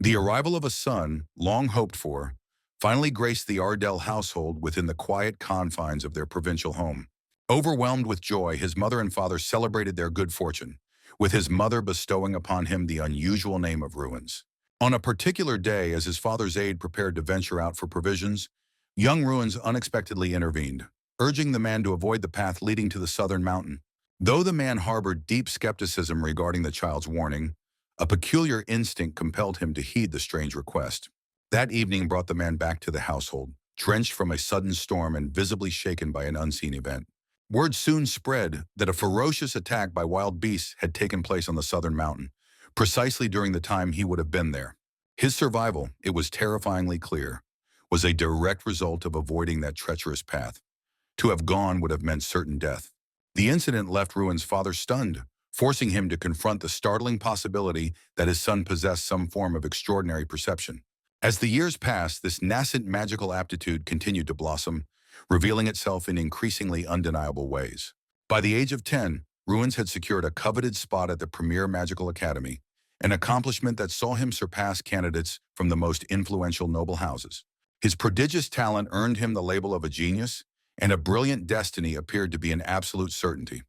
The arrival of a son, long hoped for, finally graced the Ardell household within the quiet confines of their provincial home. Overwhelmed with joy, his mother and father celebrated their good fortune, with his mother bestowing upon him the unusual name of Ruins. On a particular day, as his father's aide prepared to venture out for provisions, young Ruins unexpectedly intervened, urging the man to avoid the path leading to the southern mountain. Though the man harbored deep skepticism regarding the child's warning, a peculiar instinct compelled him to heed the strange request. That evening brought the man back to the household, drenched from a sudden storm and visibly shaken by an unseen event. Word soon spread that a ferocious attack by wild beasts had taken place on the southern mountain, precisely during the time he would have been there. His survival, it was terrifyingly clear, was a direct result of avoiding that treacherous path. To have gone would have meant certain death. The incident left Ruin's father stunned, forcing him to confront the startling possibility that his son possessed some form of extraordinary perception. As the years passed, this nascent magical aptitude continued to blossom, revealing itself in increasingly undeniable ways. By the age of 10, Ruins had secured a coveted spot at the premier magical academy, an accomplishment that saw him surpass candidates from the most influential noble houses. His prodigious talent earned him the label of a genius, and a brilliant destiny appeared to be an absolute certainty.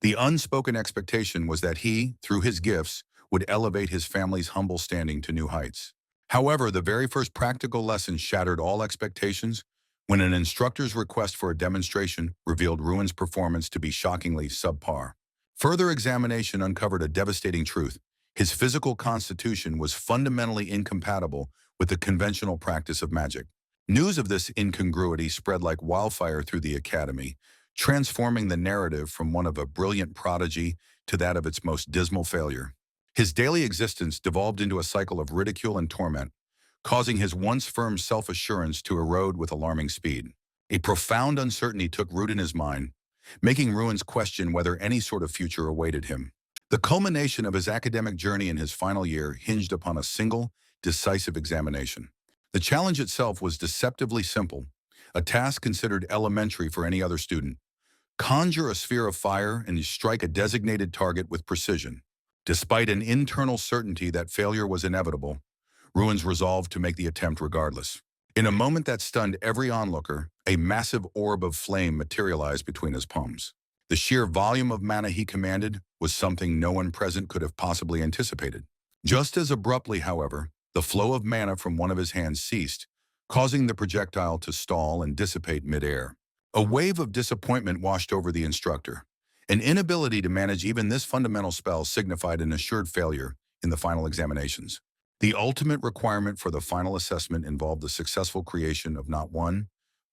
The unspoken expectation was that he, through his gifts, would elevate his family's humble standing to new heights. However, the very first practical lesson shattered all expectations when an instructor's request for a demonstration revealed Ruin's performance to be shockingly subpar. Further examination uncovered a devastating truth. His physical constitution was fundamentally incompatible with the conventional practice of magic. News of this incongruity spread like wildfire through the academy, transforming the narrative from one of a brilliant prodigy to that of its most dismal failure. His daily existence devolved into a cycle of ridicule and torment, causing his once firm self-assurance to erode with alarming speed. A profound uncertainty took root in his mind, making Ruins question whether any sort of future awaited him. The culmination of his academic journey in his final year hinged upon a single, decisive examination. The challenge itself was deceptively simple, a task considered elementary for any other student. Conjure a sphere of fire and strike a designated target with precision. Despite an internal certainty that failure was inevitable, Ruins resolved to make the attempt regardless. In a moment that stunned every onlooker, a massive orb of flame materialized between his palms. The sheer volume of mana he commanded was something no one present could have possibly anticipated. Just as abruptly, however, the flow of mana from one of his hands ceased, causing the projectile to stall and dissipate midair. A wave of disappointment washed over the instructor. An inability to manage even this fundamental spell signified an assured failure in the final examinations. The ultimate requirement for the final assessment involved the successful creation of not one,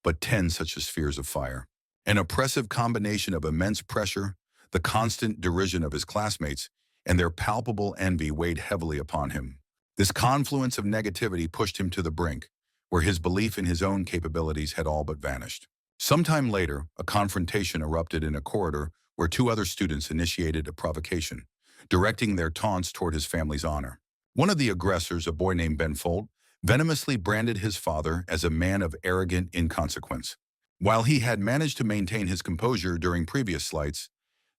but 10 such spheres of fire. An oppressive combination of immense pressure, the constant derision of his classmates, and their palpable envy weighed heavily upon him. This confluence of negativity pushed him to the brink, where his belief in his own capabilities had all but vanished. Sometime later, a confrontation erupted in a corridor where two other students initiated a provocation, directing their taunts toward his family's honor. One of the aggressors, a boy named Ben Folt, venomously branded his father as a man of arrogant inconsequence. While he had managed to maintain his composure during previous slights,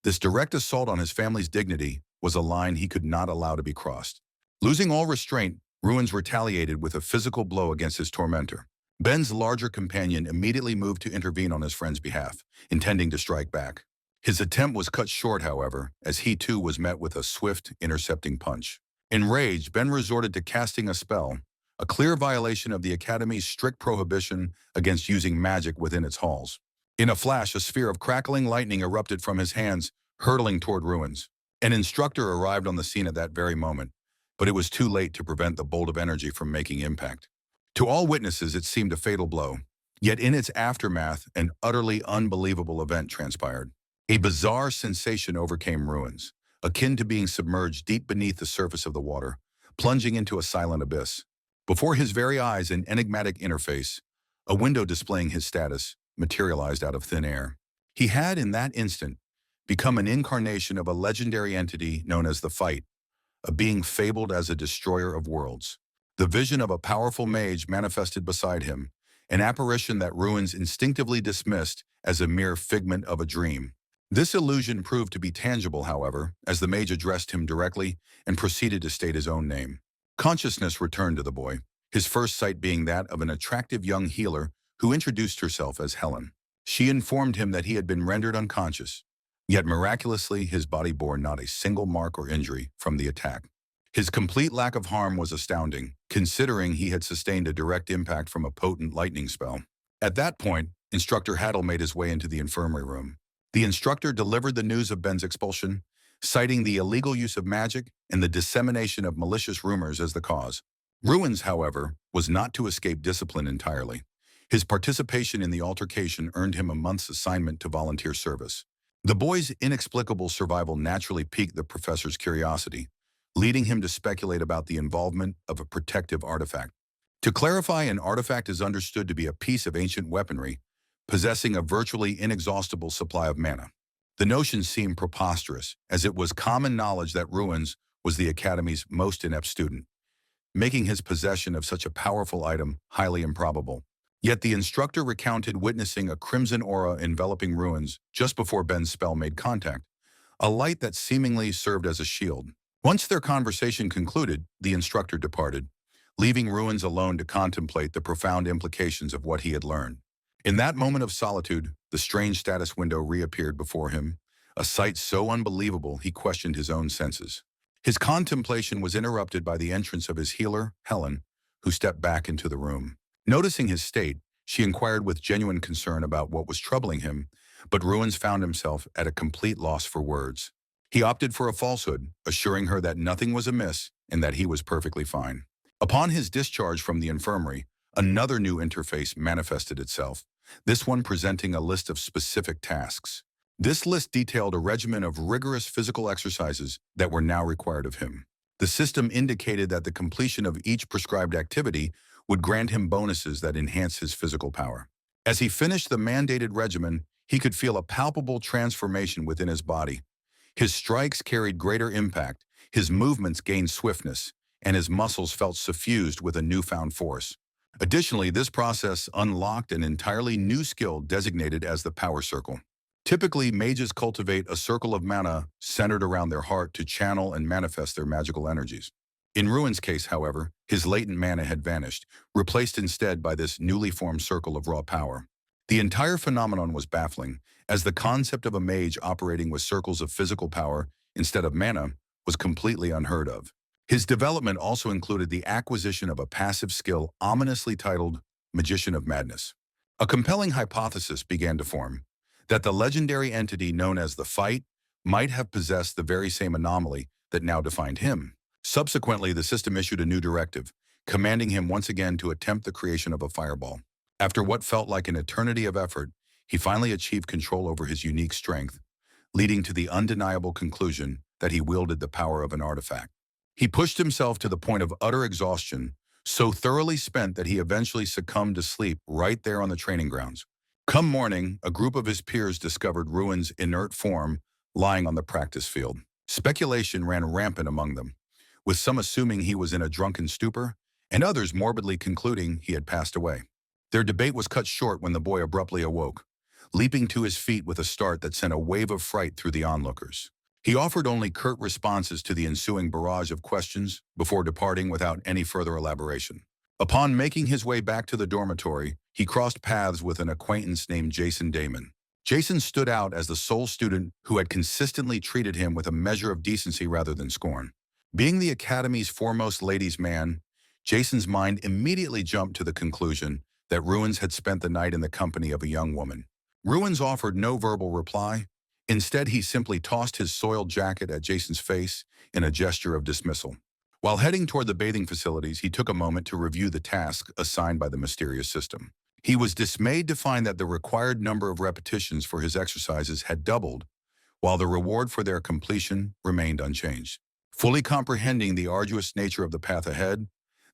this direct assault on his family's dignity was a line he could not allow to be crossed. Losing all restraint, Ruins retaliated with a physical blow against his tormentor. Ben's larger companion immediately moved to intervene on his friend's behalf, intending to strike back. His attempt was cut short, however, as he too was met with a swift, intercepting punch. Enraged, Ben resorted to casting a spell, a clear violation of the Academy's strict prohibition against using magic within its halls. In a flash, a sphere of crackling lightning erupted from his hands, hurtling toward Ruins. An instructor arrived on the scene at that very moment, but it was too late to prevent the bolt of energy from making impact. To all witnesses, it seemed a fatal blow. Yet in its aftermath, an utterly unbelievable event transpired. A bizarre sensation overcame Ruins, akin to being submerged deep beneath the surface of the water, plunging into a silent abyss. Before his very eyes, an enigmatic interface, a window displaying his status, materialized out of thin air. He had, in that instant, become an incarnation of a legendary entity known as the Fight, a being fabled as a destroyer of worlds. The vision of a powerful mage manifested beside him, an apparition that Ruins instinctively dismissed as a mere figment of a dream. This illusion proved to be tangible, however, as the mage addressed him directly and proceeded to state his own name. Consciousness returned to the boy, his first sight being that of an attractive young healer who introduced herself as Helen. She informed him that he had been rendered unconscious, yet miraculously his body bore not a single mark or injury from the attack. His complete lack of harm was astounding, considering he had sustained a direct impact from a potent lightning spell. At that point, Instructor Haddle made his way into the infirmary room. The instructor delivered the news of Ben's expulsion, citing the illegal use of magic and the dissemination of malicious rumors as the cause. Ruins, however, was not to escape discipline entirely. His participation in the altercation earned him a month's assignment to volunteer service. The boy's inexplicable survival naturally piqued the professor's curiosity, leading him to speculate about the involvement of a protective artifact. To clarify, an artifact is understood to be a piece of ancient weaponry, possessing a virtually inexhaustible supply of mana. The notion seemed preposterous, as it was common knowledge that Ruins was the Academy's most inept student, making his possession of such a powerful item highly improbable. Yet the instructor recounted witnessing a crimson aura enveloping Ruins just before Ben's spell made contact, a light that seemingly served as a shield. Once their conversation concluded, the instructor departed, leaving Ruins alone to contemplate the profound implications of what he had learned. In that moment of solitude, the strange status window reappeared before him, a sight so unbelievable he questioned his own senses. His contemplation was interrupted by the entrance of his healer, Helen, who stepped back into the room. Noticing his state, she inquired with genuine concern about what was troubling him, but Ruins found himself at a complete loss for words. He opted for a falsehood, assuring her that nothing was amiss and that he was perfectly fine. Upon his discharge from the infirmary, another new interface manifested itself, this one presenting a list of specific tasks. This list detailed a regimen of rigorous physical exercises that were now required of him. The system indicated that the completion of each prescribed activity would grant him bonuses that enhance his physical power. As he finished the mandated regimen, he could feel a palpable transformation within his body. His strikes carried greater impact, his movements gained swiftness, and his muscles felt suffused with a newfound force. Additionally, this process unlocked an entirely new skill designated as the power circle. Typically, mages cultivate a circle of mana centered around their heart to channel and manifest their magical energies. In Ruin's case, however, his latent mana had vanished, replaced instead by this newly formed circle of raw power. The entire phenomenon was baffling, as the concept of a mage operating with circles of physical power instead of mana was completely unheard of. His development also included the acquisition of a passive skill ominously titled Magician of Madness. A compelling hypothesis began to form, that the legendary entity known as the Fight might have possessed the very same anomaly that now defined him. Subsequently, the system issued a new directive, commanding him once again to attempt the creation of a fireball. After what felt like an eternity of effort, he finally achieved control over his unique strength, leading to the undeniable conclusion that he wielded the power of an artifact. He pushed himself to the point of utter exhaustion, so thoroughly spent that he eventually succumbed to sleep right there on the training grounds. Come morning, a group of his peers discovered Ruin's inert form lying on the practice field. Speculation ran rampant among them, with some assuming he was in a drunken stupor, and others morbidly concluding he had passed away. Their debate was cut short when the boy abruptly awoke, leaping to his feet with a start that sent a wave of fright through the onlookers. He offered only curt responses to the ensuing barrage of questions before departing without any further elaboration. Upon making his way back to the dormitory, he crossed paths with an acquaintance named Jason Damon. Jason stood out as the sole student who had consistently treated him with a measure of decency rather than scorn. Being the Academy's foremost ladies' man, Jason's mind immediately jumped to the conclusion that Ruins had spent the night in the company of a young woman. Ruins offered no verbal reply. Instead, he simply tossed his soiled jacket at Jason's face in a gesture of dismissal. While heading toward the bathing facilities, he took a moment to review the task assigned by the mysterious system. He was dismayed to find that the required number of repetitions for his exercises had doubled, while the reward for their completion remained unchanged. Fully comprehending the arduous nature of the path ahead,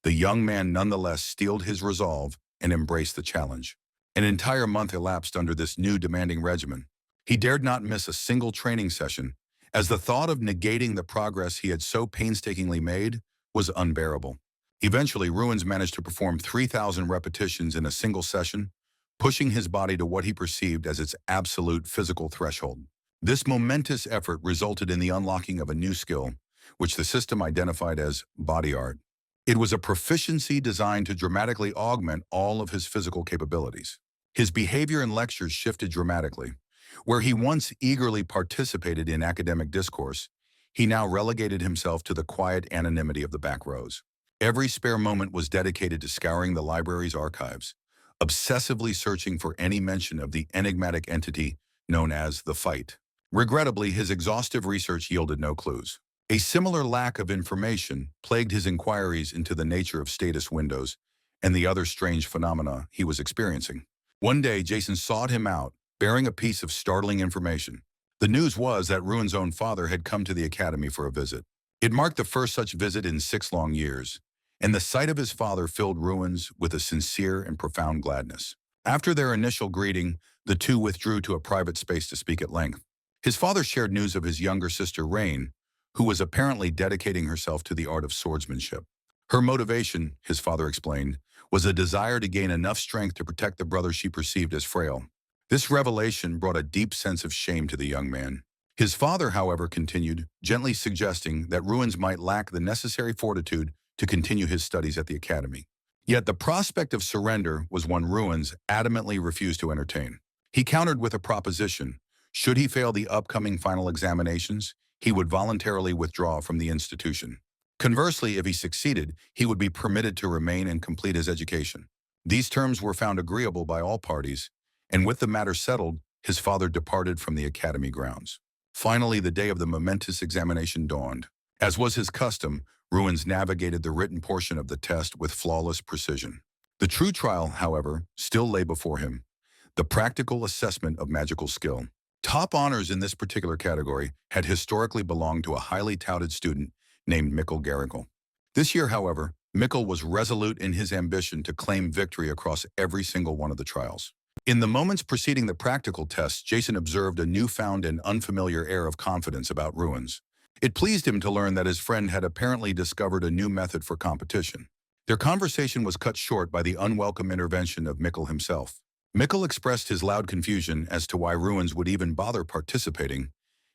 the young man nonetheless steeled his resolve and embraced the challenge. An entire month elapsed under this new demanding regimen. He dared not miss a single training session, as the thought of negating the progress he had so painstakingly made was unbearable. Eventually, Ruins managed to perform 3,000 repetitions in a single session, pushing his body to what he perceived as its absolute physical threshold. This momentous effort resulted in the unlocking of a new skill, which the system identified as body art. It was a proficiency designed to dramatically augment all of his physical capabilities. His behavior in lectures shifted dramatically. Where he once eagerly participated in academic discourse, he now relegated himself to the quiet anonymity of the back rows. Every spare moment was dedicated to scouring the library's archives, obsessively searching for any mention of the enigmatic entity known as the Fight. Regrettably, his exhaustive research yielded no clues. A similar lack of information plagued his inquiries into the nature of status windows and the other strange phenomena he was experiencing. One day, Jason sought him out, bearing a piece of startling information. The news was that Ruin's own father had come to the academy for a visit. It marked the first such visit in 6 long years, and the sight of his father filled Ruins with a sincere and profound gladness. After their initial greeting, the two withdrew to a private space to speak at length. His father shared news of his younger sister, Rain, who was apparently dedicating herself to the art of swordsmanship. Her motivation, his father explained, was a desire to gain enough strength to protect the brother she perceived as frail. This revelation brought a deep sense of shame to the young man. His father, however, continued, gently suggesting that Ruins might lack the necessary fortitude to continue his studies at the academy. Yet the prospect of surrender was one Ruins adamantly refused to entertain. He countered with a proposition. Should he fail the upcoming final examinations, he would voluntarily withdraw from the institution. Conversely, if he succeeded, he would be permitted to remain and complete his education. These terms were found agreeable by all parties, and with the matter settled, his father departed from the academy grounds. Finally, the day of the momentous examination dawned. As was his custom, Ruins navigated the written portion of the test with flawless precision. The true trial, however, still lay before him, the practical assessment of magical skill. Top honors in this particular category had historically belonged to a highly touted student named Mikkel Garrigal. This year, however, Mikkel was resolute in his ambition to claim victory across every single one of the trials. In the moments preceding the practical tests, Jason observed a newfound and unfamiliar air of confidence about Ruins. It pleased him to learn that his friend had apparently discovered a new method for competition. Their conversation was cut short by the unwelcome intervention of Mikkel himself. Mikkel expressed his loud confusion as to why Ruins would even bother participating,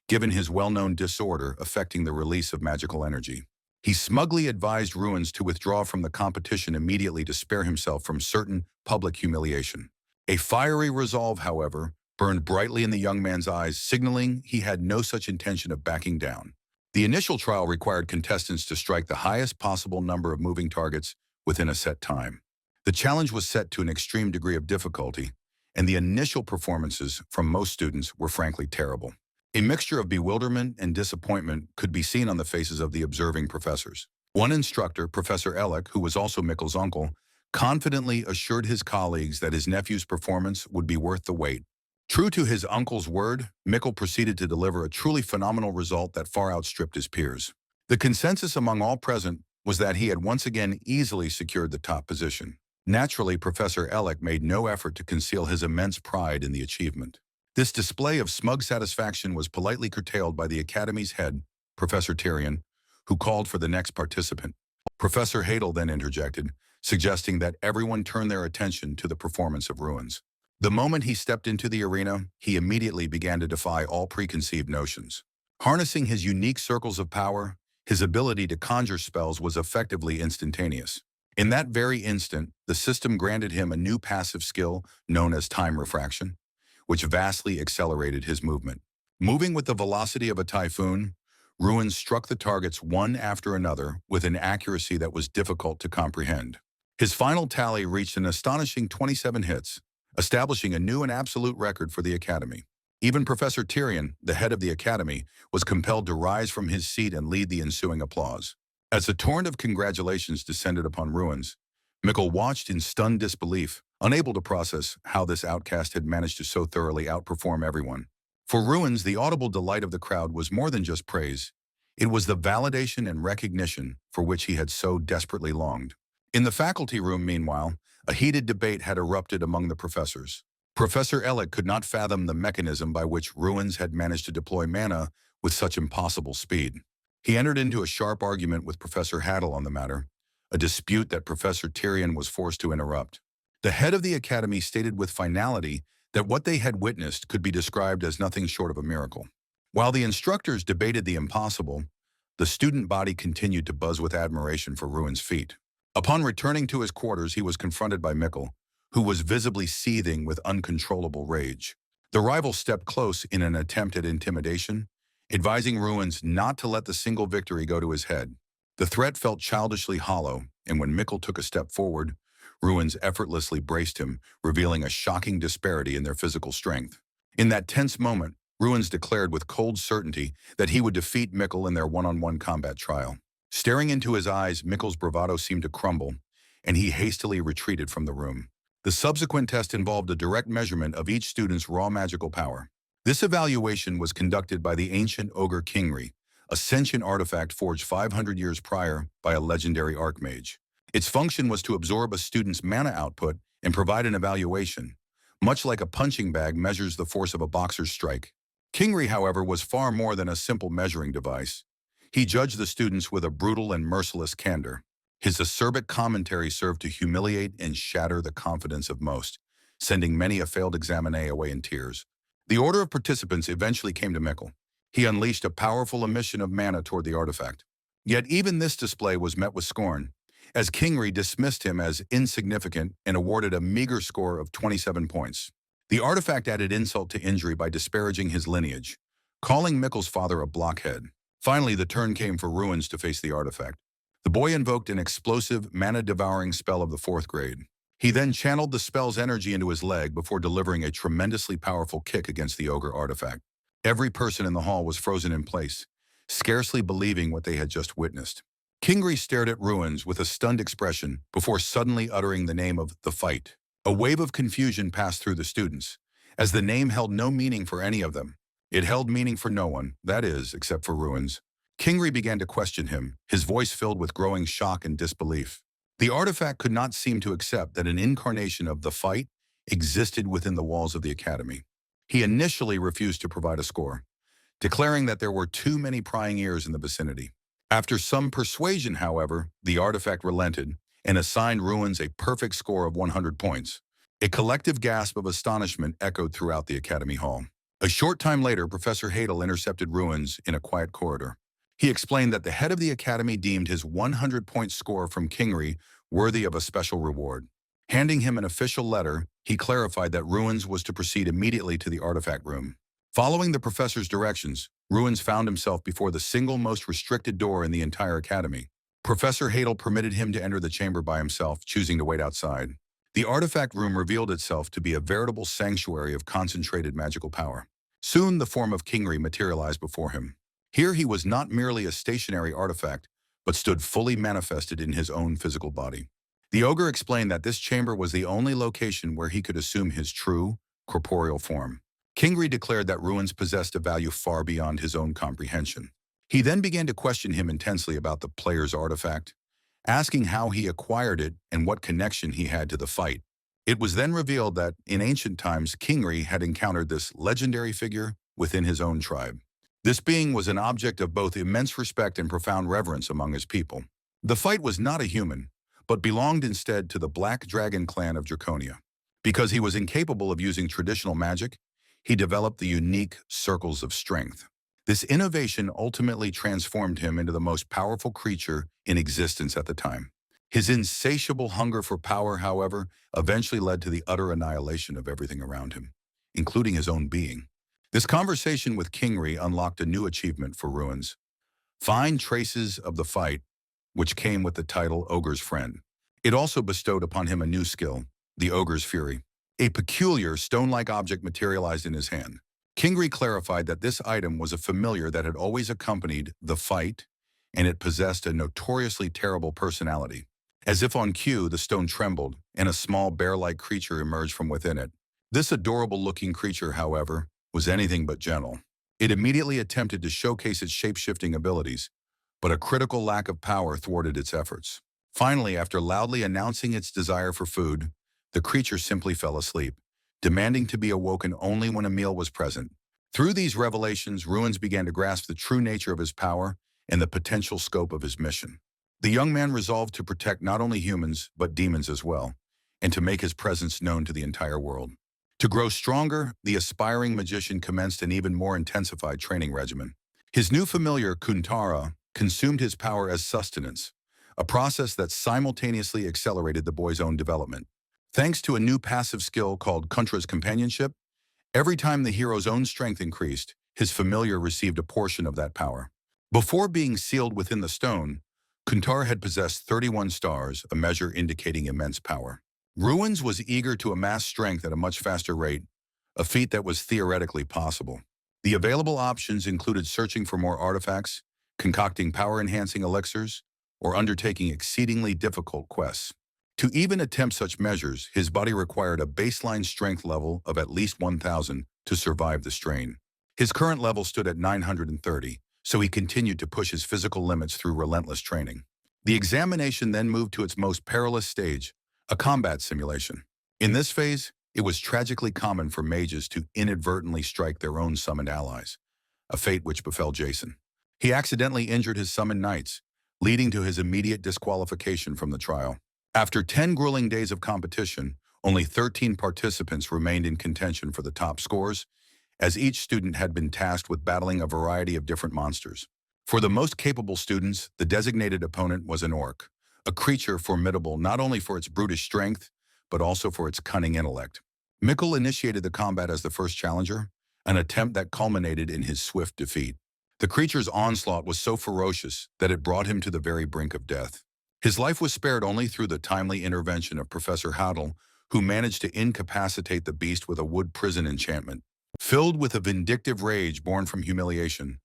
given his well-known disorder affecting the release of magical energy. He smugly advised Ruins to withdraw from the competition immediately to spare himself from certain public humiliation. A fiery resolve, however, burned brightly in the young man's eyes, signaling he had no such intention of backing down. The initial trial required contestants to strike the highest possible number of moving targets within a set time. The challenge was set to an extreme degree of difficulty, and the initial performances from most students were frankly terrible. A mixture of bewilderment and disappointment could be seen on the faces of the observing professors. One instructor, Professor Ellick, who was also Mikkel's uncle, confidently assured his colleagues that his nephew's performance would be worth the wait. True to his uncle's word, Mikkel proceeded to deliver a truly phenomenal result that far outstripped his peers. The consensus among all present was that he had once again easily secured the top position. Naturally, Professor Ellick made no effort to conceal his immense pride in the achievement. This display of smug satisfaction was politely curtailed by the Academy's head, Professor Tyrion, who called for the next participant. Professor Hadel then interjected, suggesting that everyone turn their attention to the performance of Ruins. The moment he stepped into the arena, he immediately began to defy all preconceived notions. Harnessing his unique circles of power, his ability to conjure spells was effectively instantaneous. In that very instant, the system granted him a new passive skill known as time refraction, which vastly accelerated his movement. Moving with the velocity of a typhoon, Ruins struck the targets one after another with an accuracy that was difficult to comprehend. His final tally reached an astonishing 27 hits, establishing a new and absolute record for the Academy. Even Professor Tyrion, the head of the Academy, was compelled to rise from his seat and lead the ensuing applause. As a torrent of congratulations descended upon Ruins, Mikkel watched in stunned disbelief, unable to process how this outcast had managed to so thoroughly outperform everyone. For Ruins, the audible delight of the crowd was more than just praise. It was the validation and recognition for which he had so desperately longed. In the faculty room, meanwhile, a heated debate had erupted among the professors. Professor Ellick could not fathom the mechanism by which Ruins had managed to deploy mana with such impossible speed. He entered into a sharp argument with Professor Hadel on the matter, a dispute that Professor Tyrion was forced to interrupt. The head of the Academy stated with finality that what they had witnessed could be described as nothing short of a miracle. While the instructors debated the impossible, The student body continued to buzz with admiration for Ruin's feat. Upon returning to his quarters, he was confronted by Mikkel, who was visibly seething with uncontrollable rage. The rival stepped close in an attempt at intimidation, advising Ruins not to let the single victory go to his head. The threat felt childishly hollow, and when Mikkel took a step forward, Ruins effortlessly braced him, revealing a shocking disparity in their physical strength. In that tense moment, Ruins declared with cold certainty that he would defeat Mikkel in their one-on-one combat trial. Staring into his eyes, Mikkel's bravado seemed to crumble, and he hastily retreated from the room. The subsequent test involved a direct measurement of each student's raw magical power. This evaluation was conducted by the ancient ogre Kingri, a sentient artifact forged 500 years prior by a legendary archmage. Its function was to absorb a student's mana output and provide an evaluation, much like a punching bag measures the force of a boxer's strike. Kingri, however, was far more than a simple measuring device. He judged the students with a brutal and merciless candor. His acerbic commentary served to humiliate and shatter the confidence of most, sending many a failed examinee away in tears. The order of participants eventually came to Mikkel. He unleashed a powerful emission of mana toward the artifact. Yet even this display was met with scorn, as Kingri dismissed him as insignificant and awarded a meager score of 27 points. The artifact added insult to injury by disparaging his lineage, calling Mikkel's father a blockhead. Finally, the turn came for Ruins to face the artifact. The boy invoked an explosive, mana-devouring spell of the 4th grade. He then channeled the spell's energy into his leg before delivering a tremendously powerful kick against the ogre artifact. Every person in the hall was frozen in place, scarcely believing what they had just witnessed. Kingri stared at Ruins with a stunned expression before suddenly uttering the name of the fight. A wave of confusion passed through the students, as the name held no meaning for any of them. It held meaning for no one, that is, except for Ruins. Kingri began to question him, his voice filled with growing shock and disbelief. The artifact could not seem to accept that an incarnation of the fight existed within the walls of the academy. He initially refused to provide a score, declaring that there were too many prying ears in the vicinity. After some persuasion, however, the artifact relented and assigned Ruins a perfect score of 100 points. A collective gasp of astonishment echoed throughout the academy hall. A short time later, Professor Hadel intercepted Ruins in a quiet corridor. He explained that the head of the academy deemed his 100-point score from Kingri worthy of a special reward. Handing him an official letter, he clarified that Ruins was to proceed immediately to the artifact room. Following the professor's directions, Ruins found himself before the single most restricted door in the entire academy. Professor Hadel permitted him to enter the chamber by himself, choosing to wait outside. The artifact room revealed itself to be a veritable sanctuary of concentrated magical power. Soon the form of Kingri materialized before him. Here he was not merely a stationary artifact, but stood fully manifested in his own physical body. The ogre explained that this chamber was the only location where he could assume his true, corporeal form. Kingri declared that Ruins possessed a value far beyond his own comprehension. He then began to question him intensely about the player's artifact, asking how he acquired it and what connection he had to the fight. It was then revealed that, in ancient times, Kingri had encountered this legendary figure within his own tribe. This being was an object of both immense respect and profound reverence among his people. The fight was not a human, but belonged instead to the Black Dragon clan of Draconia. Because he was incapable of using traditional magic, he developed the unique Circles of Strength. This innovation ultimately transformed him into the most powerful creature in existence at the time. His insatiable hunger for power, however, eventually led to the utter annihilation of everything around him, including his own being. This conversation with Kingri unlocked a new achievement for Ruins. Find traces of the fight, which came with the title Ogre's Friend. It also bestowed upon him a new skill, the Ogre's Fury. A peculiar, stone-like object materialized in his hand. Kingri clarified that this item was a familiar that had always accompanied the fight, and it possessed a notoriously terrible personality. As if on cue, the stone trembled, and a small bear-like creature emerged from within it. This adorable-looking creature, however, was anything but gentle. It immediately attempted to showcase its shape-shifting abilities, but a critical lack of power thwarted its efforts. Finally, after loudly announcing its desire for food, the creature simply fell asleep, demanding to be awoken only when a meal was present. Through these revelations, Ruins began to grasp the true nature of his power and the potential scope of his mission. The young man resolved to protect not only humans, but demons as well, and to make his presence known to the entire world. To grow stronger, the aspiring magician commenced an even more intensified training regimen. His new familiar, Kuntara, consumed his power as sustenance, a process that simultaneously accelerated the boy's own development. Thanks to a new passive skill called Kuntra's companionship, every time the hero's own strength increased, his familiar received a portion of that power. Before being sealed within the stone, Kuntar had possessed 31 stars, a measure indicating immense power. Ruins was eager to amass strength at a much faster rate, a feat that was theoretically possible. The available options included searching for more artifacts, concocting power-enhancing elixirs, or undertaking exceedingly difficult quests. To even attempt such measures, his body required a baseline strength level of at least 1,000 to survive the strain. His current level stood at 930, so he continued to push his physical limits through relentless training. The examination then moved to its most perilous stage, a combat simulation. In this phase, it was tragically common for mages to inadvertently strike their own summoned allies, a fate which befell Jason. He accidentally injured his summoned knights, leading to his immediate disqualification from the trial. After 10 grueling days of competition, only 13 participants remained in contention for the top scores, as each student had been tasked with battling a variety of different monsters. For the most capable students, the designated opponent was an orc, a creature formidable not only for its brutish strength, but also for its cunning intellect. Mikkel initiated the combat as the first challenger, an attempt that culminated in his swift defeat. The creature's onslaught was so ferocious that it brought him to the very brink of death. His life was spared only through the timely intervention of Professor Hadl, who managed to incapacitate the beast with a wood prison enchantment. Filled with a vindictive rage born from humiliation,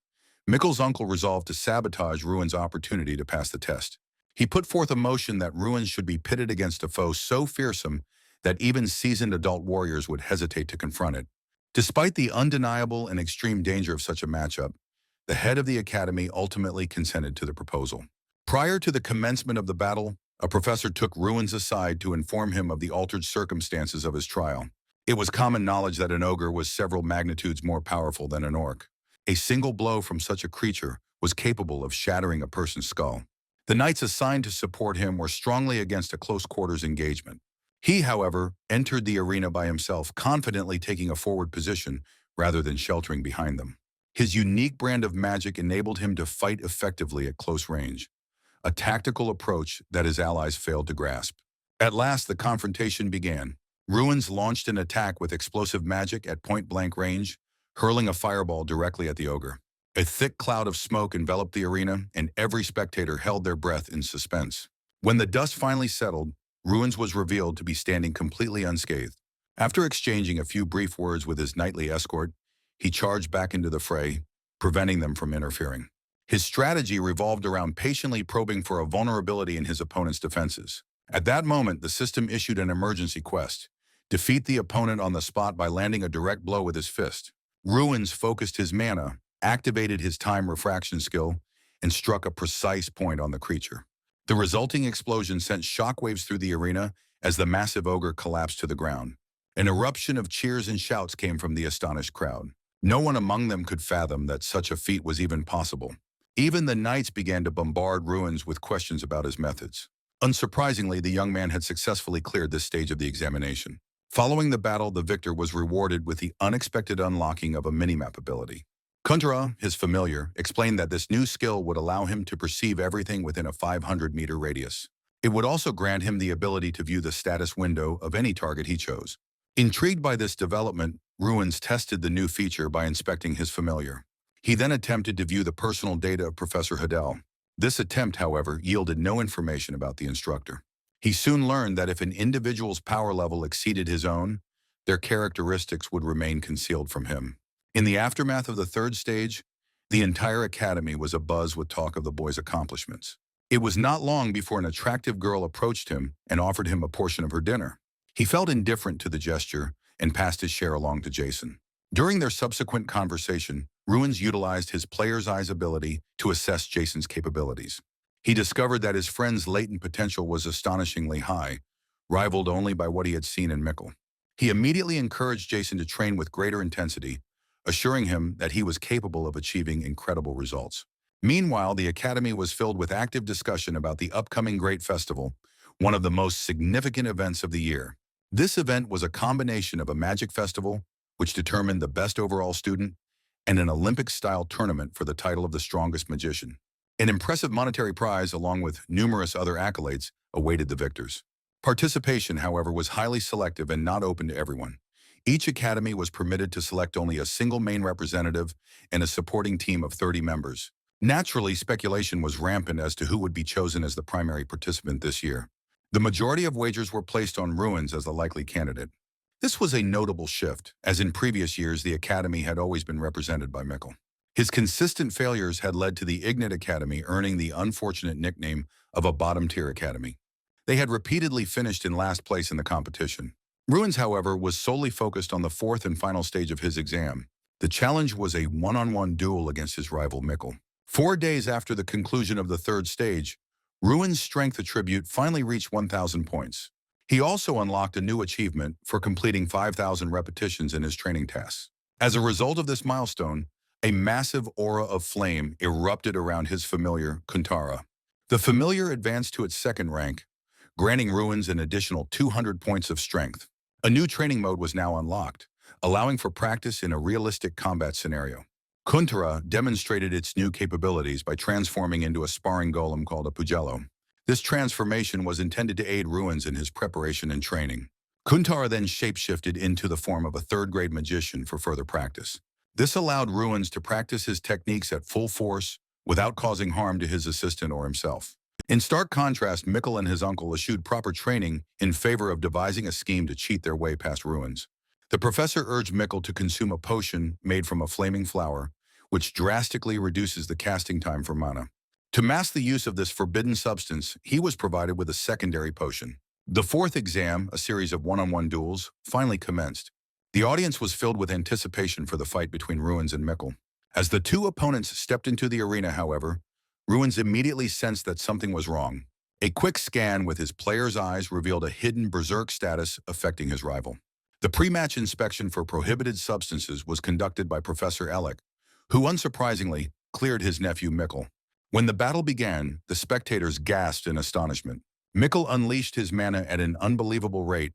Mikkel's uncle resolved to sabotage Ruin's opportunity to pass the test. He put forth a motion that Ruin should be pitted against a foe so fearsome that even seasoned adult warriors would hesitate to confront it. Despite the undeniable and extreme danger of such a matchup, the head of the academy ultimately consented to the proposal. Prior to the commencement of the battle, a professor took Ruins aside to inform him of the altered circumstances of his trial. It was common knowledge that an ogre was several magnitudes more powerful than an orc. A single blow from such a creature was capable of shattering a person's skull. The knights assigned to support him were strongly against a close-quarters engagement. He, however, entered the arena by himself, confidently taking a forward position rather than sheltering behind them. His unique brand of magic enabled him to fight effectively at close range, a tactical approach that his allies failed to grasp. At last, the confrontation began. Ruins launched an attack with explosive magic at point-blank range, hurling a fireball directly at the ogre. A thick cloud of smoke enveloped the arena, and every spectator held their breath in suspense. When the dust finally settled, Ruins was revealed to be standing completely unscathed. After exchanging a few brief words with his knightly escort, he charged back into the fray, preventing them from interfering. His strategy revolved around patiently probing for a vulnerability in his opponent's defenses. At that moment, the system issued an emergency quest: defeat the opponent on the spot by landing a direct blow with his fist. Ruins focused his mana, activated his time refraction skill, and struck a precise point on the creature. The resulting explosion sent shockwaves through the arena as the massive ogre collapsed to the ground. An eruption of cheers and shouts came from the astonished crowd. No one among them could fathom that such a feat was even possible. Even the knights began to bombard Ruins with questions about his methods. Unsurprisingly, the young man had successfully cleared this stage of the examination. Following the battle, the victor was rewarded with the unexpected unlocking of a minimap ability. Kuntra, his familiar, explained that this new skill would allow him to perceive everything within a 500-meter radius. It would also grant him the ability to view the status window of any target he chose. Intrigued by this development, Ruins tested the new feature by inspecting his familiar. He then attempted to view the personal data of Professor Hadl. This attempt, however, yielded no information about the instructor. He soon learned that if an individual's power level exceeded his own, their characteristics would remain concealed from him. In the aftermath of the third stage, the entire academy was abuzz with talk of the boy's accomplishments. It was not long before an attractive girl approached him and offered him a portion of her dinner. He felt indifferent to the gesture and passed his share along to Jason. During their subsequent conversation, Ruins utilized his player's eyes ability to assess Jason's capabilities. He discovered that his friend's latent potential was astonishingly high, rivaled only by what he had seen in Mikkel. He immediately encouraged Jason to train with greater intensity, assuring him that he was capable of achieving incredible results. Meanwhile, the academy was filled with active discussion about the upcoming Great Festival, one of the most significant events of the year. This event was a combination of a magic festival, which determined the best overall student, and an Olympic-style tournament for the title of the strongest magician. An impressive monetary prize, along with numerous other accolades, awaited the victors. Participation, however, was highly selective and not open to everyone. Each academy was permitted to select only a single main representative and a supporting team of 30 members. Naturally, speculation was rampant as to who would be chosen as the primary participant this year. The majority of wagers were placed on Ruins as the likely candidate. This was a notable shift, as in previous years the academy had always been represented by Mikkel. His consistent failures had led to the Ignat Academy earning the unfortunate nickname of a bottom-tier academy. They had repeatedly finished in last place in the competition. Ruins, however, was solely focused on the fourth and final stage of his exam. The challenge was a one-on-one duel against his rival Mikkel. 4 days after the conclusion of the third stage, Ruins' strength attribute finally reached 1,000 points. He also unlocked a new achievement for completing 5,000 repetitions in his training tasks. As a result of this milestone, a massive aura of flame erupted around his familiar, Kuntara. The familiar advanced to its second rank, granting Ruins an additional 200 points of strength. A new training mode was now unlocked, allowing for practice in a realistic combat scenario. Kuntara demonstrated its new capabilities by transforming into a sparring golem called a Pugello. This transformation was intended to aid Ruins in his preparation and training. Kuntara then shapeshifted into the form of a third-grade magician for further practice. This allowed Ruins to practice his techniques at full force without causing harm to his assistant or himself. In stark contrast, Mikkel and his uncle eschewed proper training in favor of devising a scheme to cheat their way past Ruins. The professor urged Mikkel to consume a potion made from a flaming flower, which drastically reduces the casting time for mana. To mask the use of this forbidden substance, he was provided with a secondary potion. The fourth exam, a series of one-on-one duels, finally commenced. The audience was filled with anticipation for the fight between Ruins and Mikkel. As the two opponents stepped into the arena, however, Ruins immediately sensed that something was wrong. A quick scan with his player's eyes revealed a hidden berserk status affecting his rival. The pre-match inspection for prohibited substances was conducted by Professor Ellick, who unsurprisingly cleared his nephew Mikkel. When the battle began, the spectators gasped in astonishment. Mikkel unleashed his mana at an unbelievable rate,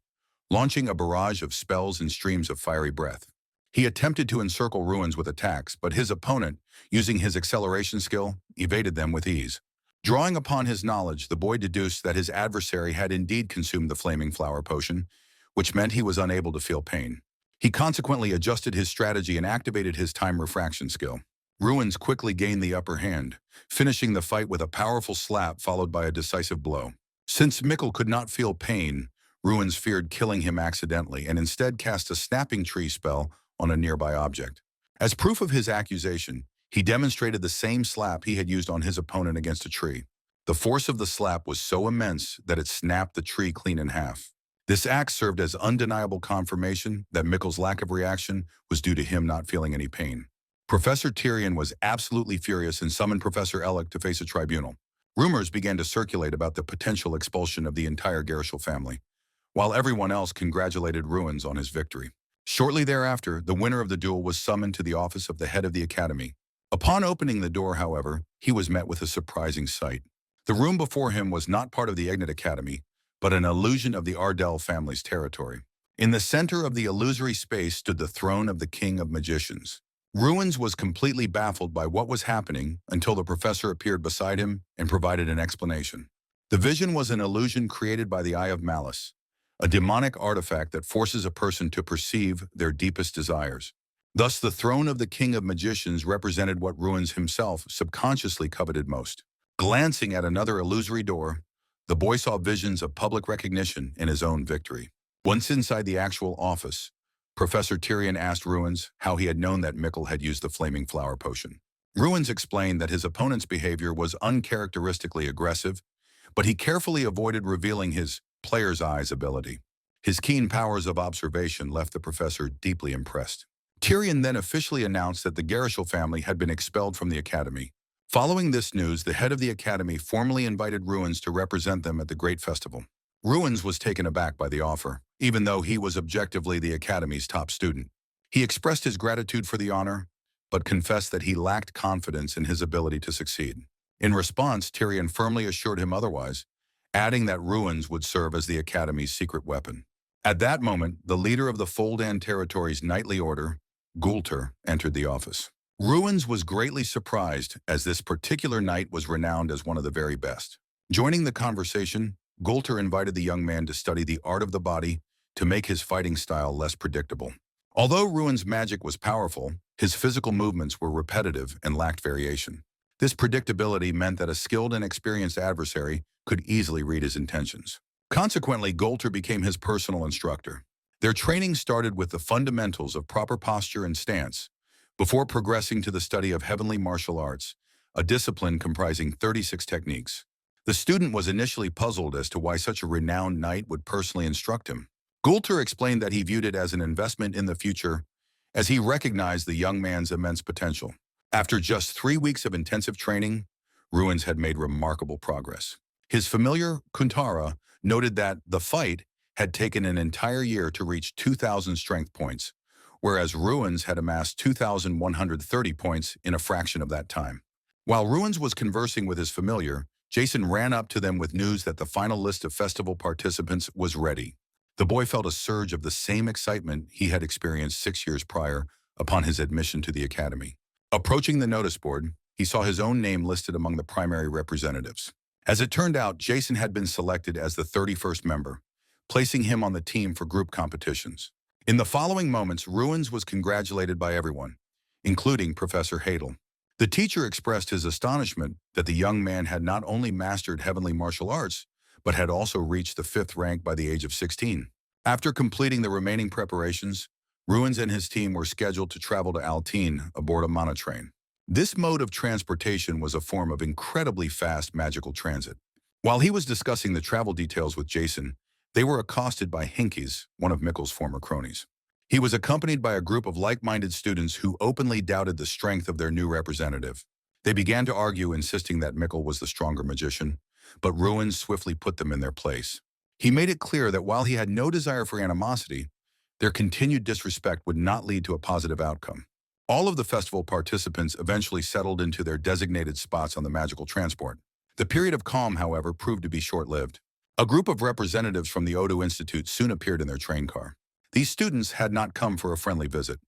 launching a barrage of spells and streams of fiery breath. He attempted to encircle Ruins with attacks, but his opponent, using his acceleration skill, evaded them with ease. Drawing upon his knowledge, the boy deduced that his adversary had indeed consumed the flaming flower potion, which meant he was unable to feel pain. He consequently adjusted his strategy and activated his time refraction skill. Ruins quickly gained the upper hand, finishing the fight with a powerful slap followed by a decisive blow. Since Mikkel could not feel pain, Ruins feared killing him accidentally and instead cast a snapping tree spell on a nearby object. As proof of his accusation, he demonstrated the same slap he had used on his opponent against a tree. The force of the slap was so immense that it snapped the tree clean in half. This act served as undeniable confirmation that Mikkel's lack of reaction was due to him not feeling any pain. Professor Tyrion was absolutely furious and summoned Professor Ellick to face a tribunal. Rumors began to circulate about the potential expulsion of the entire Gershel family, while everyone else congratulated Ruins on his victory. Shortly thereafter, the winner of the duel was summoned to the office of the head of the academy. Upon opening the door, however, he was met with a surprising sight. The room before him was not part of the Ignat Academy, but an illusion of the Ardell family's territory. In the center of the illusory space stood the throne of the King of Magicians. Ruins was completely baffled by what was happening until the professor appeared beside him and provided an explanation. The vision was an illusion created by the Eye of Malice, a demonic artifact that forces a person to perceive their deepest desires. Thus, the throne of the King of Magicians represented what Ruins himself subconsciously coveted most. Glancing at another illusory door, the boy saw visions of public recognition and his own victory. Once inside the actual office, Professor Tyrion asked Ruins how he had known that Mikkel had used the flaming flower potion. Ruins explained that his opponent's behavior was uncharacteristically aggressive, but he carefully avoided revealing his player's eyes ability. His keen powers of observation left the professor deeply impressed. Tyrion then officially announced that the Gershel family had been expelled from the academy. Following this news, the head of the academy formally invited Ruins to represent them at the Great Festival. Ruins was taken aback by the offer, even though he was objectively the academy's top student. He expressed his gratitude for the honor, but confessed that he lacked confidence in his ability to succeed. In response, Tyrion firmly assured him otherwise, adding that Ruins would serve as the academy's secret weapon. At that moment, the leader of the Foldan territory's knightly order, Gulter, entered the office. Ruins was greatly surprised, as this particular night was renowned as one of the very best. Joining the conversation, Golter invited the young man to study the art of the body to make his fighting style less predictable. Although Ruin's magic was powerful, his physical movements were repetitive and lacked variation. This predictability meant that a skilled and experienced adversary could easily read his intentions. Consequently, Golter became his personal instructor. Their training started with the fundamentals of proper posture and stance, before progressing to the study of heavenly martial arts, a discipline comprising 36 techniques. The student was initially puzzled as to why such a renowned knight would personally instruct him. Golter explained that he viewed it as an investment in the future, as he recognized the young man's immense potential. After just 3 weeks of intensive training, Ruins had made remarkable progress. His familiar, Kuntara, noted that the fight had taken an entire year to reach 2,000 strength points, whereas Ruins had amassed 2,130 points in a fraction of that time. While Ruins was conversing with his familiar, Jason ran up to them with news that the final list of festival participants was ready. The boy felt a surge of the same excitement he had experienced 6 years prior upon his admission to the academy. Approaching the notice board, he saw his own name listed among the primary representatives. As it turned out, Jason had been selected as the 31st member, placing him on the team for group competitions. In the following moments, Ruins was congratulated by everyone, including Professor Hadel. The teacher expressed his astonishment that the young man had not only mastered heavenly martial arts, but had also reached the 5th rank by the age of 16. After completing the remaining preparations, Ruins and his team were scheduled to travel to Altine aboard a monotrain. This mode of transportation was a form of incredibly fast magical transit. While he was discussing the travel details with Jason, they were accosted by Hinkies, one of Mikkel's former cronies. He was accompanied by a group of like-minded students who openly doubted the strength of their new representative. They began to argue, insisting that Mikkel was the stronger magician, but Ruins swiftly put them in their place. He made it clear that while he had no desire for animosity, their continued disrespect would not lead to a positive outcome. All of the festival participants eventually settled into their designated spots on the magical transport. The period of calm, however, proved to be short-lived. A group of representatives from the Odo Institute soon appeared in their train car. These students had not come for a friendly visit.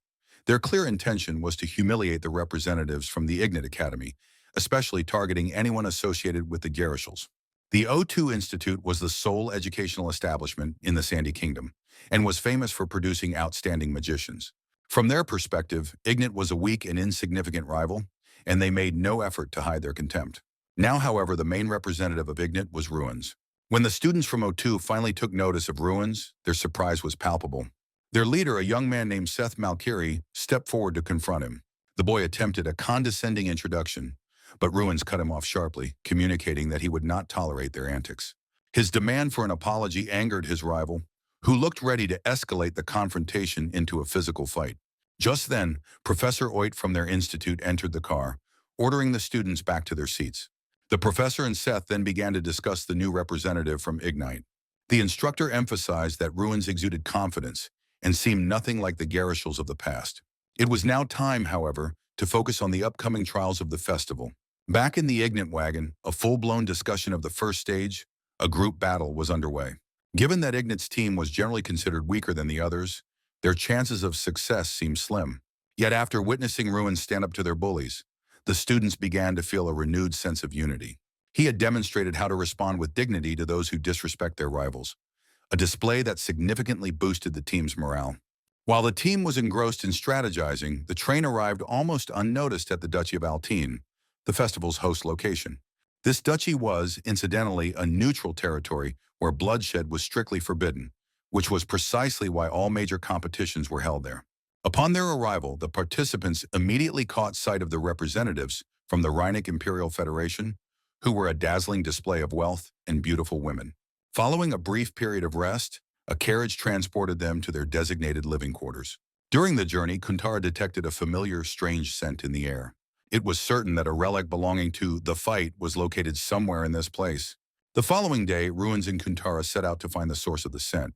Their clear intention was to humiliate the representatives from the Ignat Academy, especially targeting anyone associated with the Gerishals. The O2 Institute was the sole educational establishment in the Sandy Kingdom, and was famous for producing outstanding magicians. From their perspective, Ignat was a weak and insignificant rival, and they made no effort to hide their contempt. Now, however, the main representative of Ignat was Ruins. When the students from O2 finally took notice of Ruins, their surprise was palpable. Their leader, a young man named Seth Malkiri, stepped forward to confront him. The boy attempted a condescending introduction, but Ruins cut him off sharply, communicating that he would not tolerate their antics. His demand for an apology angered his rival, who looked ready to escalate the confrontation into a physical fight. Just then, Professor Oit from their institute entered the car, ordering the students back to their seats. The professor and Seth then began to discuss the new representative from Ignite. The instructor emphasized that Ruins exuded confidence and seemed nothing like the Gerishals of the past. It was now time, however, to focus on the upcoming trials of the festival. Back in the Ignat wagon, a full-blown discussion of the first stage, a group battle, was underway. Given that Ignat's team was generally considered weaker than the others, their chances of success seemed slim. Yet after witnessing Ruins stand up to their bullies, the students began to feel a renewed sense of unity. He had demonstrated how to respond with dignity to those who disrespect their rivals, a display that significantly boosted the team's morale. While the team was engrossed in strategizing, the train arrived almost unnoticed at the Duchy of Altine, the festival's host location. This duchy was, incidentally, a neutral territory where bloodshed was strictly forbidden, which was precisely why all major competitions were held there. Upon their arrival, the participants immediately caught sight of the representatives from the Rhinic Imperial Federation, who were a dazzling display of wealth and beautiful women. Following a brief period of rest, a carriage transported them to their designated living quarters. During the journey, Kuntara detected a familiar, strange scent in the air. It was certain that a relic belonging to the fight was located somewhere in this place. The following day, Ruins and Kuntara set out to find the source of the scent,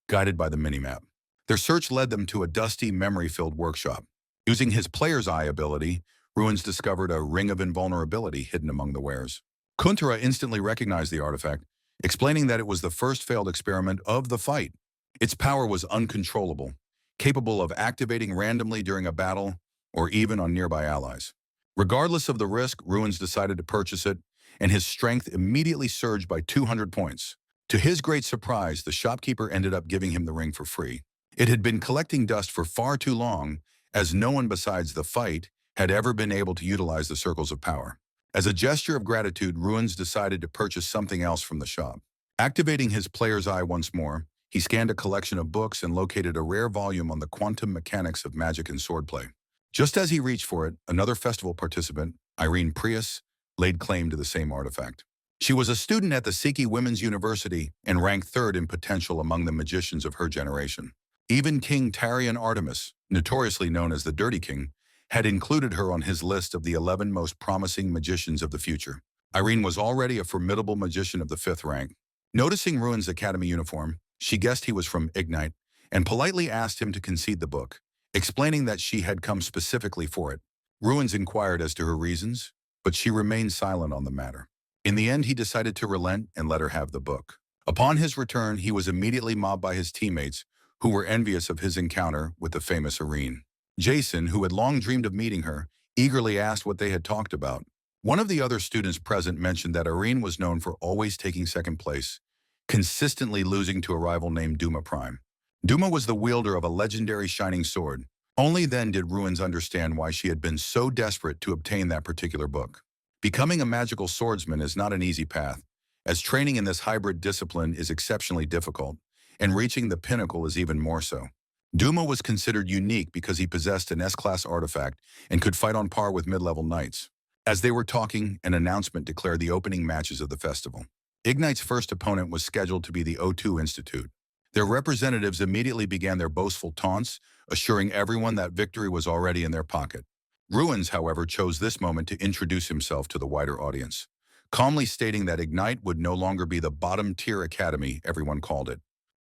guided by the minimap. Their search led them to a dusty, memory-filled workshop. Using his player's eye ability, Ruins discovered a ring of invulnerability hidden among the wares. Kuntara instantly recognized the artifact, explaining that it was the first failed experiment of the fight. Its power was uncontrollable, capable of activating randomly during a battle or even on nearby allies. Regardless of the risk, Ruins decided to purchase it, and his strength immediately surged by 200 points. To his great surprise, the shopkeeper ended up giving him the ring for free. It had been collecting dust for far too long, as no one besides the fight had ever been able to utilize the circles of power. As a gesture of gratitude, Ruins decided to purchase something else from the shop. Activating his player's eye once more, he scanned a collection of books and located a rare volume on the quantum mechanics of magic and swordplay. Just as he reached for it, another festival participant, Irene Prius, laid claim to the same artifact. She was a student at the Siki Women's University and ranked third in potential among the magicians of her generation. Even King Tarian Artemis, notoriously known as the Dirty King, had included her on his list of the 11 most promising magicians of the future. Irene was already a formidable magician of the 5th rank. Noticing Ruin's academy uniform, she guessed he was from Ignite and politely asked him to concede the book, explaining that she had come specifically for it. Ruins inquired as to her reasons, but she remained silent on the matter. In the end, he decided to relent and let her have the book. Upon his return, he was immediately mobbed by his teammates, who were envious of his encounter with the famous Irene. Jason, who had long dreamed of meeting her, eagerly asked what they had talked about. One of the other students present mentioned that Irene was known for always taking second place, consistently losing to a rival named Duma Prime. Duma was the wielder of a legendary shining sword. Only then did Ruins understand why she had been so desperate to obtain that particular book. Becoming a magical swordsman is not an easy path, as training in this hybrid discipline is exceptionally difficult, and reaching the pinnacle is even more so. Duma was considered unique because he possessed an S-class artifact and could fight on par with mid-level knights. As they were talking, an announcement declared the opening matches of the festival. Ignite's first opponent was scheduled to be the O2 Institute. Their representatives immediately began their boastful taunts, assuring everyone that victory was already in their pocket. Ruins, however, chose this moment to introduce himself to the wider audience, calmly stating that Ignite would no longer be the bottom-tier academy everyone called it.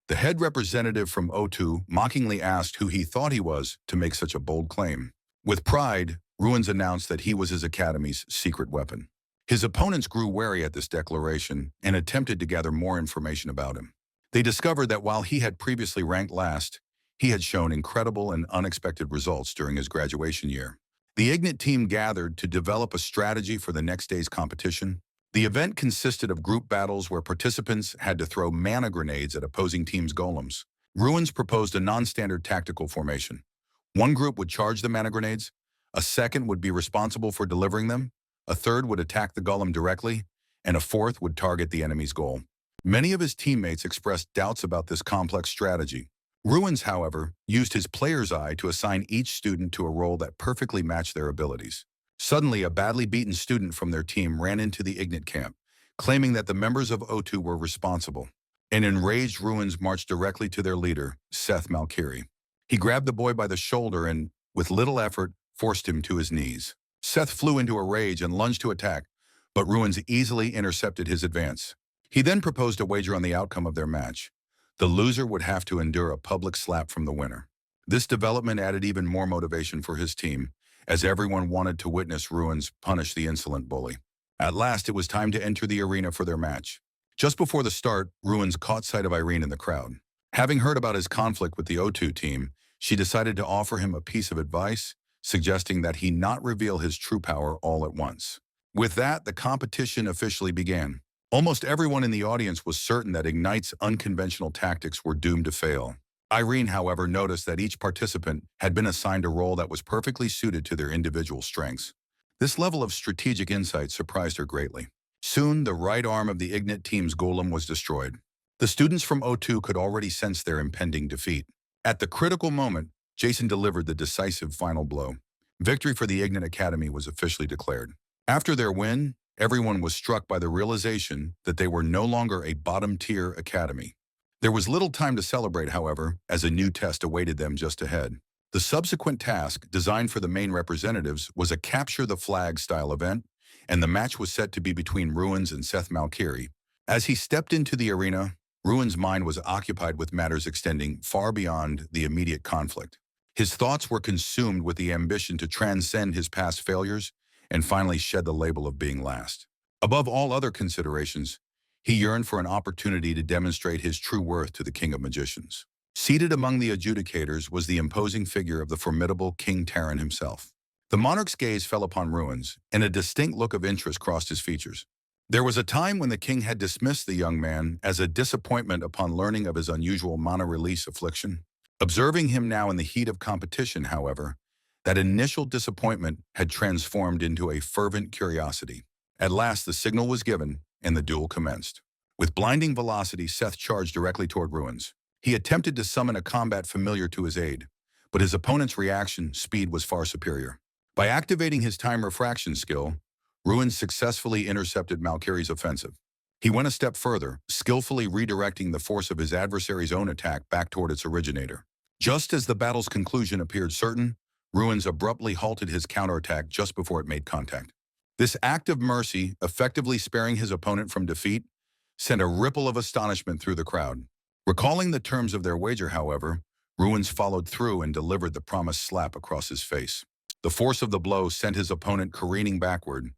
The head representative from O2 mockingly asked who he thought he was to make such a bold claim. With pride, Ruins announced that he was his academy's secret weapon. His opponents grew wary at this declaration and attempted to gather more information about him. They discovered that while he had previously ranked last, he had shown incredible and unexpected results during his graduation year. The Ignite team gathered to develop a strategy for the next day's competition. The event consisted of group battles where participants had to throw mana grenades at opposing teams' golems. Ruins proposed a non-standard tactical formation. One group would charge the mana grenades, a second would be responsible for delivering them, a third would attack the golem directly, and a fourth would target the enemy's goal. Many of his teammates expressed doubts about this complex strategy. Ruins, however, used his player's eye to assign each student to a role that perfectly matched their abilities. Suddenly, a badly beaten student from their team ran into the Ignite camp, claiming that the members of O2 were responsible. An enraged Ruins marched directly to their leader, Seth Malkiri. He grabbed the boy by the shoulder and, with little effort, forced him to his knees. Seth flew into a rage and lunged to attack, but Ruins easily intercepted his advance. He then proposed a wager on the outcome of their match. The loser would have to endure a public slap from the winner. This development added even more motivation for his team, as everyone wanted to witness Ruins punish the insolent bully. At last, it was time to enter the arena for their match. Just before the start, Ruins caught sight of Irene in the crowd. Having heard about his conflict with the O2 team, she decided to offer him a piece of advice, suggesting that he not reveal his true power all at once. With that, the competition officially began. Almost everyone in the audience was certain that Ignite's unconventional tactics were doomed to fail. Irene, however, noticed that each participant had been assigned a role that was perfectly suited to their individual strengths. This level of strategic insight surprised her greatly. Soon, the right arm of the Ignite team's golem was destroyed. The students from O2 could already sense their impending defeat. At the critical moment, Jason delivered the decisive final blow. Victory for the Ignite Academy was officially declared. After their win, everyone was struck by the realization that they were no longer a bottom-tier academy. There was little time to celebrate, however, as a new test awaited them just ahead. The subsequent task, designed for the main representatives, was a capture-the-flag-style event, and the match was set to be between Ruins and Seth Malkiri. As he stepped into the arena, Ruins' mind was occupied with matters extending far beyond the immediate conflict. His thoughts were consumed with the ambition to transcend his past failures and finally shed the label of being last. Above all other considerations, he yearned for an opportunity to demonstrate his true worth to the King of Magicians. Seated among the adjudicators was the imposing figure of the formidable King Taran himself. The monarch's gaze fell upon Ruins, and a distinct look of interest crossed his features. There was a time when the king had dismissed the young man as a disappointment upon learning of his unusual mana release affliction. Observing him now in the heat of competition, however, that initial disappointment had transformed into a fervent curiosity. At last, the signal was given, and the duel commenced. With blinding velocity, Seth charged directly toward Ruins. He attempted to summon a combat familiar to his aid, but his opponent's reaction speed was far superior. By activating his time refraction skill, Ruins successfully intercepted Malkiri's offensive. He went a step further, skillfully redirecting the force of his adversary's own attack back toward its originator. Just as the battle's conclusion appeared certain, Ruins abruptly halted his counterattack just before it made contact. This act of mercy, effectively sparing his opponent from defeat, sent a ripple of astonishment through the crowd. Recalling the terms of their wager, however, Ruins followed through and delivered the promised slap across his face. The force of the blow sent his opponent careening backward,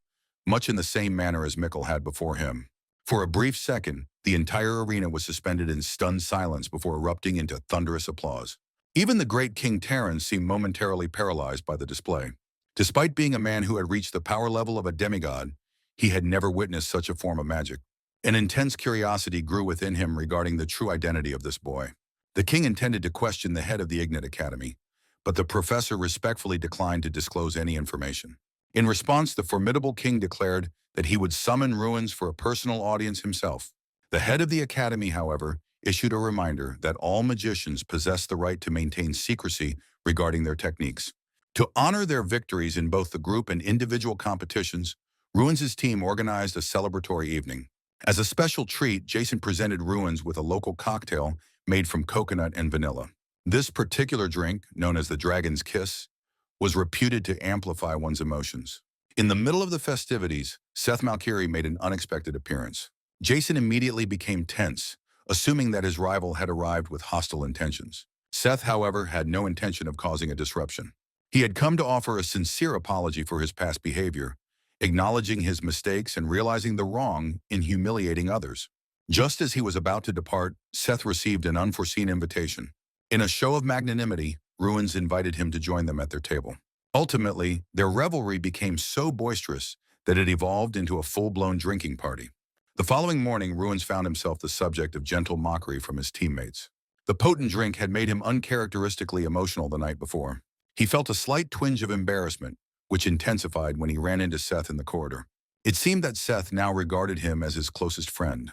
much in the same manner as Mikkel had before him. For a brief second, the entire arena was suspended in stunned silence before erupting into thunderous applause. Even the great King Terran seemed momentarily paralyzed by the display. Despite being a man who had reached the power level of a demigod, he had never witnessed such a form of magic. An intense curiosity grew within him regarding the true identity of this boy. The king intended to question the head of the Ignite Academy, but the professor respectfully declined to disclose any information. In response, the formidable king declared that he would summon Ruins for a personal audience himself. The head of the academy, however, issued a reminder that all magicians possess the right to maintain secrecy regarding their techniques. To honor their victories in both the group and individual competitions, Ruins' team organized a celebratory evening. As a special treat, Jason presented Ruins with a local cocktail made from coconut and vanilla. This particular drink, known as the Dragon's Kiss, was reputed to amplify one's emotions. In the middle of the festivities, Seth Malkiri made an unexpected appearance. Jason immediately became tense, assuming that his rival had arrived with hostile intentions. Seth, however, had no intention of causing a disruption. He had come to offer a sincere apology for his past behavior, acknowledging his mistakes and realizing the wrong in humiliating others. Just as he was about to depart, Seth received an unforeseen invitation. In a show of magnanimity, Ruins invited him to join them at their table. Ultimately, their revelry became so boisterous that it evolved into a full-blown drinking party. The following morning, Ruins found himself the subject of gentle mockery from his teammates. The potent drink had made him uncharacteristically emotional the night before. He felt a slight twinge of embarrassment, which intensified when he ran into Seth in the corridor. It seemed that Seth now regarded him as his closest friend,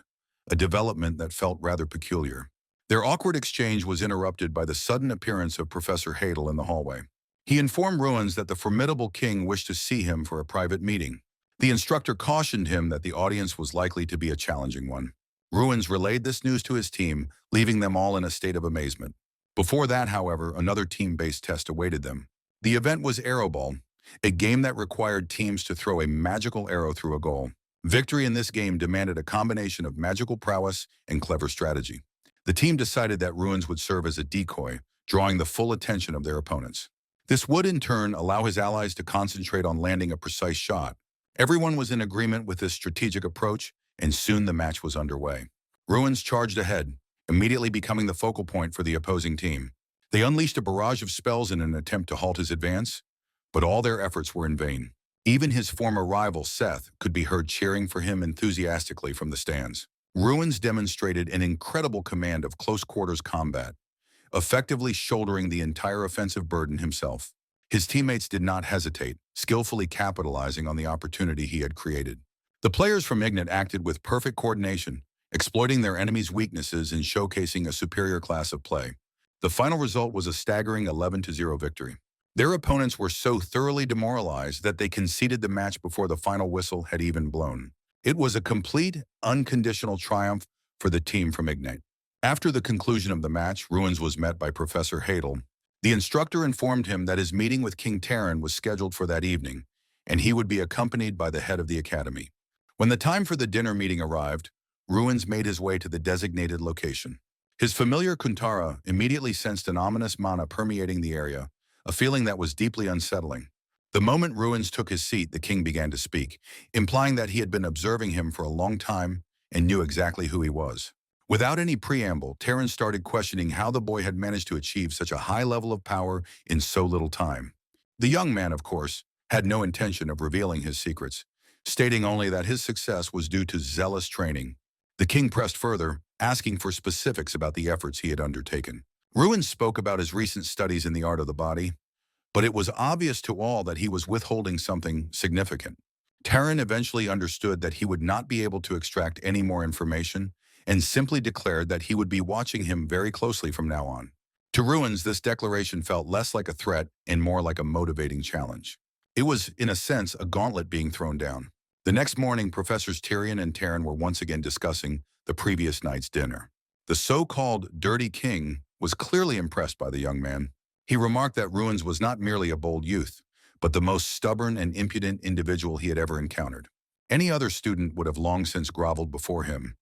a development that felt rather peculiar. Their awkward exchange was interrupted by the sudden appearance of Professor Hadel in the hallway. He informed Ruins that the formidable king wished to see him for a private meeting. The instructor cautioned him that the audience was likely to be a challenging one. Ruins relayed this news to his team, leaving them all in a state of amazement. Before that, however, another team-based test awaited them. The event was Arrowball, a game that required teams to throw a magical arrow through a goal. Victory in this game demanded a combination of magical prowess and clever strategy. The team decided that Ruins would serve as a decoy, drawing the full attention of their opponents. This would, in turn, allow his allies to concentrate on landing a precise shot. Everyone was in agreement with this strategic approach, and soon the match was underway. Ruins charged ahead, immediately becoming the focal point for the opposing team. They unleashed a barrage of spells in an attempt to halt his advance, but all their efforts were in vain. Even his former rival, Seth, could be heard cheering for him enthusiastically from the stands. Ruins demonstrated an incredible command of close-quarters combat, effectively shouldering the entire offensive burden himself. His teammates did not hesitate, skillfully capitalizing on the opportunity he had created. The players from Ignite acted with perfect coordination, exploiting their enemies' weaknesses and showcasing a superior class of play. The final result was a staggering 11-0 victory. Their opponents were so thoroughly demoralized that they conceded the match before the final whistle had even blown. It was a complete, unconditional triumph for the team from Ignite. After the conclusion of the match, Ruins was met by Professor Hadel. The instructor informed him that his meeting with King Terran was scheduled for that evening, and he would be accompanied by the head of the academy. When the time for the dinner meeting arrived, Ruins made his way to the designated location. His familiar Kuntara immediately sensed an ominous mana permeating the area, a feeling that was deeply unsettling. The moment Ruins took his seat, the king began to speak, implying that he had been observing him for a long time and knew exactly who he was. Without any preamble, Terran started questioning how the boy had managed to achieve such a high level of power in so little time. The young man, of course, had no intention of revealing his secrets, stating only that his success was due to zealous training. The king pressed further, asking for specifics about the efforts he had undertaken. Ruins spoke about his recent studies in the art of the body, but it was obvious to all that he was withholding something significant. Taran eventually understood that he would not be able to extract any more information and simply declared that he would be watching him very closely from now on. To Ruins, this declaration felt less like a threat and more like a motivating challenge. It was, in a sense, a gauntlet being thrown down. The next morning, Professors Tyrion and Taran were once again discussing the previous night's dinner. The so-called Dirty King was clearly impressed by the young man. He remarked that Ruins was not merely a bold youth, but the most stubborn and impudent individual he had ever encountered. Any other student would have long since groveled before him.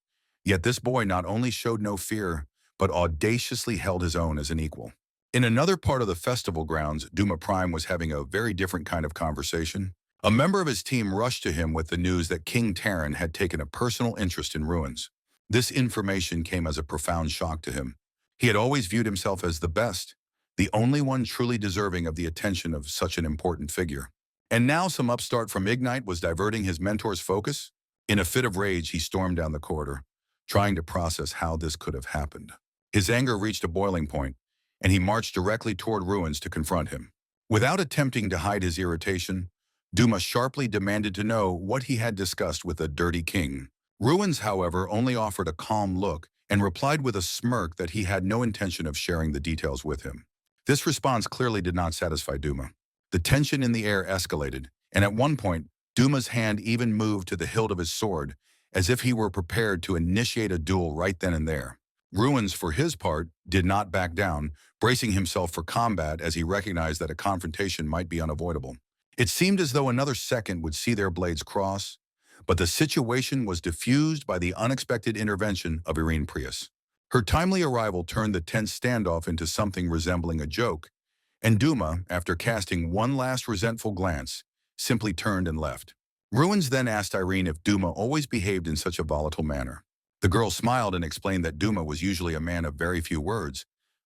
Yet this boy not only showed no fear, but audaciously held his own as an equal. In another part of the festival grounds, Duma Prime was having a very different kind of conversation. A member of his team rushed to him with the news that King Taran had taken a personal interest in Ruins. This information came as a profound shock to him. He had always viewed himself as the best, the only one truly deserving of the attention of such an important figure. And now some upstart from Ignite was diverting his mentor's focus? In a fit of rage, he stormed down the corridor, trying to process how this could have happened. His anger reached a boiling point, and he marched directly toward Ruins to confront him. Without attempting to hide his irritation, Duma sharply demanded to know what he had discussed with the Dirty King. Ruins, however, only offered a calm look and replied with a smirk that he had no intention of sharing the details with him. This response clearly did not satisfy Duma. The tension in the air escalated, and at one point, Duma's hand even moved to the hilt of his sword, as if he were prepared to initiate a duel right then and there. Ruins, for his part, did not back down, bracing himself for combat as he recognized that a confrontation might be unavoidable. It seemed as though another second would see their blades cross, but the situation was diffused by the unexpected intervention of Irene Prius. Her timely arrival turned the tense standoff into something resembling a joke, and Duma, after casting one last resentful glance, simply turned and left. Ruins then asked Irene if Duma always behaved in such a volatile manner. The girl smiled and explained that Duma was usually a man of very few words,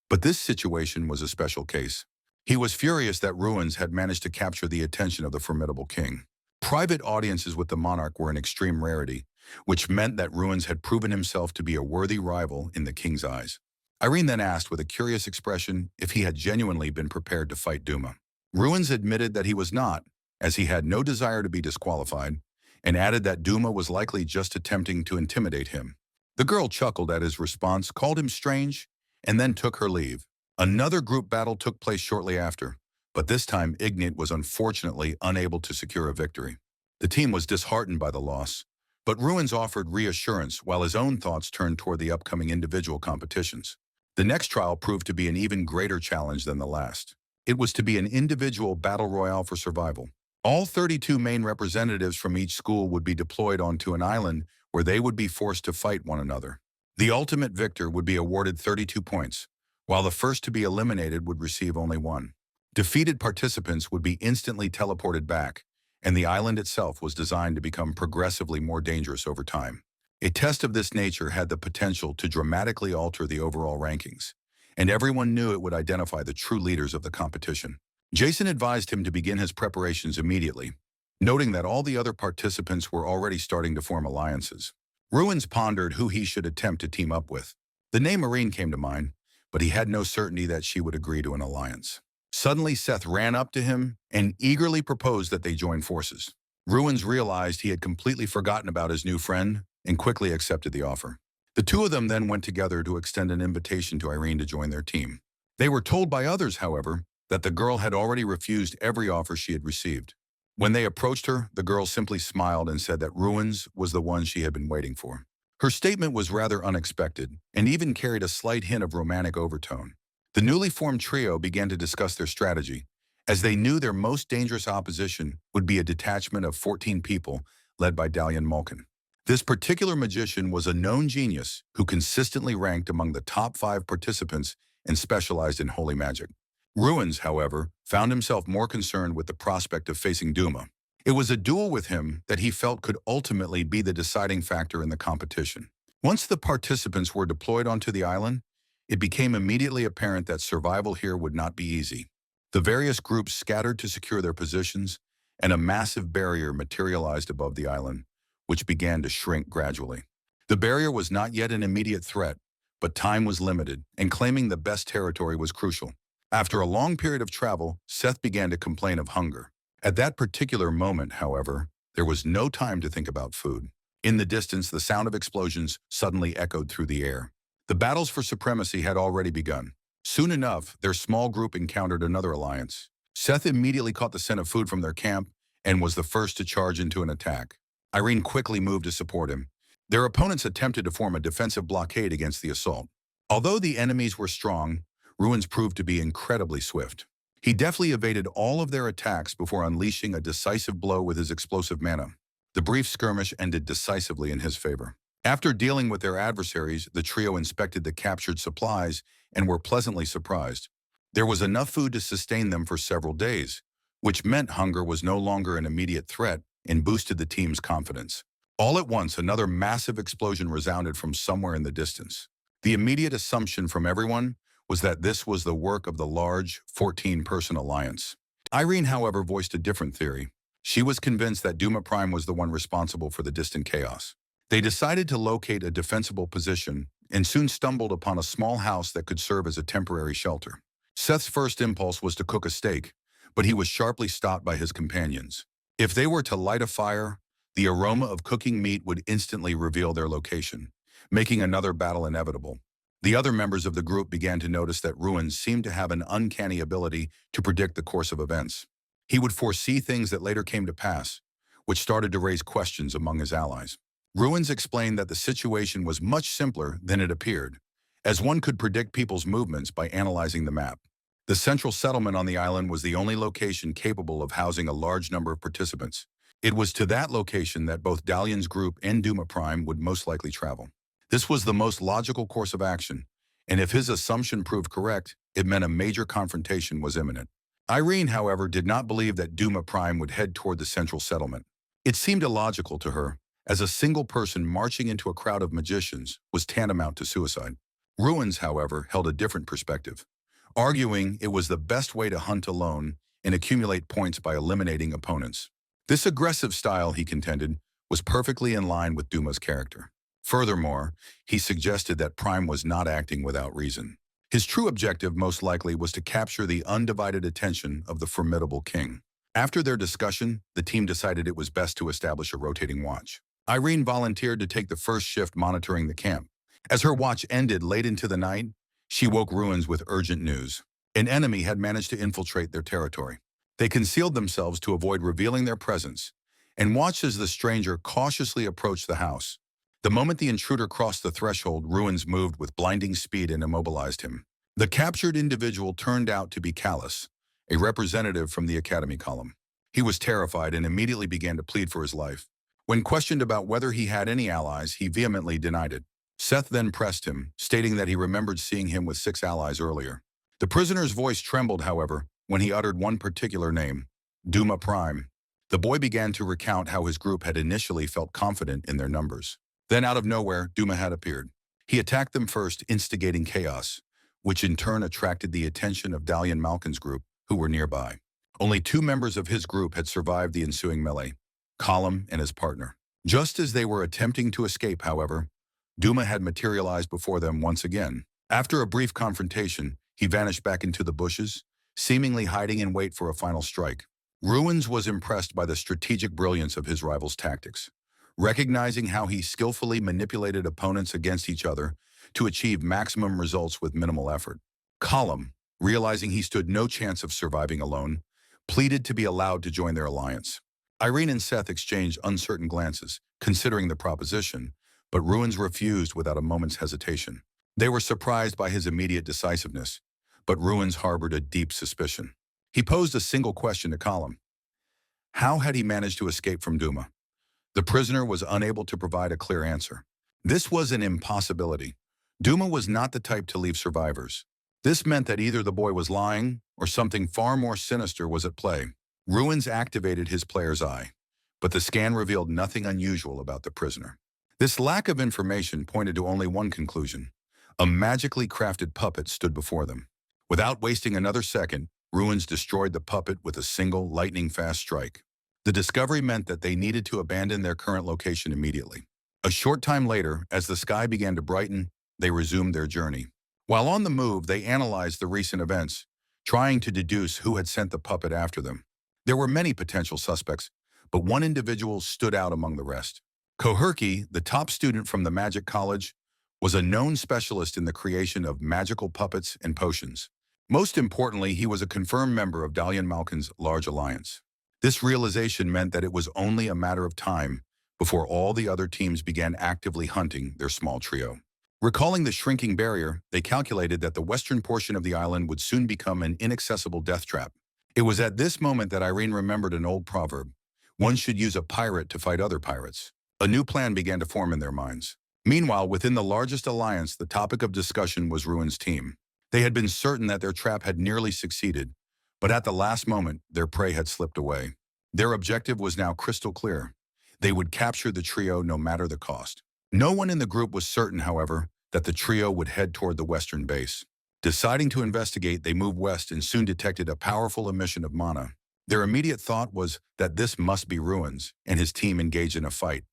but this situation was a special case. He was furious that Ruins had managed to capture the attention of the formidable king. Private audiences with the monarch were an extreme rarity, which meant that Ruins had proven himself to be a worthy rival in the king's eyes. Irene then asked with a curious expression if he had genuinely been prepared to fight Duma. Ruins admitted that he was not, as he had no desire to be disqualified, and added that Duma was likely just attempting to intimidate him. The girl chuckled at his response, called him strange, and then took her leave. Another group battle took place shortly after, but this time Ignite was unfortunately unable to secure a victory. The team was disheartened by the loss, but Ruins offered reassurance while his own thoughts turned toward the upcoming individual competitions. The next trial proved to be an even greater challenge than the last. It was to be an individual battle royale for survival. All 32 main representatives from each school would be deployed onto an island where they would be forced to fight one another. The ultimate victor would be awarded 32 points, while the first to be eliminated would receive only 1. Defeated participants would be instantly teleported back, and the island itself was designed to become progressively more dangerous over time. A test of this nature had the potential to dramatically alter the overall rankings, and everyone knew it would identify the true leaders of the competition. Jason advised him to begin his preparations immediately, noting that all the other participants were already starting to form alliances. Ruins pondered who he should attempt to team up with. The name Marine came to mind, but he had no certainty that she would agree to an alliance. Suddenly, Seth ran up to him and eagerly proposed that they join forces. Ruins realized he had completely forgotten about his new friend and quickly accepted the offer. The two of them then went together to extend an invitation to Irene to join their team. They were told by others, however, that the girl had already refused every offer she had received. When they approached her, the girl simply smiled and said that Ruins was the one she had been waiting for. Her statement was rather unexpected and even carried a slight hint of romantic overtone. The newly formed trio began to discuss their strategy, as they knew their most dangerous opposition would be a detachment of 14 people led by Dalian Malkin. This particular magician was a known genius who consistently ranked among the top 5 participants and specialized in holy magic. Ruins, however, found himself more concerned with the prospect of facing Duma. It was a duel with him that he felt could ultimately be the deciding factor in the competition. Once the participants were deployed onto the island, it became immediately apparent that survival here would not be easy. The various groups scattered to secure their positions, and a massive barrier materialized above the island, which began to shrink gradually. The barrier was not yet an immediate threat, but time was limited, and claiming the best territory was crucial. After a long period of travel, Seth began to complain of hunger. At that particular moment, however, there was no time to think about food. In the distance, the sound of explosions suddenly echoed through the air. The battles for supremacy had already begun. Soon enough, their small group encountered another alliance. Seth immediately caught the scent of food from their camp and was the first to charge into an attack. Irene quickly moved to support him. Their opponents attempted to form a defensive blockade against the assault. Although the enemies were strong, Ruins proved to be incredibly swift. He deftly evaded all of their attacks before unleashing a decisive blow with his explosive mana. The brief skirmish ended decisively in his favor. After dealing with their adversaries, the trio inspected the captured supplies and were pleasantly surprised. There was enough food to sustain them for several days, which meant hunger was no longer an immediate threat and boosted the team's confidence. All at once, another massive explosion resounded from somewhere in the distance. The immediate assumption from everyone was that this was the work of the large 14-person alliance. Irene, however, voiced a different theory. She was convinced that Duma Prime was the one responsible for the distant chaos. They decided to locate a defensible position and soon stumbled upon a small house that could serve as a temporary shelter. Seth's first impulse was to cook a steak, but he was sharply stopped by his companions. If they were to light a fire, the aroma of cooking meat would instantly reveal their location, making another battle inevitable. The other members of the group began to notice that Ruins seemed to have an uncanny ability to predict the course of events. He would foresee things that later came to pass, which started to raise questions among his allies. Ruins explained that the situation was much simpler than it appeared, as one could predict people's movements by analyzing the map. The central settlement on the island was the only location capable of housing a large number of participants. It was to that location that both Dalian's group and Duma Prime would most likely travel. This was the most logical course of action, and if his assumption proved correct, it meant a major confrontation was imminent. Irene, however, did not believe that Duma Prime would head toward the central settlement. It seemed illogical to her, as a single person marching into a crowd of magicians was tantamount to suicide. Ruins, however, held a different perspective, arguing it was the best way to hunt alone and accumulate points by eliminating opponents. This aggressive style, he contended, was perfectly in line with Duma's character. Furthermore, he suggested that Prime was not acting without reason. His true objective most likely was to capture the undivided attention of the formidable king. After their discussion, the team decided it was best to establish a rotating watch. Irene volunteered to take the first shift monitoring the camp. As her watch ended late into the night, she woke Ruins with urgent news. An enemy had managed to infiltrate their territory. They concealed themselves to avoid revealing their presence and watched as the stranger cautiously approached the house. The moment the intruder crossed the threshold, Ruins moved with blinding speed and immobilized him. The captured individual turned out to be Callus, a representative from the Academy column. He was terrified and immediately began to plead for his life. When questioned about whether he had any allies, he vehemently denied it. Seth then pressed him, stating that he remembered seeing him with 6 allies earlier. The prisoner's voice trembled, however, when he uttered one particular name, Duma Prime. The boy began to recount how his group had initially felt confident in their numbers. Then out of nowhere, Duma had appeared. He attacked them first, instigating chaos, which in turn attracted the attention of Dalian Malkin's group, who were nearby. Only 2 members of his group had survived the ensuing melee, Column and his partner. Just as they were attempting to escape, however, Duma had materialized before them once again. After a brief confrontation, he vanished back into the bushes, seemingly hiding in wait for a final strike. Ruins was impressed by the strategic brilliance of his rival's tactics, recognizing how he skillfully manipulated opponents against each other to achieve maximum results with minimal effort. Column, realizing he stood no chance of surviving alone, pleaded to be allowed to join their alliance. Irene and Seth exchanged uncertain glances, considering the proposition, but Ruins refused without a moment's hesitation. They were surprised by his immediate decisiveness, but Ruins harbored a deep suspicion. He posed a single question to Column. How had he managed to escape from Duma? The prisoner was unable to provide a clear answer. This was an impossibility. Duma was not the type to leave survivors. This meant that either the boy was lying or something far more sinister was at play. Ruins activated his player's eye, but the scan revealed nothing unusual about the prisoner. This lack of information pointed to only one conclusion. A magically crafted puppet stood before them. Without wasting another second, Ruins destroyed the puppet with a single lightning-fast strike. The discovery meant that they needed to abandon their current location immediately. A short time later, as the sky began to brighten, they resumed their journey. While on the move, they analyzed the recent events, trying to deduce who had sent the puppet after them. There were many potential suspects, but one individual stood out among the rest. Koherki, the top student from the Magic College, was a known specialist in the creation of magical puppets and potions. Most importantly, he was a confirmed member of Dalian Malkin's large alliance. This realization meant that it was only a matter of time before all the other teams began actively hunting their small trio. Recalling the shrinking barrier, they calculated that the western portion of the island would soon become an inaccessible death trap. It was at this moment that Irene remembered an old proverb: one should use a pirate to fight other pirates. A new plan began to form in their minds. Meanwhile, within the largest alliance, the topic of discussion was Ruin's team. They had been certain that their trap had nearly succeeded, but at the last moment, their prey had slipped away. Their objective was now crystal clear. They would capture the trio no matter the cost. No one in the group was certain, however, that the trio would head toward the western base. Deciding to investigate, they moved west and soon detected a powerful emission of mana. Their immediate thought was that this must be Ruins, and his team engaged in a fight,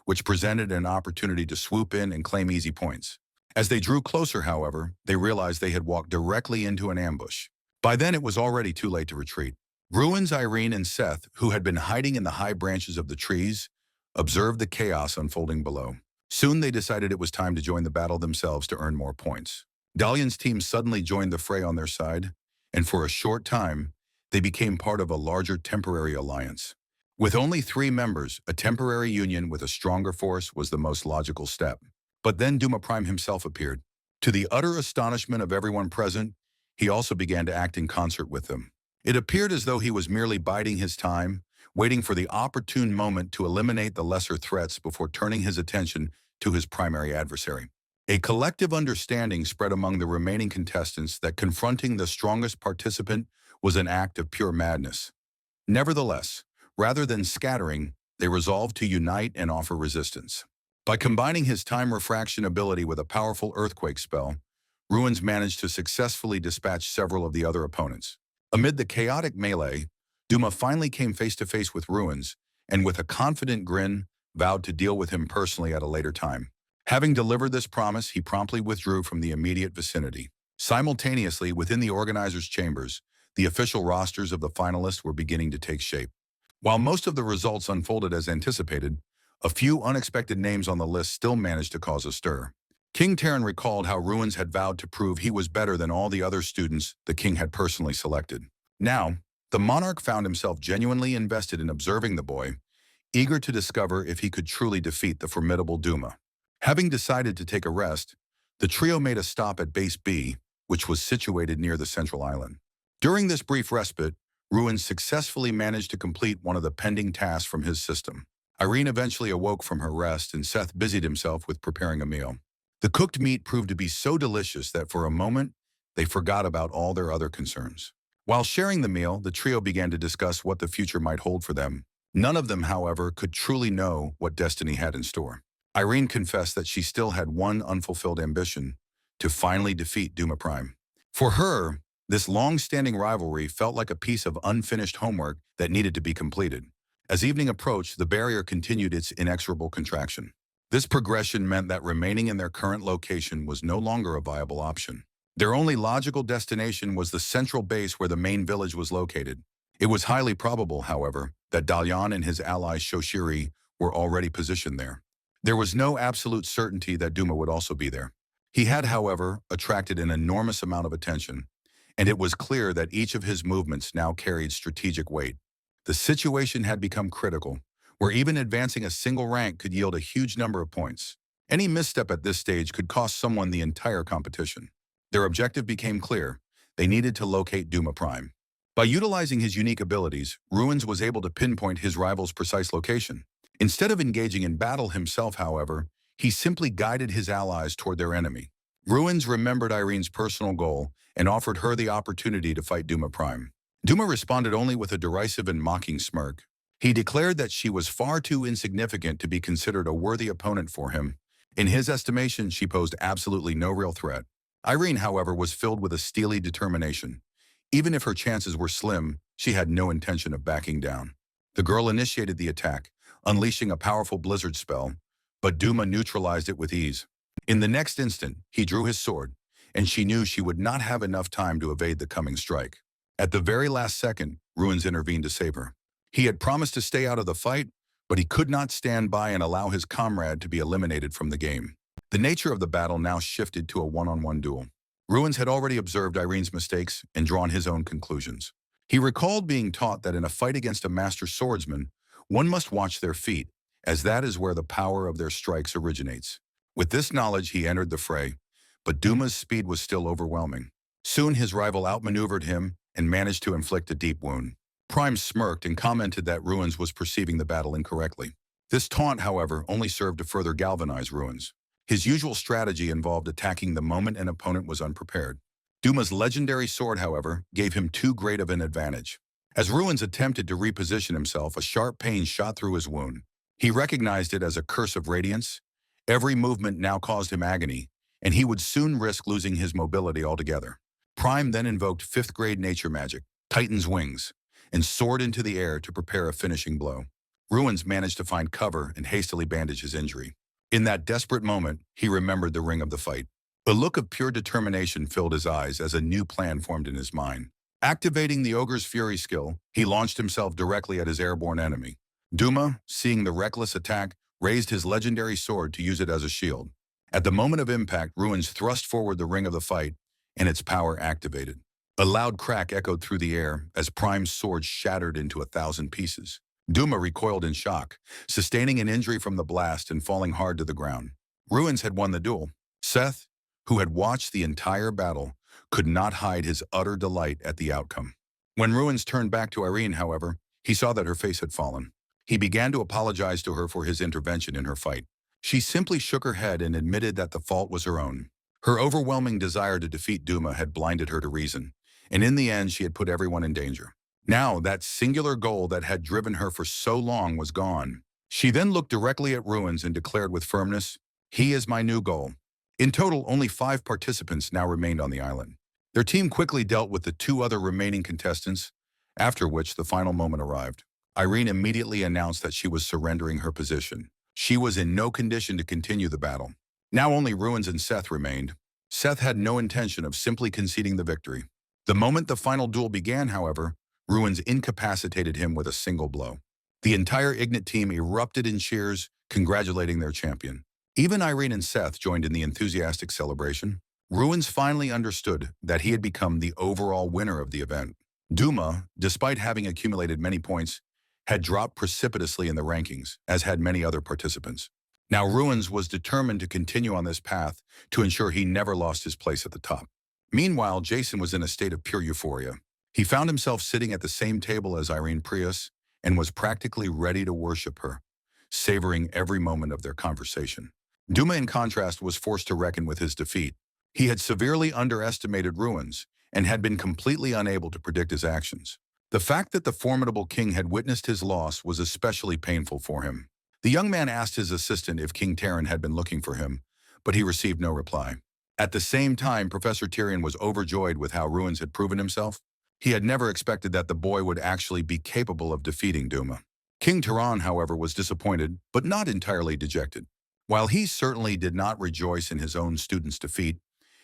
which presented an opportunity to swoop in and claim easy points. As they drew closer, however, they realized they had walked directly into an ambush. By then, it was already too late to retreat. Ruins, Irene, and Seth, who had been hiding in the high branches of the trees, observed the chaos unfolding below. Soon they decided it was time to join the battle themselves to earn more points. Dalian's team suddenly joined the fray on their side, and for a short time, they became part of a larger temporary alliance. With only 3 members, a temporary union with a stronger force was the most logical step. But then Duma Prime himself appeared. To the utter astonishment of everyone present, he also began to act in concert with them. It appeared as though he was merely biding his time, waiting for the opportune moment to eliminate the lesser threats before turning his attention to his primary adversary. A collective understanding spread among the remaining contestants that confronting the strongest participant was an act of pure madness. Nevertheless, rather than scattering, they resolved to unite and offer resistance. By combining his time refraction ability with a powerful earthquake spell, Ruins managed to successfully dispatch several of the other opponents. Amid the chaotic melee, Duma finally came face to face with Ruins, and with a confident grin, vowed to deal with him personally at a later time. Having delivered this promise, he promptly withdrew from the immediate vicinity. Simultaneously, within the organizers' chambers, the official rosters of the finalists were beginning to take shape. While most of the results unfolded as anticipated, a few unexpected names on the list still managed to cause a stir. King Terran recalled how Ruins had vowed to prove he was better than all the other students the king had personally selected. Now, the monarch found himself genuinely invested in observing the boy, eager to discover if he could truly defeat the formidable Duma. Having decided to take a rest, the trio made a stop at Base B, which was situated near the central island. During this brief respite, Ruins successfully managed to complete one of the pending tasks from his system. Irene eventually awoke from her rest, and Seth busied himself with preparing a meal. The cooked meat proved to be so delicious that for a moment, they forgot about all their other concerns. While sharing the meal, the trio began to discuss what the future might hold for them. None of them, however, could truly know what destiny had in store. Irene confessed that she still had one unfulfilled ambition: to finally defeat Duma Prime. For her, this long-standing rivalry felt like a piece of unfinished homework that needed to be completed. As evening approached, the barrier continued its inexorable contraction. This progression meant that remaining in their current location was no longer a viable option. Their only logical destination was the central base where the main village was located. It was highly probable, however, that Dalian and his ally Shoshiri were already positioned there. There was no absolute certainty that Duma would also be there. He had, however, attracted an enormous amount of attention, and it was clear that each of his movements now carried strategic weight. The situation had become critical, where even advancing a single rank could yield a huge number of points. Any misstep at this stage could cost someone the entire competition. Their objective became clear: they needed to locate Duma Prime. By utilizing his unique abilities, Ruins was able to pinpoint his rival's precise location. Instead of engaging in battle himself, however, he simply guided his allies toward their enemy. Ruins remembered Irene's personal goal and offered her the opportunity to fight Duma Prime. Duma responded only with a derisive and mocking smirk. He declared that she was far too insignificant to be considered a worthy opponent for him. In his estimation, she posed absolutely no real threat. Irene, however, was filled with a steely determination. Even if her chances were slim, she had no intention of backing down. The girl initiated the attack, unleashing a powerful blizzard spell, but Duma neutralized it with ease. In the next instant, he drew his sword, and she knew she would not have enough time to evade the coming strike. At the very last second, Ruins intervened to save her. He had promised to stay out of the fight, but he could not stand by and allow his comrade to be eliminated from the game. The nature of the battle now shifted to a one-on-one duel. Ruins had already observed Irene's mistakes and drawn his own conclusions. He recalled being taught that in a fight against a master swordsman, one must watch their feet, as that is where the power of their strikes originates. With this knowledge, he entered the fray, but Duma's speed was still overwhelming. Soon his rival outmaneuvered him and managed to inflict a deep wound. Prime smirked and commented that Ruins was perceiving the battle incorrectly. This taunt, however, only served to further galvanize Ruins. His usual strategy involved attacking the moment an opponent was unprepared. Duma's legendary sword, however, gave him too great of an advantage. As Ruins attempted to reposition himself, a sharp pain shot through his wound. He recognized it as a curse of radiance. Every movement now caused him agony, and he would soon risk losing his mobility altogether. Prime then invoked fifth-grade nature magic, Titan's Wings, and soared into the air to prepare a finishing blow. Ruins managed to find cover and hastily bandage his injury. In that desperate moment, he remembered the ring of the fight. A look of pure determination filled his eyes as a new plan formed in his mind. Activating the Ogre's Fury skill, he launched himself directly at his airborne enemy. Duma, seeing the reckless attack, raised his legendary sword to use it as a shield. At the moment of impact, Ruins thrust forward the ring of the fight, and its power activated. A loud crack echoed through the air as Prime's sword shattered into 1,000 pieces. Duma recoiled in shock, sustaining an injury from the blast and falling hard to the ground. Ruins had won the duel. Seth, who had watched the entire battle, could not hide his utter delight at the outcome. When Ruins turned back to Irene, however, he saw that her face had fallen. He began to apologize to her for his intervention in her fight. She simply shook her head and admitted that the fault was her own. Her overwhelming desire to defeat Duma had blinded her to reason, and in the end she had put everyone in danger. Now, that singular goal that had driven her for so long was gone. She then looked directly at Ruins and declared with firmness, "He is my new goal." In total, only 5 participants now remained on the island. Their team quickly dealt with the 2 other remaining contestants, after which the final moment arrived. Irene immediately announced that she was surrendering her position. She was in no condition to continue the battle. Now only Ruins and Seth remained. Seth had no intention of simply conceding the victory. The moment the final duel began, however, Ruins incapacitated him with a single blow. The entire Ignite team erupted in cheers, congratulating their champion. Even Irene and Seth joined in the enthusiastic celebration. Ruins finally understood that he had become the overall winner of the event. Duma, despite having accumulated many points, had dropped precipitously in the rankings, as had many other participants. Now Ruins was determined to continue on this path to ensure he never lost his place at the top. Meanwhile, Jason was in a state of pure euphoria. He found himself sitting at the same table as Irene Prius and was practically ready to worship her, savoring every moment of their conversation. Duma, in contrast, was forced to reckon with his defeat. He had severely underestimated Ruins and had been completely unable to predict his actions. The fact that the formidable king had witnessed his loss was especially painful for him. The young man asked his assistant if King Terran had been looking for him, but he received no reply. At the same time, Professor Tyrion was overjoyed with how Ruins had proven himself. He had never expected that the boy would actually be capable of defeating Duma. King Tehran, however, was disappointed, but not entirely dejected. While he certainly did not rejoice in his own student's defeat,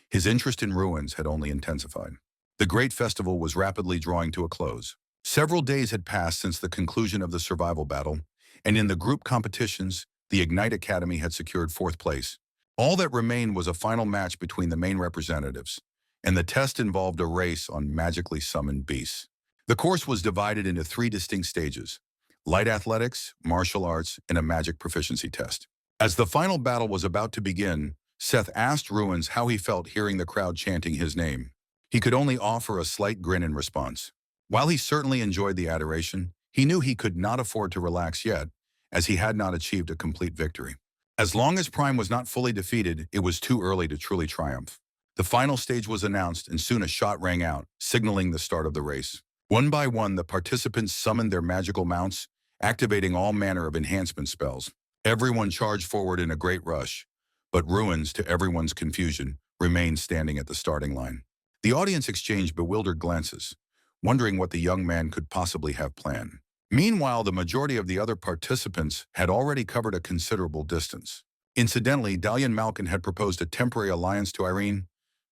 his interest in Ruins had only intensified. The great festival was rapidly drawing to a close. Several days had passed since the conclusion of the survival battle, and in the group competitions, the Ignite Academy had secured 4th place. All that remained was a final match between the main representatives, and the test involved a race on magically summoned beasts. The course was divided into 3 distinct stages: light athletics, martial arts, and a magic proficiency test. As the final battle was about to begin, Seth asked Ruins how he felt hearing the crowd chanting his name. He could only offer a slight grin in response. While he certainly enjoyed the adoration, he knew he could not afford to relax yet, as he had not achieved a complete victory. As long as Prime was not fully defeated, it was too early to truly triumph. The final stage was announced, and soon a shot rang out, signaling the start of the race. One by one, the participants summoned their magical mounts, activating all manner of enhancement spells. Everyone charged forward in a great rush, but Ruins, to everyone's confusion, remained standing at the starting line. The audience exchanged bewildered glances, wondering what the young man could possibly have planned. Meanwhile, the majority of the other participants had already covered a considerable distance. Incidentally, Dalian Malkin had proposed a temporary alliance to Irene,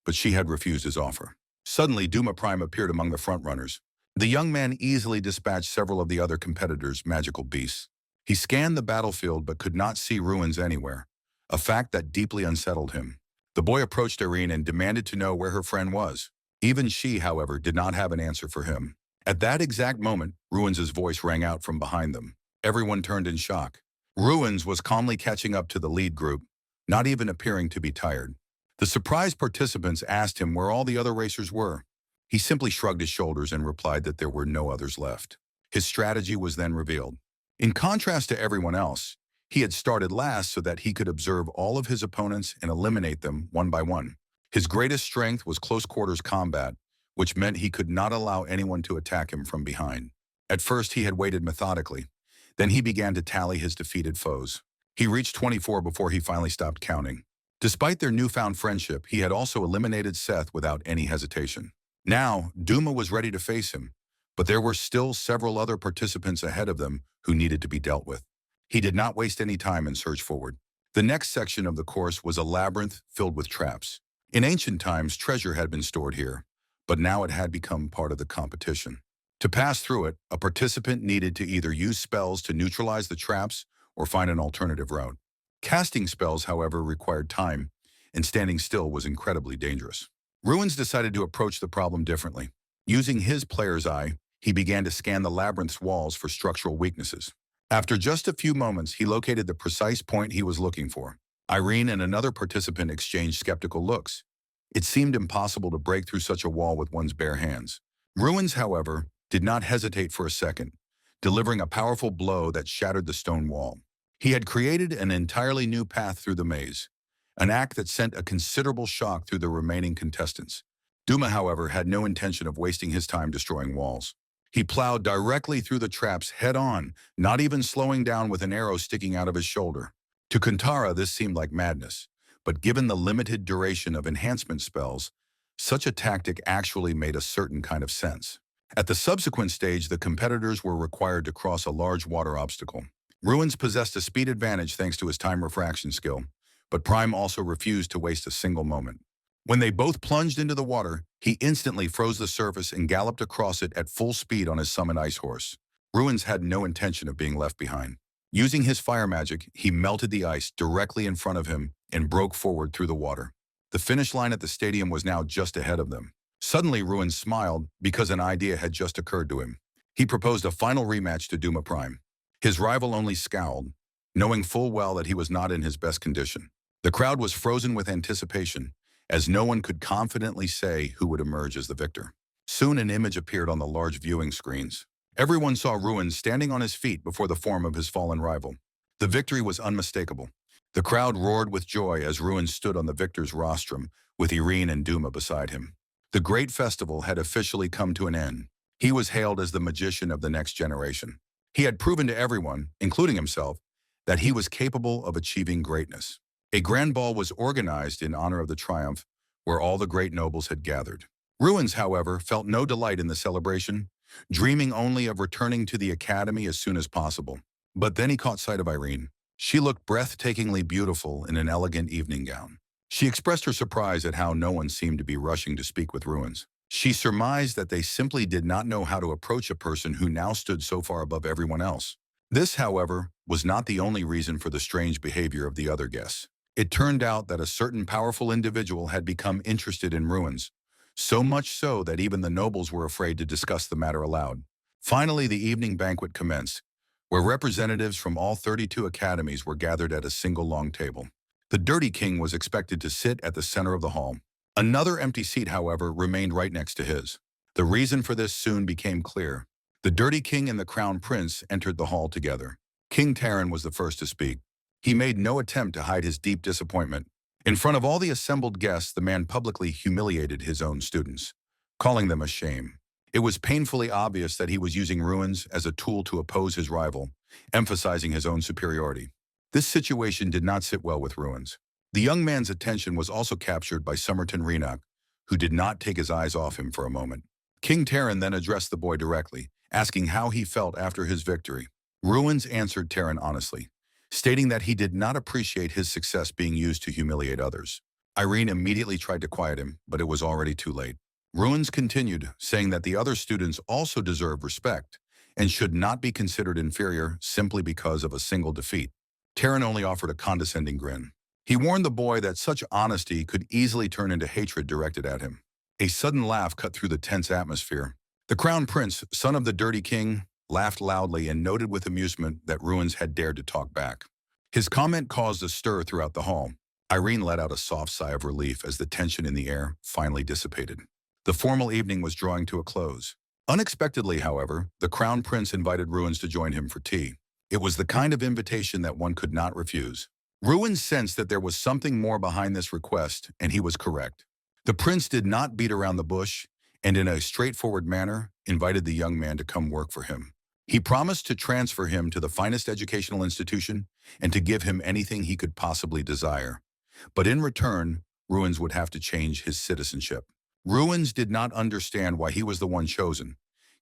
but she had refused his offer. Suddenly, Duma Prime appeared among the frontrunners. The young man easily dispatched several of the other competitors' magical beasts. He scanned the battlefield but could not see ruins anywhere, a fact that deeply unsettled him. The boy approached Irene and demanded to know where her friend was. Even she, however, did not have an answer for him. At that exact moment, Ruins' voice rang out from behind them. Everyone turned in shock. Ruins was calmly catching up to the lead group, not even appearing to be tired. The surprised participants asked him where all the other racers were. He simply shrugged his shoulders and replied that there were no others left. His strategy was then revealed. In contrast to everyone else, he had started last so that he could observe all of his opponents and eliminate them one by one. His greatest strength was close-quarters combat, which meant he could not allow anyone to attack him from behind. At first, he had waited methodically. Then he began to tally his defeated foes. He reached 24 before he finally stopped counting. Despite their newfound friendship, he had also eliminated Seth without any hesitation. Now, Duma was ready to face him, but there were still several other participants ahead of them who needed to be dealt with. He did not waste any time and surged forward. The next section of the course was a labyrinth filled with traps. In ancient times, treasure had been stored here, but now it had become part of the competition. To pass through it, a participant needed to either use spells to neutralize the traps or find an alternative route. Casting spells, however, required time, and standing still was incredibly dangerous. Ruins decided to approach the problem differently. Using his player's eye, he began to scan the labyrinth's walls for structural weaknesses. After just a few moments, he located the precise point he was looking for. Irene and another participant exchanged skeptical looks. It seemed impossible to break through such a wall with one's bare hands. Ruins, however, did not hesitate for a second, delivering a powerful blow that shattered the stone wall. He had created an entirely new path through the maze, an act that sent a considerable shock through the remaining contestants. Duma, however, had no intention of wasting his time destroying walls. He plowed directly through the traps head-on, not even slowing down with an arrow sticking out of his shoulder. To Kantara, this seemed like madness, but given the limited duration of enhancement spells, such a tactic actually made a certain kind of sense. At the subsequent stage, the competitors were required to cross a large water obstacle. Ruins possessed a speed advantage thanks to his time refraction skill, but Prime also refused to waste a single moment. When they both plunged into the water, he instantly froze the surface and galloped across it at full speed on his summoned ice horse. Ruins had no intention of being left behind. Using his fire magic, he melted the ice directly in front of him and broke forward through the water. The finish line at the stadium was now just ahead of them. Suddenly, Ruins smiled because an idea had just occurred to him. He proposed a final rematch to Duma Prime. His rival only scowled, knowing full well that he was not in his best condition. The crowd was frozen with anticipation, as no one could confidently say who would emerge as the victor. Soon an image appeared on the large viewing screens. Everyone saw Ruins standing on his feet before the form of his fallen rival. The victory was unmistakable. The crowd roared with joy as Ruins stood on the victor's rostrum, with Irene and Duma beside him. The great festival had officially come to an end. He was hailed as the magician of the next generation. He had proven to everyone, including himself, that he was capable of achieving greatness. A grand ball was organized in honor of the triumph, where all the great nobles had gathered. Ruins, however, felt no delight in the celebration, dreaming only of returning to the academy as soon as possible. But then he caught sight of Irene. She looked breathtakingly beautiful in an elegant evening gown. She expressed her surprise at how no one seemed to be rushing to speak with Ruins. She surmised that they simply did not know how to approach a person who now stood so far above everyone else. This, however, was not the only reason for the strange behavior of the other guests. It turned out that a certain powerful individual had become interested in Ruins, so much so that even the nobles were afraid to discuss the matter aloud. Finally, the evening banquet commenced, where representatives from all 32 academies were gathered at a single long table. The Dirty King was expected to sit at the center of the hall. Another empty seat, however, remained right next to his. The reason for this soon became clear. The Dirty King and the Crown Prince entered the hall together. King Taran was the first to speak. He made no attempt to hide his deep disappointment. In front of all the assembled guests, the man publicly humiliated his own students, calling them a shame. It was painfully obvious that he was using Ruins as a tool to oppose his rival, emphasizing his own superiority. This situation did not sit well with Ruins. The young man's attention was also captured by Somerton Reenock, who did not take his eyes off him for a moment. King Terran then addressed the boy directly, asking how he felt after his victory. Ruins answered Terran honestly, stating that he did not appreciate his success being used to humiliate others. Irene immediately tried to quiet him, but it was already too late. Ruins continued, saying that the other students also deserved respect and should not be considered inferior simply because of a single defeat. Terran only offered a condescending grin. He warned the boy that such honesty could easily turn into hatred directed at him. A sudden laugh cut through the tense atmosphere. The Crown Prince, son of the Dirty King, laughed loudly and noted with amusement that Ruins had dared to talk back. His comment caused a stir throughout the hall. Irene let out a soft sigh of relief as the tension in the air finally dissipated. The formal evening was drawing to a close. Unexpectedly, however, the Crown Prince invited Ruins to join him for tea. It was the kind of invitation that one could not refuse. Ruins sensed that there was something more behind this request, and he was correct. The prince did not beat around the bush, and in a straightforward manner, invited the young man to come work for him. He promised to transfer him to the finest educational institution and to give him anything he could possibly desire. But in return, Ruins would have to change his citizenship. Ruins did not understand why he was the one chosen.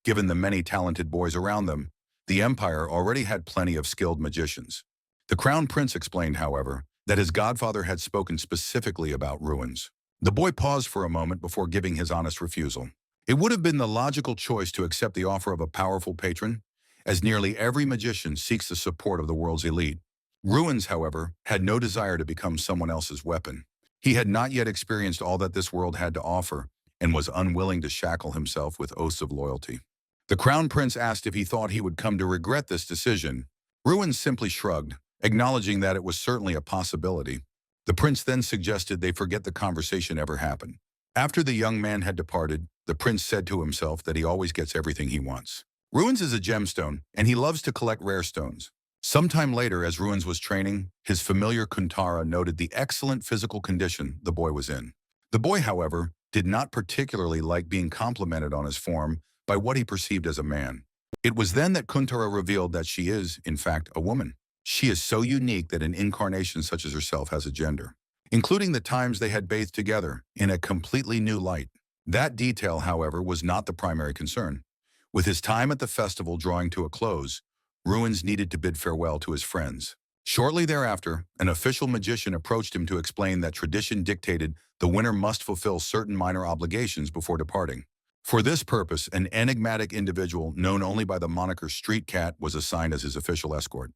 Given the many talented boys around them, the empire already had plenty of skilled magicians. The Crown Prince explained, however, that his godfather had spoken specifically about Ruins. The boy paused for a moment before giving his honest refusal. It would have been the logical choice to accept the offer of a powerful patron, as nearly every magician seeks the support of the world's elite. Ruins, however, had no desire to become someone else's weapon. He had not yet experienced all that this world had to offer and was unwilling to shackle himself with oaths of loyalty. The Crown Prince asked if he thought he would come to regret this decision. Ruins simply shrugged, acknowledging that it was certainly a possibility. The prince then suggested they forget the conversation ever happened. After the young man had departed, the prince said to himself that he always gets everything he wants. Ruins is a gemstone, and he loves to collect rare stones. Sometime later, as Ruins was training, his familiar Kuntara noted the excellent physical condition the boy was in. The boy, however, did not particularly like being complimented on his form by what he perceived as a man. It was then that Kuntara revealed that she is, in fact, a woman. She is so unique that an incarnation such as herself has a gender, including the times they had bathed together in a completely new light. That detail, however, was not the primary concern. With his time at the festival drawing to a close, Ruins needed to bid farewell to his friends. Shortly thereafter, an official magician approached him to explain that tradition dictated the winner must fulfill certain minor obligations before departing. For this purpose, an enigmatic individual known only by the moniker Street Cat was assigned as his official escort.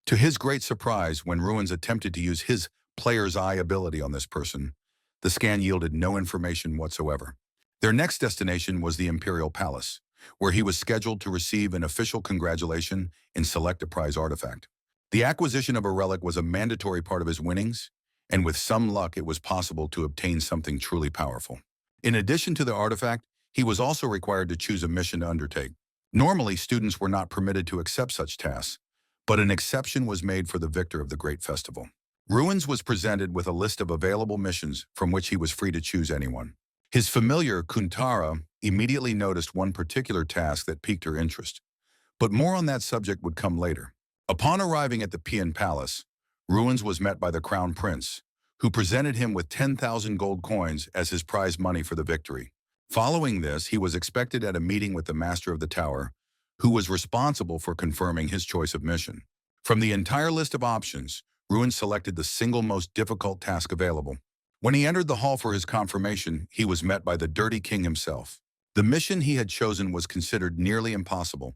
To his great surprise, when Ruins attempted to use his player's eye ability on this person, the scan yielded no information whatsoever. Their next destination was the Imperial Palace, where he was scheduled to receive an official congratulation and select a prize artifact. The acquisition of a relic was a mandatory part of his winnings, and with some luck it was possible to obtain something truly powerful. In addition to the artifact, he was also required to choose a mission to undertake. Normally, students were not permitted to accept such tasks, but an exception was made for the victor of the great festival. Ruins was presented with a list of available missions from which he was free to choose anyone. His familiar Kuntara immediately noticed one particular task that piqued her interest, but more on that subject would come later. Upon arriving at the Pian Palace, Ruins was met by the Crown Prince, who presented him with 10,000 gold coins as his prize money for the victory. Following this, he was expected at a meeting with the Master of the Tower, who was responsible for confirming his choice of mission. From the entire list of options, Ruins selected the single most difficult task available. When he entered the hall for his confirmation, he was met by the Dirty King himself. The mission he had chosen was considered nearly impossible,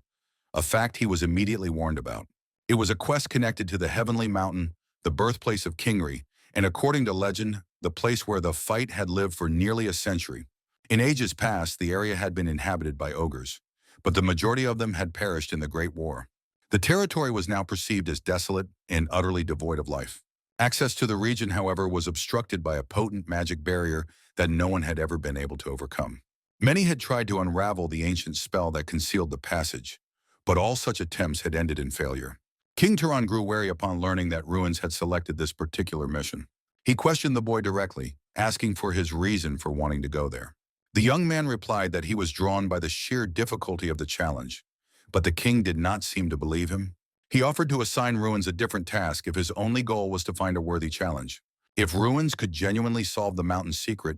a fact he was immediately warned about. It was a quest connected to the Heavenly Mountain, the birthplace of Kingry, and according to legend, the place where the fight had lived for nearly a century. In ages past, the area had been inhabited by ogres, but the majority of them had perished in the Great War. The territory was now perceived as desolate and utterly devoid of life. Access to the region, however, was obstructed by a potent magic barrier that no one had ever been able to overcome. Many had tried to unravel the ancient spell that concealed the passage, but all such attempts had ended in failure. King Turan grew wary upon learning that Ruins had selected this particular mission. He questioned the boy directly, asking for his reason for wanting to go there. The young man replied that he was drawn by the sheer difficulty of the challenge, but the king did not seem to believe him. He offered to assign Ruins a different task if his only goal was to find a worthy challenge. If Ruins could genuinely solve the mountain's secret,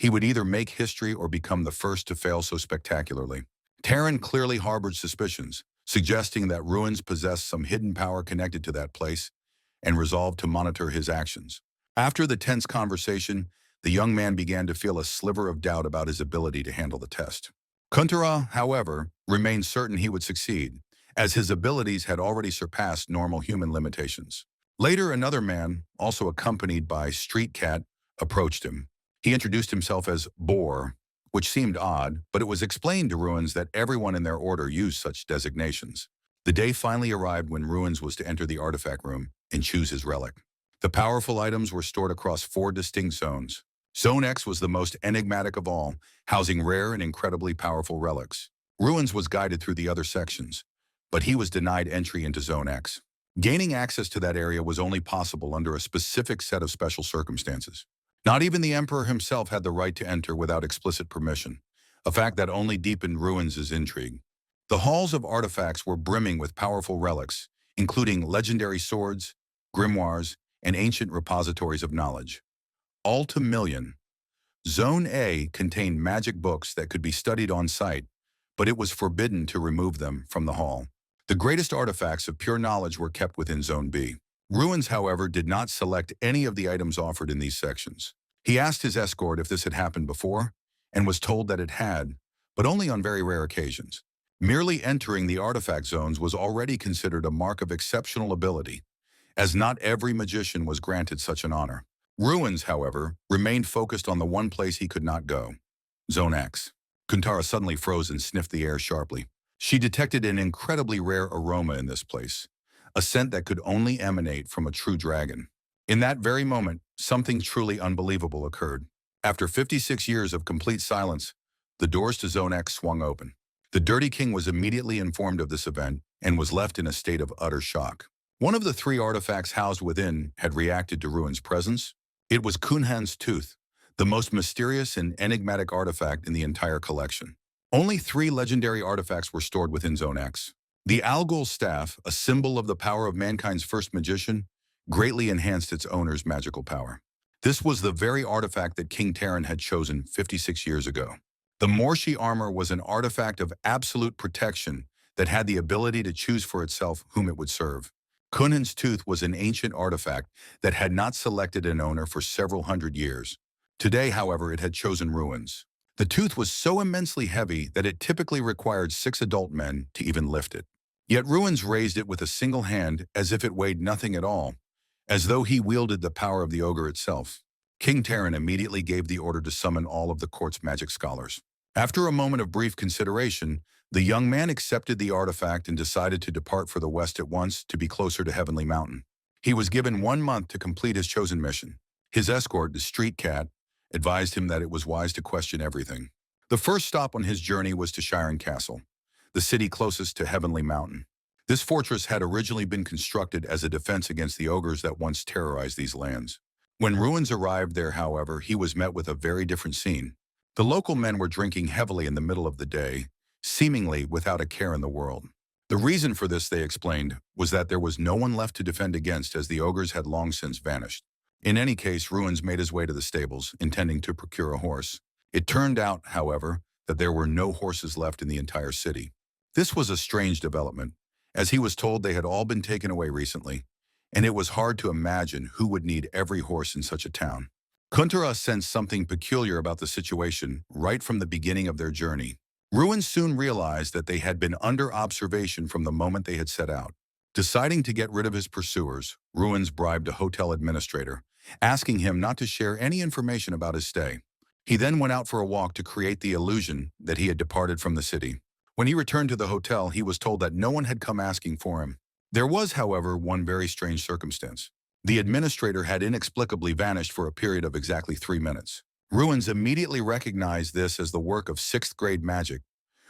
He would either make history or become the first to fail so spectacularly. Taran clearly harbored suspicions, suggesting that ruins possessed some hidden power connected to that place, and resolved to monitor his actions. After the tense conversation, the young man began to feel a sliver of doubt about his ability to handle the test. Kuntara, however, remained certain he would succeed, as his abilities had already surpassed normal human limitations. Later, another man, also accompanied by Street Cat, approached him. He introduced himself as Boar, which seemed odd, but it was explained to Ruins that everyone in their order used such designations. The day finally arrived when Ruins was to enter the artifact room and choose his relic. The powerful items were stored across 4 distinct zones. Zone X was the most enigmatic of all, housing rare and incredibly powerful relics. Ruins was guided through the other sections, but he was denied entry into Zone X. Gaining access to that area was only possible under a specific set of special circumstances. Not even the Emperor himself had the right to enter without explicit permission, a fact that only deepened Ruins' intrigue. The halls of artifacts were brimming with powerful relics, including legendary swords, grimoires, and ancient repositories of knowledge. All to million. Zone A contained magic books that could be studied on site, but it was forbidden to remove them from the hall. The greatest artifacts of pure knowledge were kept within Zone B. Ruins, however, did not select any of the items offered in these sections. He asked his escort if this had happened before, and was told that it had, but only on very rare occasions. Merely entering the artifact zones was already considered a mark of exceptional ability, as not every magician was granted such an honor. Ruins, however, remained focused on the one place he could not go. Zone X. Kuntara suddenly froze and sniffed the air sharply. She detected an incredibly rare aroma in this place, a scent that could only emanate from a true dragon. In that very moment, something truly unbelievable occurred. After 56 years of complete silence, the doors to Zone X swung open. The Dirty King was immediately informed of this event and was left in a state of utter shock. One of the 3 artifacts housed within had reacted to Ruin's presence. It was Kunhan's tooth, the most mysterious and enigmatic artifact in the entire collection. Only 3 legendary artifacts were stored within Zone X. The Algol staff, a symbol of the power of mankind's first magician, greatly enhanced its owner's magical power. This was the very artifact that King Taran had chosen 56 years ago. The Morshi armor was an artifact of absolute protection that had the ability to choose for itself whom it would serve. Kunhan's tooth was an ancient artifact that had not selected an owner for several hundred years. Today, however, it had chosen Ruins. The tooth was so immensely heavy that it typically required 6 adult men to even lift it. Yet Ruins raised it with a single hand as if it weighed nothing at all, as though he wielded the power of the ogre itself. King Taran immediately gave the order to summon all of the court's magic scholars. After a moment of brief consideration, the young man accepted the artifact and decided to depart for the west at once to be closer to Heavenly Mountain. He was given 1 month to complete his chosen mission. His escort, the Street Cat, advised him that it was wise to question everything. The first stop on his journey was to Shiren Castle, the city closest to Heavenly Mountain. This fortress had originally been constructed as a defense against the ogres that once terrorized these lands. When Ruins arrived there, however, he was met with a very different scene. The local men were drinking heavily in the middle of the day, seemingly without a care in the world. The reason for this, they explained, was that there was no one left to defend against as the ogres had long since vanished. In any case, Ruins made his way to the stables, intending to procure a horse. It turned out, however, that there were no horses left in the entire city. This was a strange development, as he was told they had all been taken away recently, and it was hard to imagine who would need every horse in such a town. Kuntara sensed something peculiar about the situation right from the beginning of their journey. Ruins soon realized that they had been under observation from the moment they had set out. Deciding to get rid of his pursuers, Ruins bribed a hotel administrator, asking him not to share any information about his stay. He then went out for a walk to create the illusion that he had departed from the city. When he returned to the hotel, he was told that no one had come asking for him. There was, however, one very strange circumstance. The administrator had inexplicably vanished for a period of exactly 3 minutes. Ruins immediately recognized this as the work of 6th grade magic,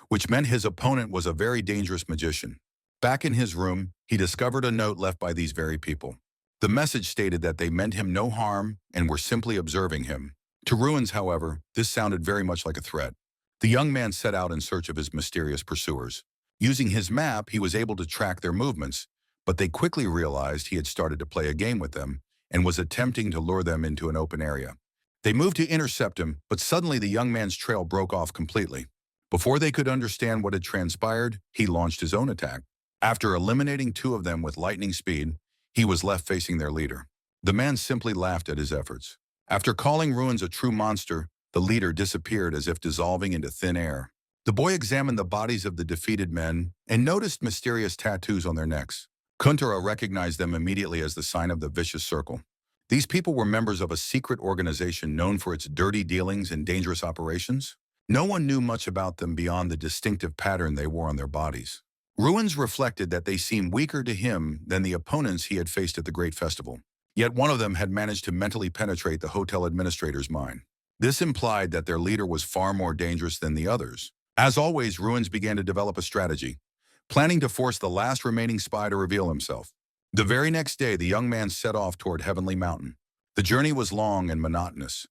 which meant his opponent was a very dangerous magician. Back in his room, he discovered a note left by these very people. The message stated that they meant him no harm and were simply observing him. To Ruins, however, this sounded very much like a threat. The young man set out in search of his mysterious pursuers. Using his map, he was able to track their movements, but they quickly realized he had started to play a game with them and was attempting to lure them into an open area. They moved to intercept him, but suddenly the young man's trail broke off completely. Before they could understand what had transpired, he launched his own attack. After eliminating two of them with lightning speed, he was left facing their leader. The man simply laughed at his efforts. After calling Ruins a true monster, the leader disappeared as if dissolving into thin air. The boy examined the bodies of the defeated men and noticed mysterious tattoos on their necks. Kuntara recognized them immediately as the sign of the vicious circle. These people were members of a secret organization known for its dirty dealings and dangerous operations. No one knew much about them beyond the distinctive pattern they wore on their bodies. Ruins reflected that they seemed weaker to him than the opponents he had faced at the Great Festival. Yet one of them had managed to mentally penetrate the hotel administrator's mind. This implied that their leader was far more dangerous than the others. As always, Ruins began to develop a strategy, planning to force the last remaining spy to reveal himself. The very next day, the young man set off toward Heavenly Mountain. The journey was long and monotonous,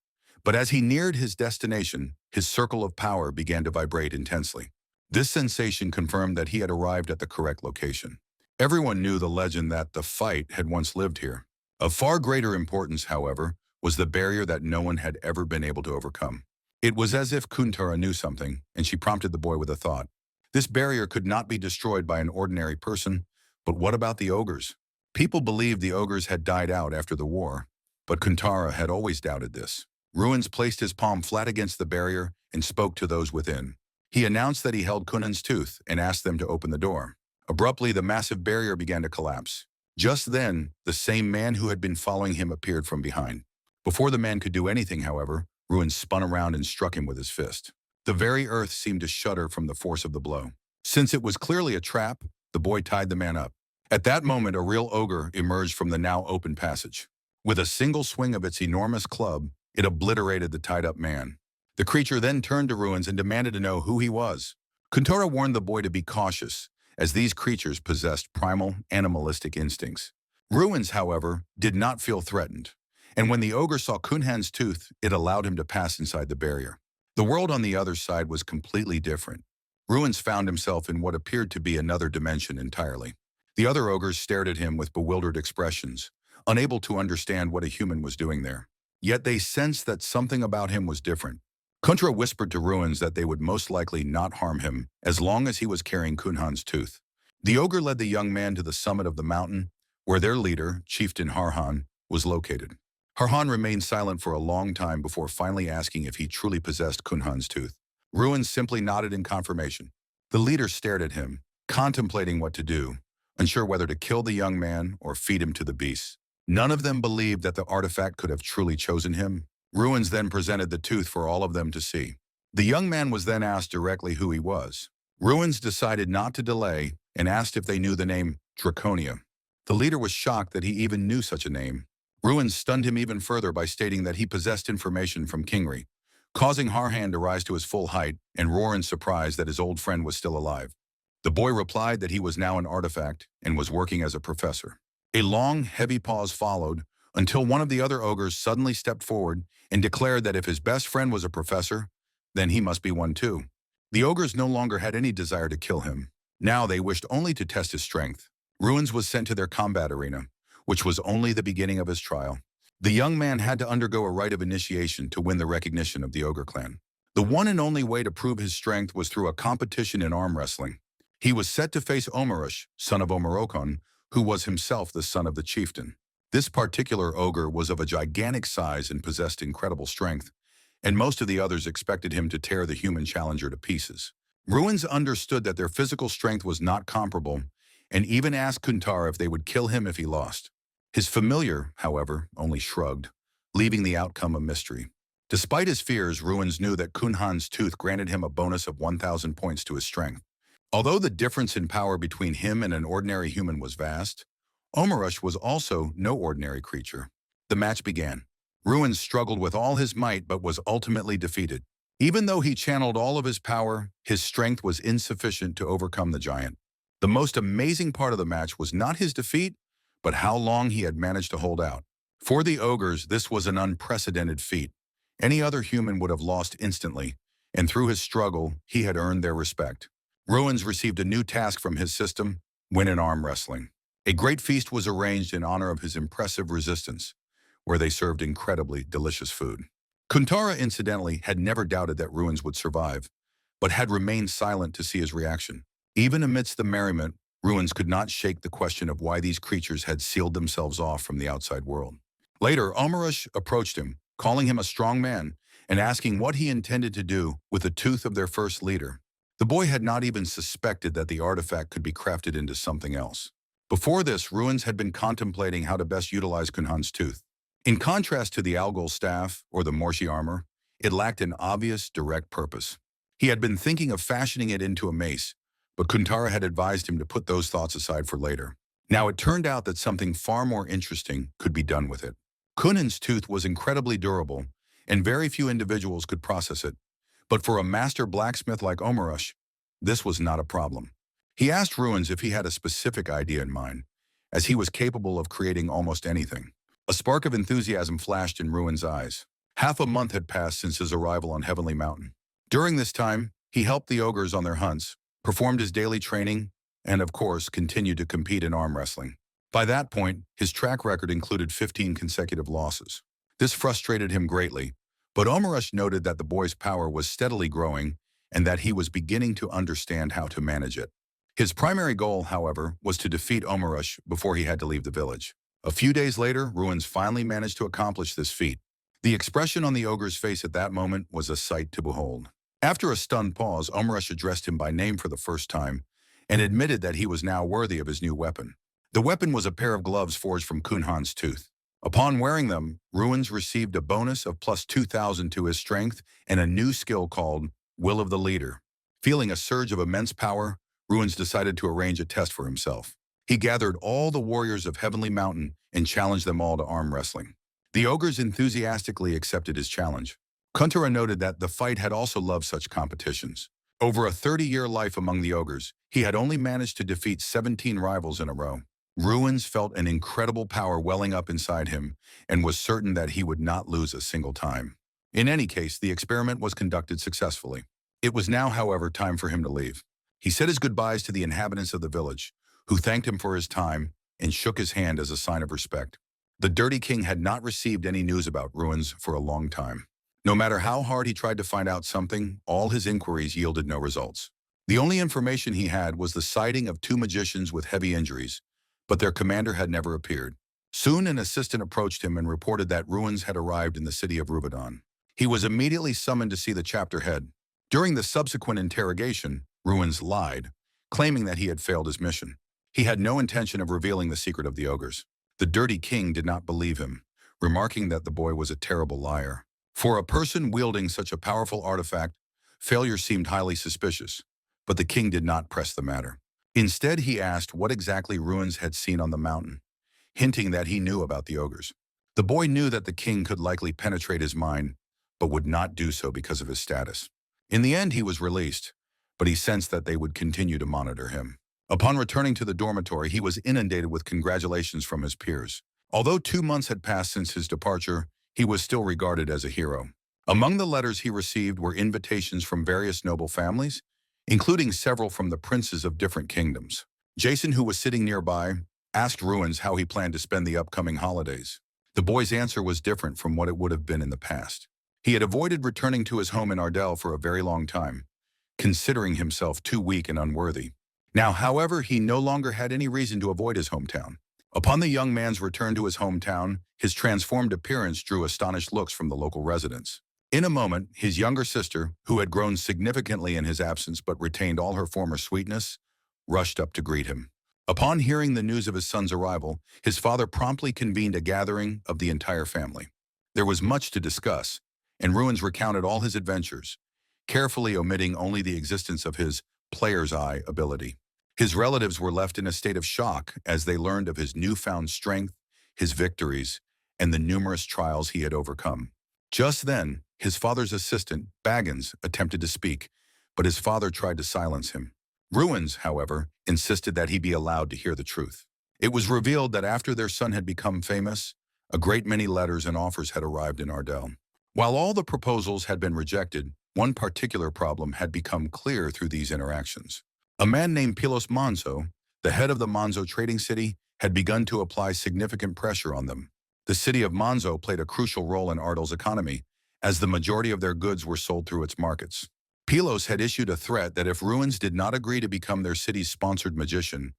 but as he neared his destination, his circle of power began to vibrate intensely. This sensation confirmed that he had arrived at the correct location. Everyone knew the legend that the fight had once lived here. Of far greater importance, however, was the barrier that no one had ever been able to overcome. It was as if Kuntara knew something, and she prompted the boy with a thought. This barrier could not be destroyed by an ordinary person, but what about the ogres? People believed the ogres had died out after the war, but Kuntara had always doubted this. Ruins placed his palm flat against the barrier and spoke to those within. He announced that he held Kunan's tooth and asked them to open the door. Abruptly, the massive barrier began to collapse. Just then, the same man who had been following him appeared from behind. Before the man could do anything, however, Ruins spun around and struck him with his fist. The very earth seemed to shudder from the force of the blow. Since it was clearly a trap, the boy tied the man up. At that moment, a real ogre emerged from the now open passage. With a single swing of its enormous club, it obliterated the tied-up man. The creature then turned to Ruins and demanded to know who he was. Kuntara warned the boy to be cautious, as these creatures possessed primal, animalistic instincts. Ruins, however, did not feel threatened, and when the ogre saw Kunhan's tooth, it allowed him to pass inside the barrier. The world on the other side was completely different. Ruins found himself in what appeared to be another dimension entirely. The other ogres stared at him with bewildered expressions, unable to understand what a human was doing there. Yet they sensed that something about him was different. Kuntara whispered to Ruins that they would most likely not harm him as long as he was carrying Kunhan's tooth. The ogre led the young man to the summit of the mountain, where their leader, Chieftain Harhan, was located. Harhan remained silent for a long time before finally asking if he truly possessed Kunhan's tooth. Ruins simply nodded in confirmation. The leader stared at him, contemplating what to do, unsure whether to kill the young man or feed him to the beasts. None of them believed that the artifact could have truly chosen him. Ruins then presented the tooth for all of them to see. The young man was then asked directly who he was. Ruins decided not to delay and asked if they knew the name Draconia. The leader was shocked that he even knew such a name. Ruins stunned him even further by stating that he possessed information from Kingri, causing Harhan to rise to his full height and roar in surprise that his old friend was still alive. The boy replied that he was now an artifact and was working as a professor. A long, heavy pause followed until one of the other ogres suddenly stepped forward and declared that if his best friend was a professor, then he must be one too. The ogres no longer had any desire to kill him. Now they wished only to test his strength. Ruins was sent to their combat arena, which was only the beginning of his trial. The young man had to undergo a rite of initiation to win the recognition of the ogre clan. The one and only way to prove his strength was through a competition in arm wrestling. He was set to face Omarush, son of Omarokon, who was himself the son of the chieftain. This particular ogre was of a gigantic size and possessed incredible strength, and most of the others expected him to tear the human challenger to pieces. Ruins understood that their physical strength was not comparable, and even asked Kuntara if they would kill him if he lost. His familiar, however, only shrugged, leaving the outcome a mystery. Despite his fears, Ruins knew that Kunhan's tooth granted him a bonus of 1,000 points to his strength. Although the difference in power between him and an ordinary human was vast, Omarush was also no ordinary creature. The match began. Ruins struggled with all his might but was ultimately defeated. Even though he channeled all of his power, his strength was insufficient to overcome the giant. The most amazing part of the match was not his defeat, but how long he had managed to hold out. For the ogres, this was an unprecedented feat. Any other human would have lost instantly, and through his struggle, he had earned their respect. Ruins received a new task from his system: win in arm wrestling. A great feast was arranged in honor of his impressive resistance, where they served incredibly delicious food. Kuntara, incidentally, had never doubted that Ruins would survive, but had remained silent to see his reaction. Even amidst the merriment, Ruins could not shake the question of why these creatures had sealed themselves off from the outside world. Later, Omarush approached him, calling him a strong man, and asking what he intended to do with the tooth of their first leader. The boy had not even suspected that the artifact could be crafted into something else. Before this, Ruins had been contemplating how to best utilize Kunhan's tooth. In contrast to the Algol staff or the Morshi armor, it lacked an obvious, direct purpose. He had been thinking of fashioning it into a mace, but Kuntara had advised him to put those thoughts aside for later. Now it turned out that something far more interesting could be done with it. Kunhan's tooth was incredibly durable, and very few individuals could process it. But for a master blacksmith like Omarush, this was not a problem. He asked Ruins if he had a specific idea in mind, as he was capable of creating almost anything. A spark of enthusiasm flashed in Ruins' eyes. Half a month had passed since his arrival on Heavenly Mountain. During this time, he helped the ogres on their hunts, performed his daily training, and of course, continued to compete in arm wrestling. By that point, his track record included 15 consecutive losses. This frustrated him greatly, but Omarush noted that the boy's power was steadily growing and that he was beginning to understand how to manage it. His primary goal, however, was to defeat Omarush before he had to leave the village. A few days later, Ruins finally managed to accomplish this feat. The expression on the ogre's face at that moment was a sight to behold. After a stunned pause, Omarush addressed him by name for the first time and admitted that he was now worthy of his new weapon. The weapon was a pair of gloves forged from Kunhan's tooth. Upon wearing them, Ruins received a bonus of plus 2,000 to his strength and a new skill called Will of the Leader. Feeling a surge of immense power, Ruins decided to arrange a test for himself. He gathered all the warriors of Heavenly Mountain and challenged them all to arm wrestling. The ogres enthusiastically accepted his challenge. Kuntara noted that the fight had also loved such competitions. Over a 30-year life among the ogres, he had only managed to defeat 17 rivals in a row. Ruins felt an incredible power welling up inside him and was certain that he would not lose a single time. In any case, the experiment was conducted successfully. It was now, however, time for him to leave. He said his goodbyes to the inhabitants of the village, who thanked him for his time and shook his hand as a sign of respect. The Dirty King had not received any news about Ruins for a long time. No matter how hard he tried to find out something, all his inquiries yielded no results. The only information he had was the sighting of 2 magicians with heavy injuries, but their commander had never appeared. Soon an assistant approached him and reported that Ruins had arrived in the city of Rubidan. He was immediately summoned to see the chapter head. During the subsequent interrogation, Ruins lied, claiming that he had failed his mission. He had no intention of revealing the secret of the ogres. The Dirty King did not believe him, remarking that the boy was a terrible liar. For a person wielding such a powerful artifact, failure seemed highly suspicious, but the king did not press the matter. Instead, he asked what exactly Ruins had seen on the mountain, hinting that he knew about the ogres. The boy knew that the king could likely penetrate his mind, but would not do so because of his status. In the end, he was released, but he sensed that they would continue to monitor him. Upon returning to the dormitory, he was inundated with congratulations from his peers. Although 2 months had passed since his departure, he was still regarded as a hero. Among the letters he received were invitations from various noble families, including several from the princes of different kingdoms. Jason, who was sitting nearby, asked Ruins how he planned to spend the upcoming holidays. The boy's answer was different from what it would have been in the past. He had avoided returning to his home in Ardell for a very long time, considering himself too weak and unworthy. Now, however, he no longer had any reason to avoid his hometown. Upon the young man's return to his hometown, his transformed appearance drew astonished looks from the local residents. In a moment, his younger sister, who had grown significantly in his absence but retained all her former sweetness, rushed up to greet him. Upon hearing the news of his son's arrival, his father promptly convened a gathering of the entire family. There was much to discuss, and Ruins recounted all his adventures, carefully omitting only the existence of his player's eye ability. His relatives were left in a state of shock as they learned of his newfound strength, his victories, and the numerous trials he had overcome. Just then, his father's assistant, Baggins, attempted to speak, but his father tried to silence him. Ruins, however, insisted that he be allowed to hear the truth. It was revealed that after their son had become famous, a great many letters and offers had arrived in Ardell. While all the proposals had been rejected, one particular problem had become clear through these interactions. A man named Pilos Manzo, the head of the Manzo trading city, had begun to apply significant pressure on them. The city of Manzo played a crucial role in Ardell's economy, as the majority of their goods were sold through its markets. Pylos had issued a threat that if Ruins did not agree to become their city's sponsored magician,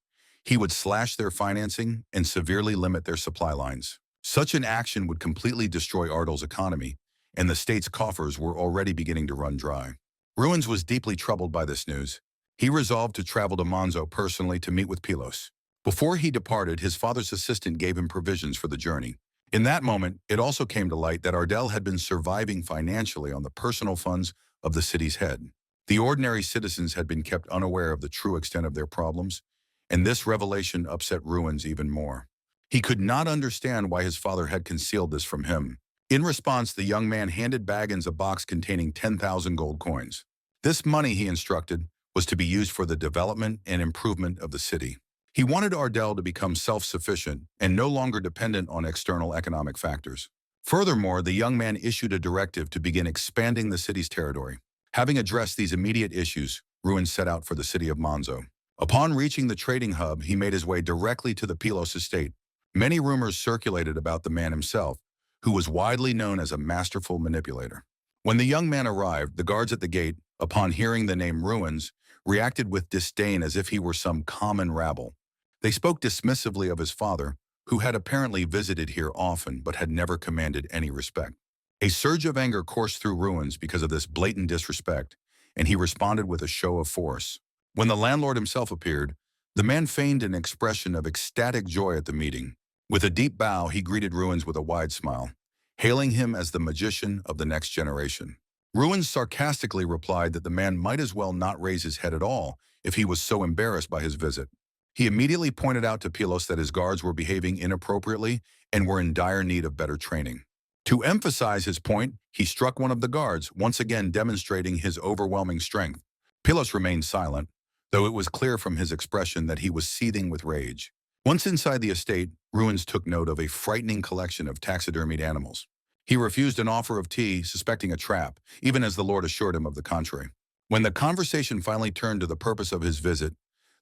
he would slash their financing and severely limit their supply lines. Such an action would completely destroy Ardal's economy, and the state's coffers were already beginning to run dry. Ruins was deeply troubled by this news. He resolved to travel to Monzo personally to meet with Pylos. Before he departed, his father's assistant gave him provisions for the journey. In that moment, it also came to light that Ardal had been surviving financially on the personal funds of the city's head. The ordinary citizens had been kept unaware of the true extent of their problems, and this revelation upset Ruins even more. He could not understand why his father had concealed this from him. In response, the young man handed Baggins a box containing 10,000 gold coins. This money, he instructed, was to be used for the development and improvement of the city. He wanted Ardal to become self-sufficient and no longer dependent on external economic factors. Furthermore, the young man issued a directive to begin expanding the city's territory. Having addressed these immediate issues, Ruins set out for the city of Monzo. Upon reaching the trading hub, he made his way directly to the Pylos estate. Many rumors circulated about the man himself, who was widely known as a masterful manipulator. When the young man arrived, the guards at the gate, upon hearing the name Ruins, reacted with disdain as if he were some common rabble. They spoke dismissively of his father, who had apparently visited here often but had never commanded any respect. A surge of anger coursed through Ruins because of this blatant disrespect, and he responded with a show of force. When the landlord himself appeared, the man feigned an expression of ecstatic joy at the meeting. With a deep bow, he greeted Ruins with a wide smile, hailing him as the magician of the next generation. Ruins sarcastically replied that the man might as well not raise his head at all if he was so embarrassed by his visit. He immediately pointed out to Pylos that his guards were behaving inappropriately and were in dire need of better training. To emphasize his point, he struck one of the guards, once again demonstrating his overwhelming strength. Pylos remained silent, though it was clear from his expression that he was seething with rage. Once inside the estate, Ruins took note of a frightening collection of taxidermied animals. He refused an offer of tea, suspecting a trap, even as the Lord assured him of the contrary. When the conversation finally turned to the purpose of his visit,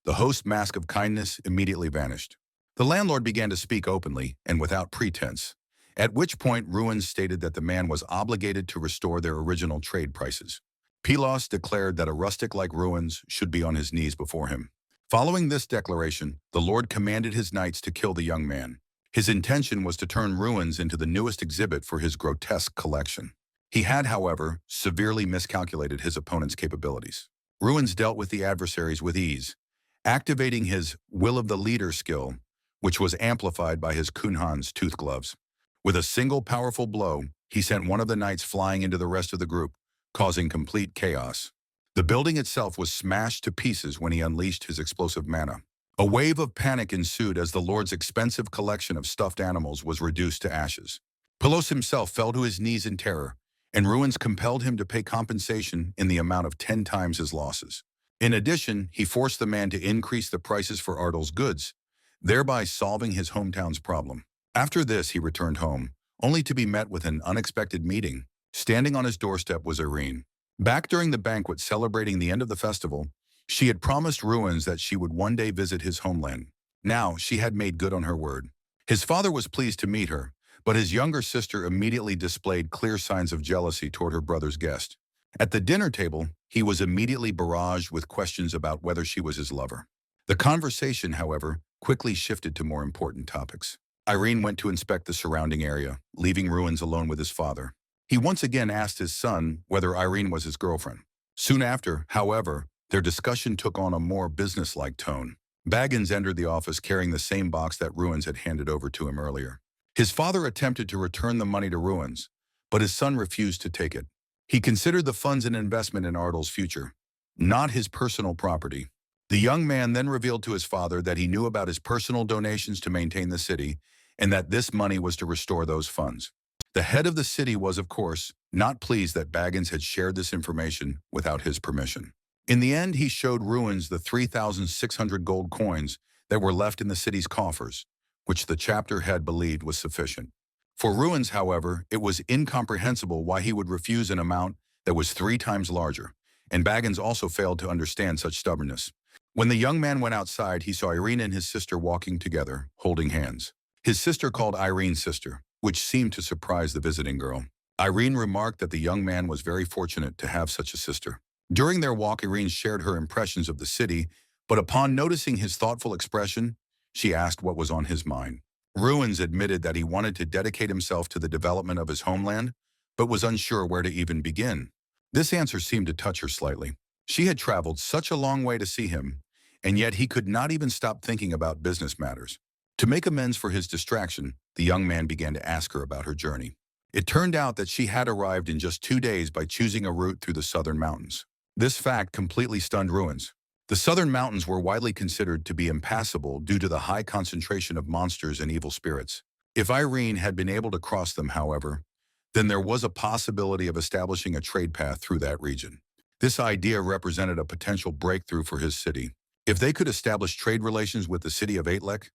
the host's mask of kindness immediately vanished. The landlord began to speak openly and without pretense, at which point Ruins stated that the man was obligated to restore their original trade prices. Pylos declared that a rustic like Ruins should be on his knees before him. Following this declaration, the Lord commanded his knights to kill the young man. His intention was to turn Ruins into the newest exhibit for his grotesque collection. He had, however, severely miscalculated his opponent's capabilities. Ruins dealt with the adversaries with ease, activating his will of the leader skill, which was amplified by his Kunhan's tooth gloves. With a single powerful blow, he sent one of the knights flying into the rest of the group, causing complete chaos. The building itself was smashed to pieces when he unleashed his explosive mana. A wave of panic ensued as the Lord's expensive collection of stuffed animals was reduced to ashes. Pylos himself fell to his knees in terror, and Ruins compelled him to pay compensation in the amount of 10 times his losses. In addition, he forced the man to increase the prices for Ardal's goods, thereby solving his hometown's problem. After this, he returned home, only to be met with an unexpected meeting. Standing on his doorstep was Irene. Back during the banquet celebrating the end of the festival, she had promised Ruins that she would one day visit his homeland. Now, she had made good on her word. His father was pleased to meet her, but his younger sister immediately displayed clear signs of jealousy toward her brother's guest. At the dinner table, he was immediately barraged with questions about whether she was his lover. The conversation, however, quickly shifted to more important topics. Irene went to inspect the surrounding area, leaving Ruins alone with his father. He once again asked his son whether Irene was his girlfriend. Soon after, however, their discussion took on a more businesslike tone. Baggins entered the office carrying the same box that Ruins had handed over to him earlier. His father attempted to return the money to Ruins, but his son refused to take it. He considered the funds an investment in Ardal's future, not his personal property. The young man then revealed to his father that he knew about his personal donations to maintain the city and that this money was to restore those funds. The head of the city was, of course, not pleased that Baggins had shared this information without his permission. In the end, he showed Ruins the 3,600 gold coins that were left in the city's coffers, which the chapter head believed was sufficient. For Ruins, however, it was incomprehensible why he would refuse an amount that was 3 times larger, and Baggins also failed to understand such stubbornness. When the young man went outside, he saw Irene and his sister walking together, holding hands. His sister called Irene sister, which seemed to surprise the visiting girl. Irene remarked that the young man was very fortunate to have such a sister. During their walk, Irene shared her impressions of the city, but upon noticing his thoughtful expression, she asked what was on his mind. Ruins admitted that he wanted to dedicate himself to the development of his homeland, but was unsure where to even begin. This answer seemed to touch her slightly. She had traveled such a long way to see him, and yet he could not even stop thinking about business matters. To make amends for his distraction, the young man began to ask her about her journey. It turned out that she had arrived in just 2 days by choosing a route through the southern mountains. This fact completely stunned Ruins. The southern mountains were widely considered to be impassable due to the high concentration of monsters and evil spirits. If Irene had been able to cross them, however, then there was a possibility of establishing a trade path through that region. This idea represented a potential breakthrough for his city. If they could establish trade relations with the city of Aitlek,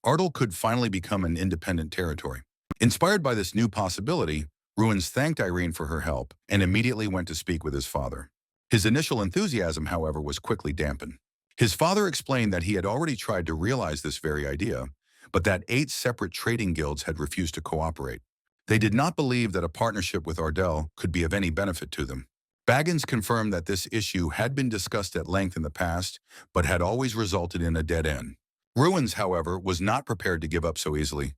Ardal could finally become an independent territory. Inspired by this new possibility, Ruins thanked Irene for her help and immediately went to speak with his father. His initial enthusiasm, however, was quickly dampened. His father explained that he had already tried to realize this very idea, but that 8 separate trading guilds had refused to cooperate. They did not believe that a partnership with Ardal could be of any benefit to them. Baggins confirmed that this issue had been discussed at length in the past, but had always resulted in a dead end. Ruins, however, was not prepared to give up so easily,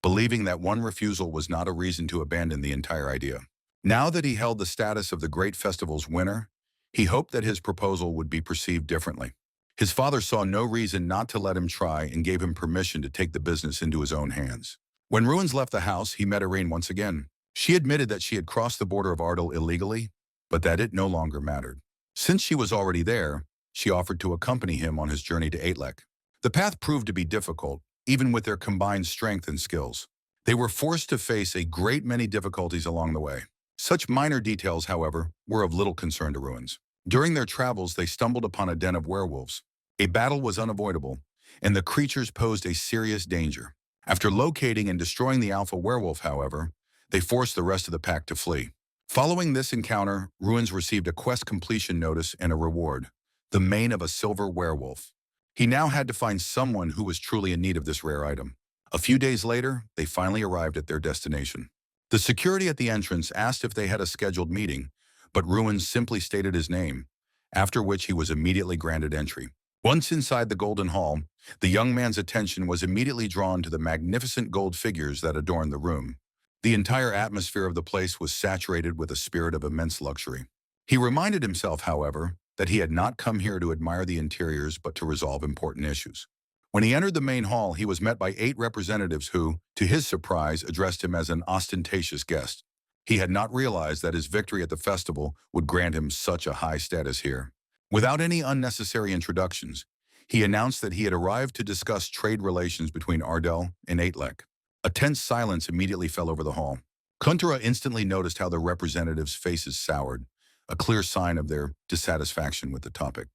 believing that one refusal was not a reason to abandon the entire idea. Now that he held the status of the Great Festival's winner, he hoped that his proposal would be perceived differently. His father saw no reason not to let him try and gave him permission to take the business into his own hands. When Ruins left the house, he met Irene once again. She admitted that she had crossed the border of Ardal illegally, but that it no longer mattered. Since she was already there, she offered to accompany him on his journey to Aitlek. The path proved to be difficult, even with their combined strength and skills. They were forced to face a great many difficulties along the way. Such minor details, however, were of little concern to Ruins. During their travels, they stumbled upon a den of werewolves. A battle was unavoidable, and the creatures posed a serious danger. After locating and destroying the alpha werewolf, however, they forced the rest of the pack to flee. Following this encounter, Ruins received a quest completion notice and a reward, the mane of a silver werewolf. He now had to find someone who was truly in need of this rare item. A few days later, they finally arrived at their destination. The security at the entrance asked if they had a scheduled meeting, but Ruins simply stated his name, after which he was immediately granted entry. Once inside the Golden Hall, the young man's attention was immediately drawn to the magnificent gold figures that adorned the room. The entire atmosphere of the place was saturated with a spirit of immense luxury. He reminded himself, however, that he had not come here to admire the interiors but to resolve important issues. When he entered the main hall, he was met by 8 representatives who, to his surprise, addressed him as an ostentatious guest. He had not realized that his victory at the festival would grant him such a high status here. Without any unnecessary introductions, he announced that he had arrived to discuss trade relations between Ardal and Aitlek. A tense silence immediately fell over the hall. Kuntura instantly noticed how the representatives' faces soured, a clear sign of their dissatisfaction with the topic.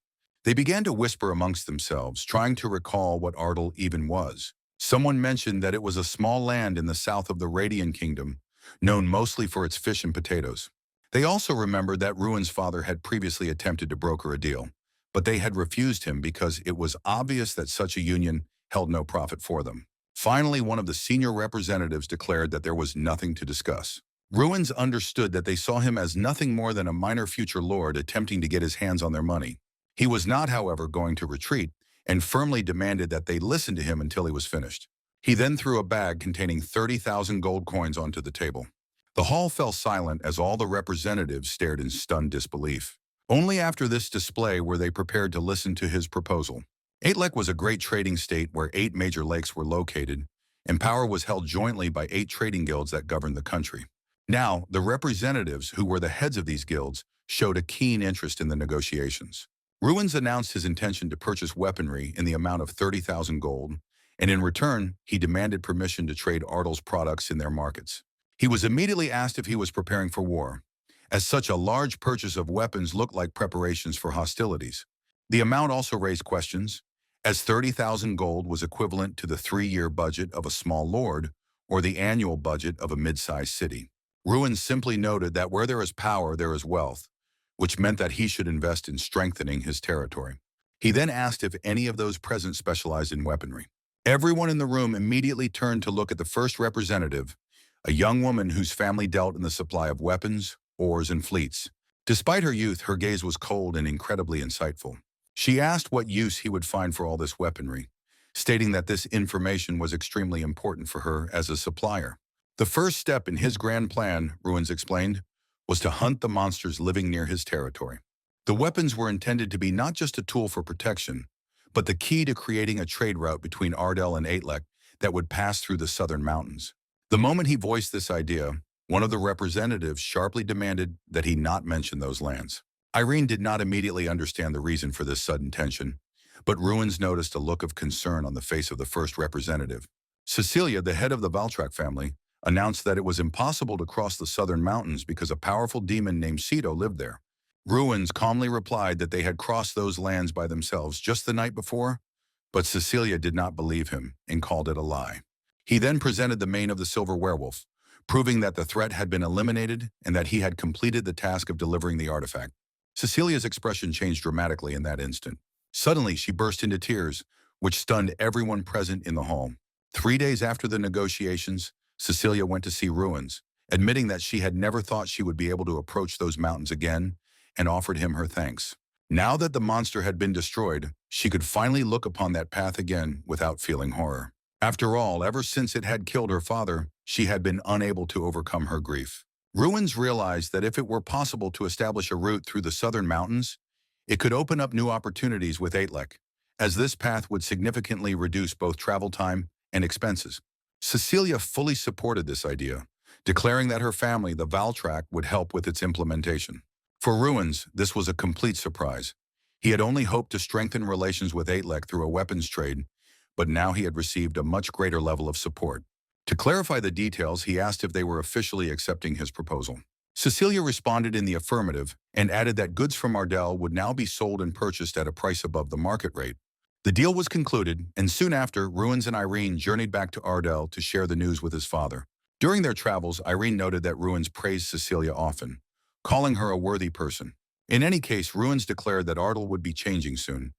They began to whisper amongst themselves, trying to recall what Ardal even was. Someone mentioned that it was a small land in the south of the Radian Kingdom, known mostly for its fish and potatoes. They also remembered that Ruin's father had previously attempted to broker a deal, but they had refused him because it was obvious that such a union held no profit for them. Finally, one of the senior representatives declared that there was nothing to discuss. Ruins understood that they saw him as nothing more than a minor future lord attempting to get his hands on their money. He was not, however, going to retreat and firmly demanded that they listen to him until he was finished. He then threw a bag containing 30,000 gold coins onto the table. The hall fell silent as all the representatives stared in stunned disbelief. Only after this display were they prepared to listen to his proposal. Aitlek was a great trading state where 8 major lakes were located, and power was held jointly by 8 trading guilds that governed the country. Now, the representatives, who were the heads of these guilds, showed a keen interest in the negotiations. Ruins announced his intention to purchase weaponry in the amount of 30,000 gold, and in return, he demanded permission to trade Ardal's products in their markets. He was immediately asked if he was preparing for war, as such a large purchase of weapons looked like preparations for hostilities. The amount also raised questions, as 30,000 gold was equivalent to the 3-year budget of a small lord or the annual budget of a mid-sized city. Ruins simply noted that where there is power, there is wealth, which meant that he should invest in strengthening his territory. He then asked if any of those present specialized in weaponry. Everyone in the room immediately turned to look at the first representative, a young woman whose family dealt in the supply of weapons, ores, and fleets. Despite her youth, her gaze was cold and incredibly insightful. She asked what use he would find for all this weaponry, stating that this information was extremely important for her as a supplier. The first step in his grand plan, Ruins explained, was to hunt the monsters living near his territory. The weapons were intended to be not just a tool for protection, but the key to creating a trade route between Ardell and Aitlek that would pass through the southern mountains. The moment he voiced this idea, one of the representatives sharply demanded that he not mention those lands. Irene did not immediately understand the reason for this sudden tension, but Ruins noticed a look of concern on the face of the first representative. Cecilia, the head of the Valtrak family, announced that it was impossible to cross the southern mountains because a powerful demon named Ceto lived there. Ruins calmly replied that they had crossed those lands by themselves just the night before, but Cecilia did not believe him and called it a lie. He then presented the mane of the silver werewolf, proving that the threat had been eliminated and that he had completed the task of delivering the artifact. Cecilia's expression changed dramatically in that instant. Suddenly, she burst into tears, which stunned everyone present in the hall. 3 days after the negotiations, Cecilia went to see Ruins, admitting that she had never thought she would be able to approach those mountains again, and offered him her thanks. Now that the monster had been destroyed, she could finally look upon that path again without feeling horror. After all, ever since it had killed her father, she had been unable to overcome her grief. Ruins realized that if it were possible to establish a route through the southern mountains, it could open up new opportunities with Aitlek, as this path would significantly reduce both travel time and expenses. Cecilia fully supported this idea, declaring that her family, the Valtrak, would help with its implementation. For Ruins, this was a complete surprise. He had only hoped to strengthen relations with Aitlek through a weapons trade, but now he had received a much greater level of support. To clarify the details, he asked if they were officially accepting his proposal. Cecilia responded in the affirmative and added that goods from Ardell would now be sold and purchased at a price above the market rate. The deal was concluded, and soon after, Ruins and Irene journeyed back to Ardell to share the news with his father. During their travels, Irene noted that Ruins praised Cecilia often, calling her a worthy person. In any case, Ruins declared that Ardell would be changing soon,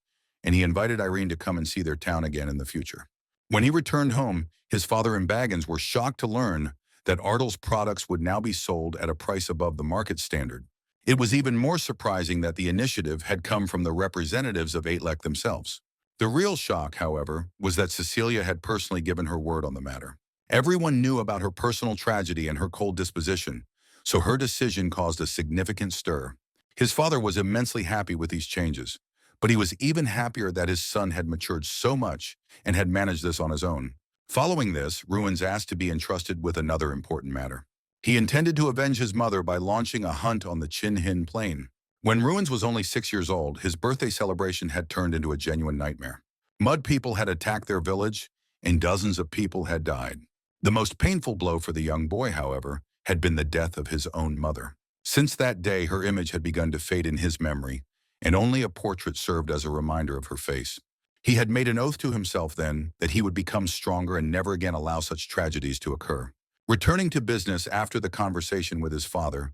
and he invited Irene to come and see their town again in the future. When he returned home, his father and Baggins were shocked to learn that Ardell's products would now be sold at a price above the market standard. It was even more surprising that the initiative had come from the representatives of Aitlek themselves. The real shock, however, was that Cecilia had personally given her word on the matter. Everyone knew about her personal tragedy and her cold disposition, so her decision caused a significant stir. His father was immensely happy with these changes, but he was even happier that his son had matured so much and had managed this on his own. Following this, Ruins asked to be entrusted with another important matter. He intended to avenge his mother by launching a hunt on the Chin Hin Plain. When Ruins was only 6 years old, his birthday celebration had turned into a genuine nightmare. Mud people had attacked their village, and dozens of people had died. The most painful blow for the young boy, however, had been the death of his own mother. Since that day, her image had begun to fade in his memory, and only a portrait served as a reminder of her face. He had made an oath to himself then that he would become stronger and never again allow such tragedies to occur. Returning to business after the conversation with his father,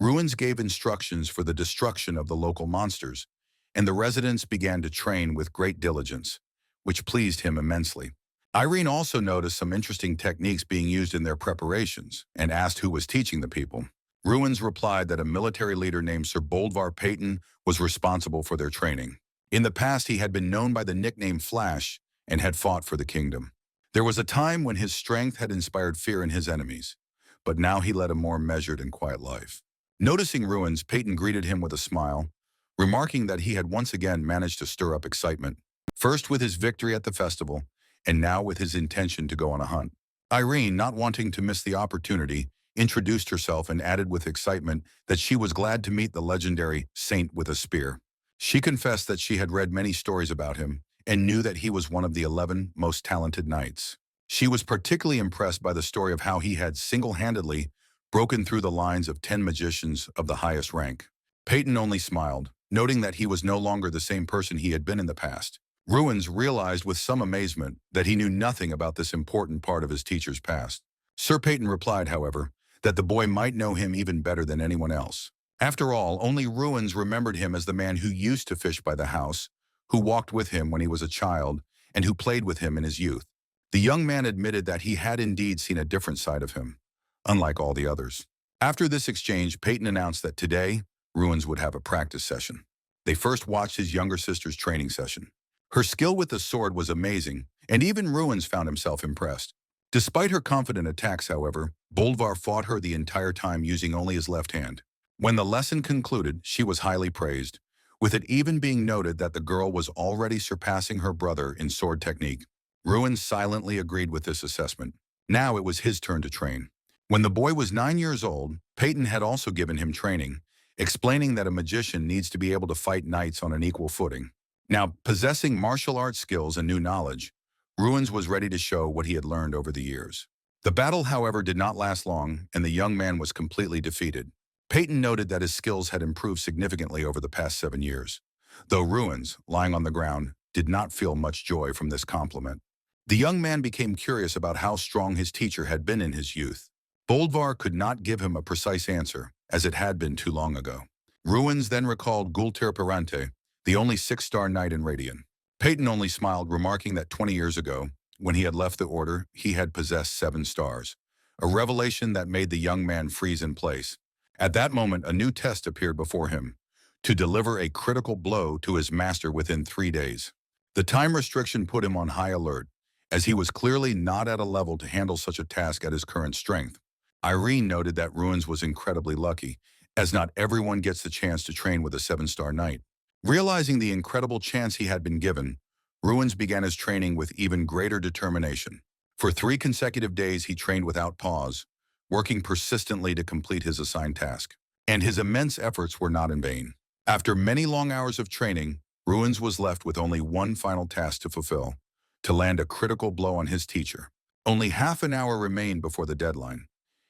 Ruins gave instructions for the destruction of the local monsters, and the residents began to train with great diligence, which pleased him immensely. Irene also noticed some interesting techniques being used in their preparations and asked who was teaching the people. Ruins replied that a military leader named Sir Boldvar Peyton was responsible for their training. In the past, he had been known by the nickname Flash and had fought for the kingdom. There was a time when his strength had inspired fear in his enemies, but now he led a more measured and quiet life. Noticing Ruins, Peyton greeted him with a smile, remarking that he had once again managed to stir up excitement, first with his victory at the festival, and now with his intention to go on a hunt. Irene, not wanting to miss the opportunity, introduced herself and added with excitement that she was glad to meet the legendary Saint with a Spear. She confessed that she had read many stories about him and knew that he was one of the 11 most talented knights. She was particularly impressed by the story of how he had single-handedly broken through the lines of 10 magicians of the highest rank. Peyton only smiled, noting that he was no longer the same person he had been in the past. Ruins realized with some amazement that he knew nothing about this important part of his teacher's past. Sir Peyton replied, however, that the boy might know him even better than anyone else. After all, only Ruins remembered him as the man who used to fish by the house, who walked with him when he was a child, and who played with him in his youth. The young man admitted that he had indeed seen a different side of him, unlike all the others. After this exchange, Peyton announced that today, Ruins would have a practice session. They first watched his younger sister's training session. Her skill with the sword was amazing, and even Ruins found himself impressed. Despite her confident attacks, however, Bolvar fought her the entire time using only his left hand. When the lesson concluded, she was highly praised, with it even being noted that the girl was already surpassing her brother in sword technique. Ruins silently agreed with this assessment. Now it was his turn to train. When the boy was 9 years old, Peyton had also given him training, explaining that a magician needs to be able to fight knights on an equal footing. Now, possessing martial arts skills and new knowledge, Ruins was ready to show what he had learned over the years. The battle, however, did not last long, and the young man was completely defeated. Peyton noted that his skills had improved significantly over the past 7 years, though Ruins, lying on the ground, did not feel much joy from this compliment. The young man became curious about how strong his teacher had been in his youth. Bolvar could not give him a precise answer, as it had been too long ago. Ruins then recalled Gulter Parante, the only 6-star knight in Radian. Peyton only smiled, remarking that 20 years ago, when he had left the order, he had possessed 7 stars, a revelation that made the young man freeze in place. At that moment, a new test appeared before him, to deliver a critical blow to his master within 3 days. The time restriction put him on high alert, as he was clearly not at a level to handle such a task at his current strength. Irene noted that Ruins was incredibly lucky, as not everyone gets the chance to train with a 7-star knight. Realizing the incredible chance he had been given, Ruins began his training with even greater determination. For 3 consecutive days, he trained without pause, working persistently to complete his assigned task. And his immense efforts were not in vain. After many long hours of training, Ruins was left with only one final task to fulfill: to land a critical blow on his teacher. Only half an hour remained before the deadline,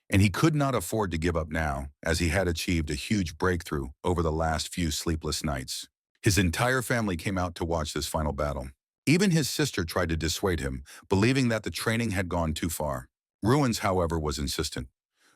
and he could not afford to give up now, as he had achieved a huge breakthrough over the last few sleepless nights. His entire family came out to watch this final battle. Even his sister tried to dissuade him, believing that the training had gone too far. Ruins, however, was insistent,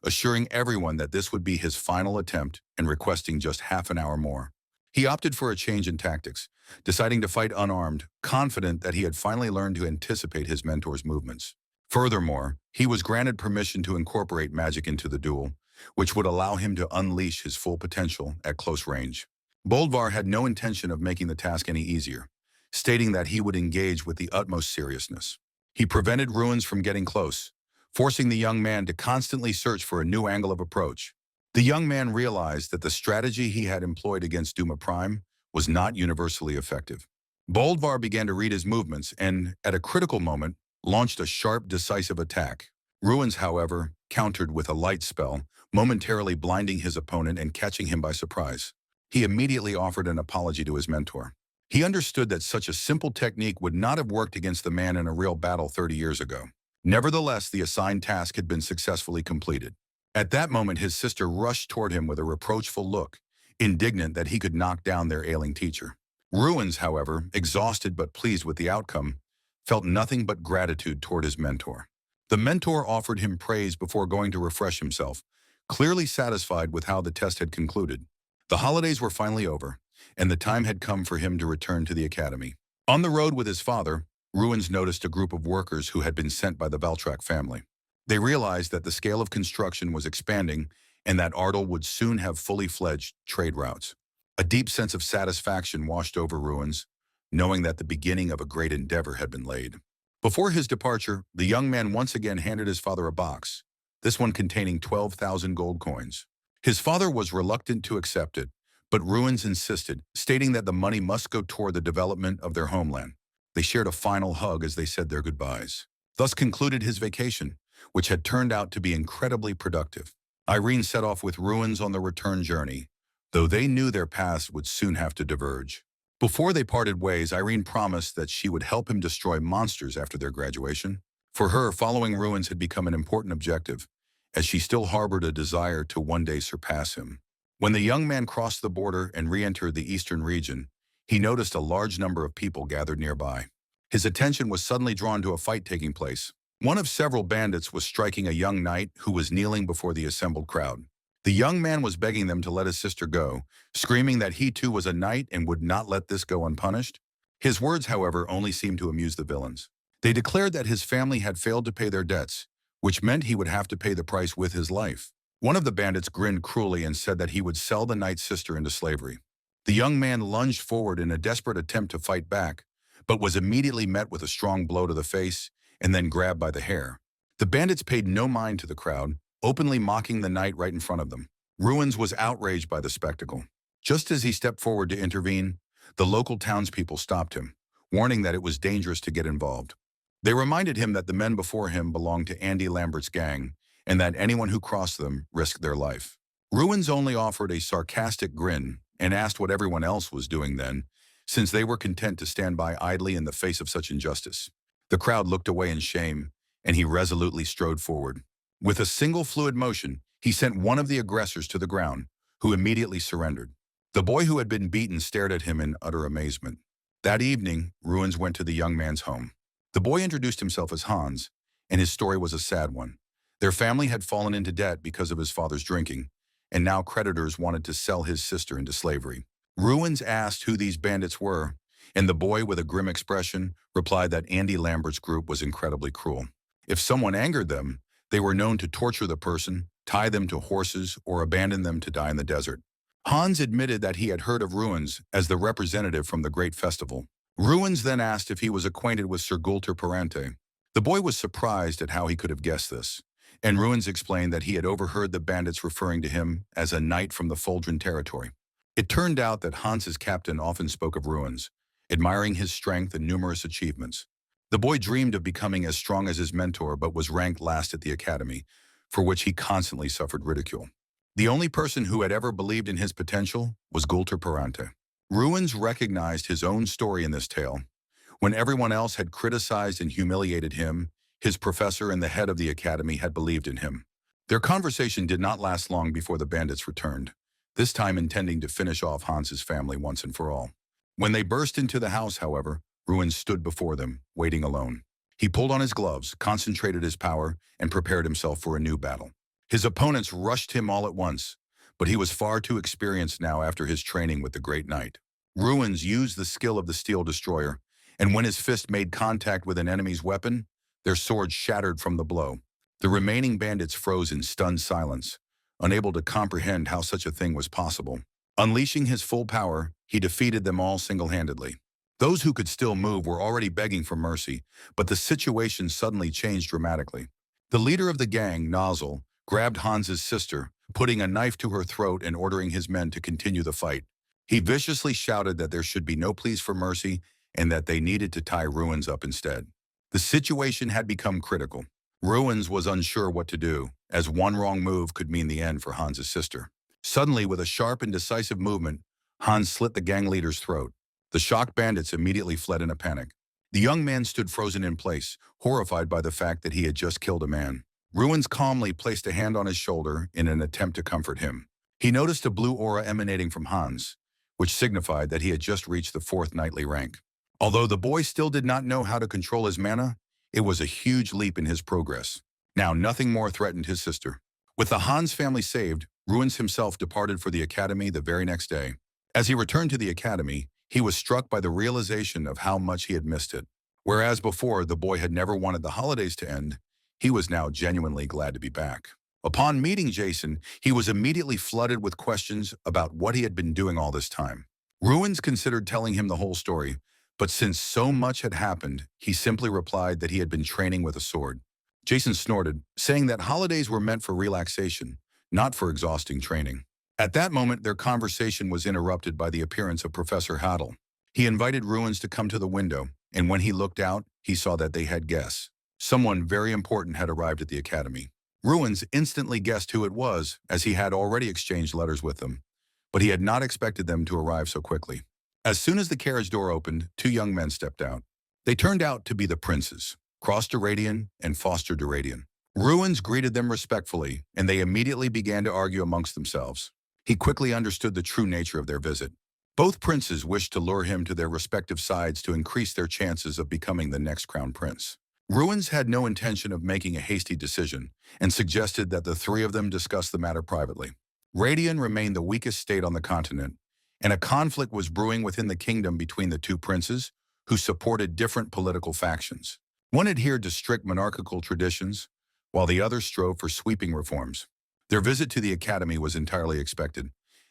assuring everyone that this would be his final attempt and requesting just half an hour more. He opted for a change in tactics, deciding to fight unarmed, confident that he had finally learned to anticipate his mentor's movements. Furthermore, he was granted permission to incorporate magic into the duel, which would allow him to unleash his full potential at close range. Bolvar had no intention of making the task any easier, stating that he would engage with the utmost seriousness. He prevented Ruins from getting close, forcing the young man to constantly search for a new angle of approach. The young man realized that the strategy he had employed against Duma Prime was not universally effective. Bolvar began to read his movements and, at a critical moment, launched a sharp, decisive attack. Ruins, however, countered with a light spell, momentarily blinding his opponent and catching him by surprise. He immediately offered an apology to his mentor. He understood that such a simple technique would not have worked against the man in a real battle 30 years ago. Nevertheless, the assigned task had been successfully completed. At that moment, his sister rushed toward him with a reproachful look, indignant that he could knock down their ailing teacher. Ruins, however, exhausted but pleased with the outcome, felt nothing but gratitude toward his mentor. The mentor offered him praise before going to refresh himself, clearly satisfied with how the test had concluded. The holidays were finally over, and the time had come for him to return to the academy. On the road with his father, Ruins noticed a group of workers who had been sent by the Valtrak family. They realized that the scale of construction was expanding and that Ardal would soon have fully fledged trade routes. A deep sense of satisfaction washed over Ruins, knowing that the beginning of a great endeavor had been laid. Before his departure, the young man once again handed his father a box, this one containing 12,000 gold coins. His father was reluctant to accept it, but Ruins insisted, stating that the money must go toward the development of their homeland. They shared a final hug as they said their goodbyes. Thus concluded his vacation, which had turned out to be incredibly productive. Irene set off with Ruins on the return journey, though they knew their paths would soon have to diverge. Before they parted ways, Irene promised that she would help him destroy monsters after their graduation. For her, following Ruins had become an important objective, as she still harbored a desire to one day surpass him. When the young man crossed the border and re-entered the eastern region, he noticed a large number of people gathered nearby. His attention was suddenly drawn to a fight taking place. One of several bandits was striking a young knight who was kneeling before the assembled crowd. The young man was begging them to let his sister go, screaming that he too was a knight and would not let this go unpunished. His words, however, only seemed to amuse the villains. They declared that his family had failed to pay their debts, which meant he would have to pay the price with his life. One of the bandits grinned cruelly and said that he would sell the knight's sister into slavery. The young man lunged forward in a desperate attempt to fight back, but was immediately met with a strong blow to the face and then grabbed by the hair. The bandits paid no mind to the crowd, openly mocking the knight right in front of them. Ruins was outraged by the spectacle. Just as he stepped forward to intervene, the local townspeople stopped him, warning that it was dangerous to get involved. They reminded him that the men before him belonged to Andy Lambert's gang and that anyone who crossed them risked their life. Ruins only offered a sarcastic grin and asked what everyone else was doing then, since they were content to stand by idly in the face of such injustice. The crowd looked away in shame, and he resolutely strode forward. With a single fluid motion, he sent one of the aggressors to the ground, who immediately surrendered. The boy who had been beaten stared at him in utter amazement. That evening, Ruins went to the young man's home. The boy introduced himself as Hans, and his story was a sad one. Their family had fallen into debt because of his father's drinking, and now creditors wanted to sell his sister into slavery. Ruins asked who these bandits were, and the boy, with a grim expression, replied that Andy Lambert's group was incredibly cruel. If someone angered them, they were known to torture the person, tie them to horses, or abandon them to die in the desert. Hans admitted that he had heard of Ruins as the representative from the Great Festival. Ruins then asked if he was acquainted with Sir Gulter Parente. The boy was surprised at how he could have guessed this, and Ruins explained that he had overheard the bandits referring to him as a knight from the Foldren territory. It turned out that Hans's captain often spoke of Ruins, admiring his strength and numerous achievements. The boy dreamed of becoming as strong as his mentor but was ranked last at the academy, for which he constantly suffered ridicule. The only person who had ever believed in his potential was Gulter Parente. Ruins recognized his own story in this tale. When everyone else had criticized and humiliated him, his professor and the head of the academy had believed in him. Their conversation did not last long before the bandits returned, this time intending to finish off Hans's family once and for all. When they burst into the house, however, Ruins stood before them, waiting alone. He pulled on his gloves, concentrated his power, and prepared himself for a new battle. His opponents rushed him all at once, but he was far too experienced now after his training with the Great Knight. Ruins used the skill of the Steel Destroyer, and when his fist made contact with an enemy's weapon, their swords shattered from the blow. The remaining bandits froze in stunned silence, unable to comprehend how such a thing was possible. Unleashing his full power, he defeated them all single-handedly. Those who could still move were already begging for mercy, but the situation suddenly changed dramatically. The leader of the gang, Nozzle, grabbed Hans's sister, putting a knife to her throat and ordering his men to continue the fight. He viciously shouted that there should be no pleas for mercy and that they needed to tie Ruins up instead. The situation had become critical. Ruins was unsure what to do, as one wrong move could mean the end for Hans's sister. Suddenly, with a sharp and decisive movement, Hans slit the gang leader's throat. The shocked bandits immediately fled in a panic. The young man stood frozen in place, horrified by the fact that he had just killed a man. Ruins calmly placed a hand on his shoulder in an attempt to comfort him. He noticed a blue aura emanating from Hans, which signified that he had just reached the 4th knightly rank. Although the boy still did not know how to control his mana, it was a huge leap in his progress. Now nothing more threatened his sister. With the Hans family saved, Ruins himself departed for the academy the very next day. As he returned to the academy, he was struck by the realization of how much he had missed it. Whereas before the boy had never wanted the holidays to end, he was now genuinely glad to be back. Upon meeting Jason, he was immediately flooded with questions about what he had been doing all this time. Ruins considered telling him the whole story, but since so much had happened, he simply replied that he had been training with a sword. Jason snorted, saying that holidays were meant for relaxation, not for exhausting training. At that moment, their conversation was interrupted by the appearance of Professor Haddle. He invited Ruins to come to the window, and when he looked out, he saw that they had guests. Someone very important had arrived at the academy. Ruins instantly guessed who it was, as he had already exchanged letters with them, but he had not expected them to arrive so quickly. As soon as the carriage door opened, 2 young men stepped out. They turned out to be the princes, Cross Duradian and Foster Duradian. Ruins greeted them respectfully, and they immediately began to argue amongst themselves. He quickly understood the true nature of their visit. Both princes wished to lure him to their respective sides to increase their chances of becoming the next crown prince. Ruins had no intention of making a hasty decision and suggested that the 3 of them discuss the matter privately. Radian remained the weakest state on the continent, and a conflict was brewing within the kingdom between the 2 princes who supported different political factions. One adhered to strict monarchical traditions, while the other strove for sweeping reforms. Their visit to the academy was entirely expected,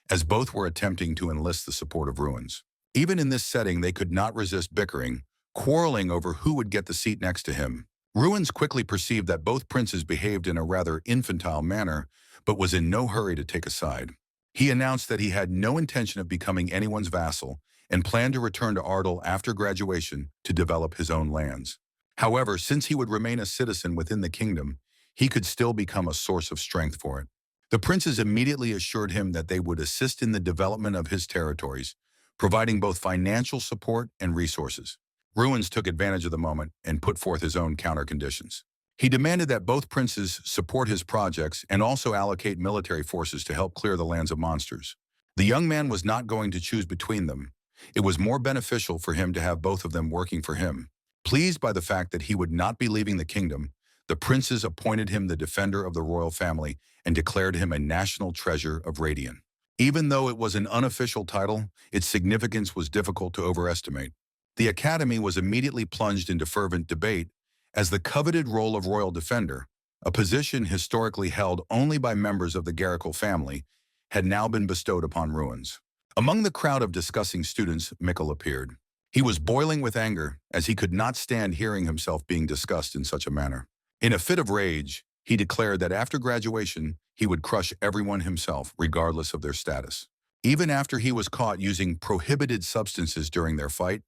as both were attempting to enlist the support of Ruins. Even in this setting, they could not resist bickering, quarreling over who would get the seat next to him. Ruins quickly perceived that both princes behaved in a rather infantile manner, but was in no hurry to take a side. He announced that he had no intention of becoming anyone's vassal and planned to return to Ardal after graduation to develop his own lands. However, since he would remain a citizen within the kingdom, he could still become a source of strength for it. The princes immediately assured him that they would assist in the development of his territories, providing both financial support and resources. Ruins took advantage of the moment and put forth his own counter-conditions. He demanded that both princes support his projects and also allocate military forces to help clear the lands of monsters. The young man was not going to choose between them. It was more beneficial for him to have both of them working for him. Pleased by the fact that he would not be leaving the kingdom, the princes appointed him the defender of the royal family and declared him a national treasure of Radian. Even though it was an unofficial title, its significance was difficult to overestimate. The academy was immediately plunged into fervent debate as the coveted role of royal defender, a position historically held only by members of the Garrickle family, had now been bestowed upon Ruins. Among the crowd of discussing students, Mikkel appeared. He was boiling with anger, as he could not stand hearing himself being discussed in such a manner. In a fit of rage, he declared that after graduation, he would crush everyone himself, regardless of their status. Even after he was caught using prohibited substances during their fight,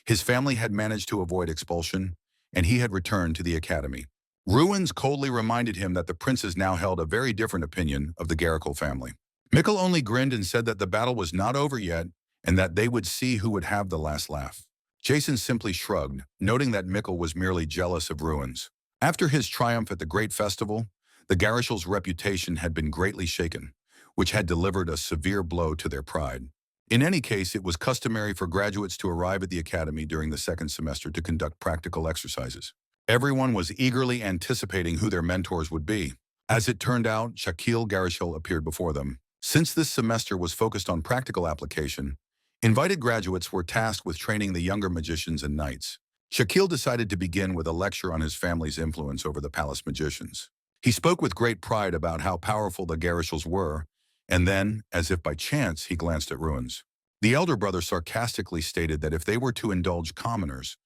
his family had managed to avoid expulsion, and he had returned to the academy. Ruins coldly reminded him that the princes now held a very different opinion of the Garrickle family. Mikkel only grinned and said that the battle was not over yet, and that they would see who would have the last laugh. Jason simply shrugged, noting that Mikkel was merely jealous of Ruins. After his triumph at the great festival, the Garrickles' reputation had been greatly shaken, which had delivered a severe blow to their pride. In any case, it was customary for graduates to arrive at the academy during the second semester to conduct practical exercises. Everyone was eagerly anticipating who their mentors would be. As it turned out, Shaquille Garishil appeared before them. Since this semester was focused on practical application, invited graduates were tasked with training the younger magicians and knights. Shaquille decided to begin with a lecture on his family's influence over the palace magicians. He spoke with great pride about how powerful the Garishals were, and then, as if by chance, he glanced at Ruins. The elder brother sarcastically stated that if they were to indulge commoners,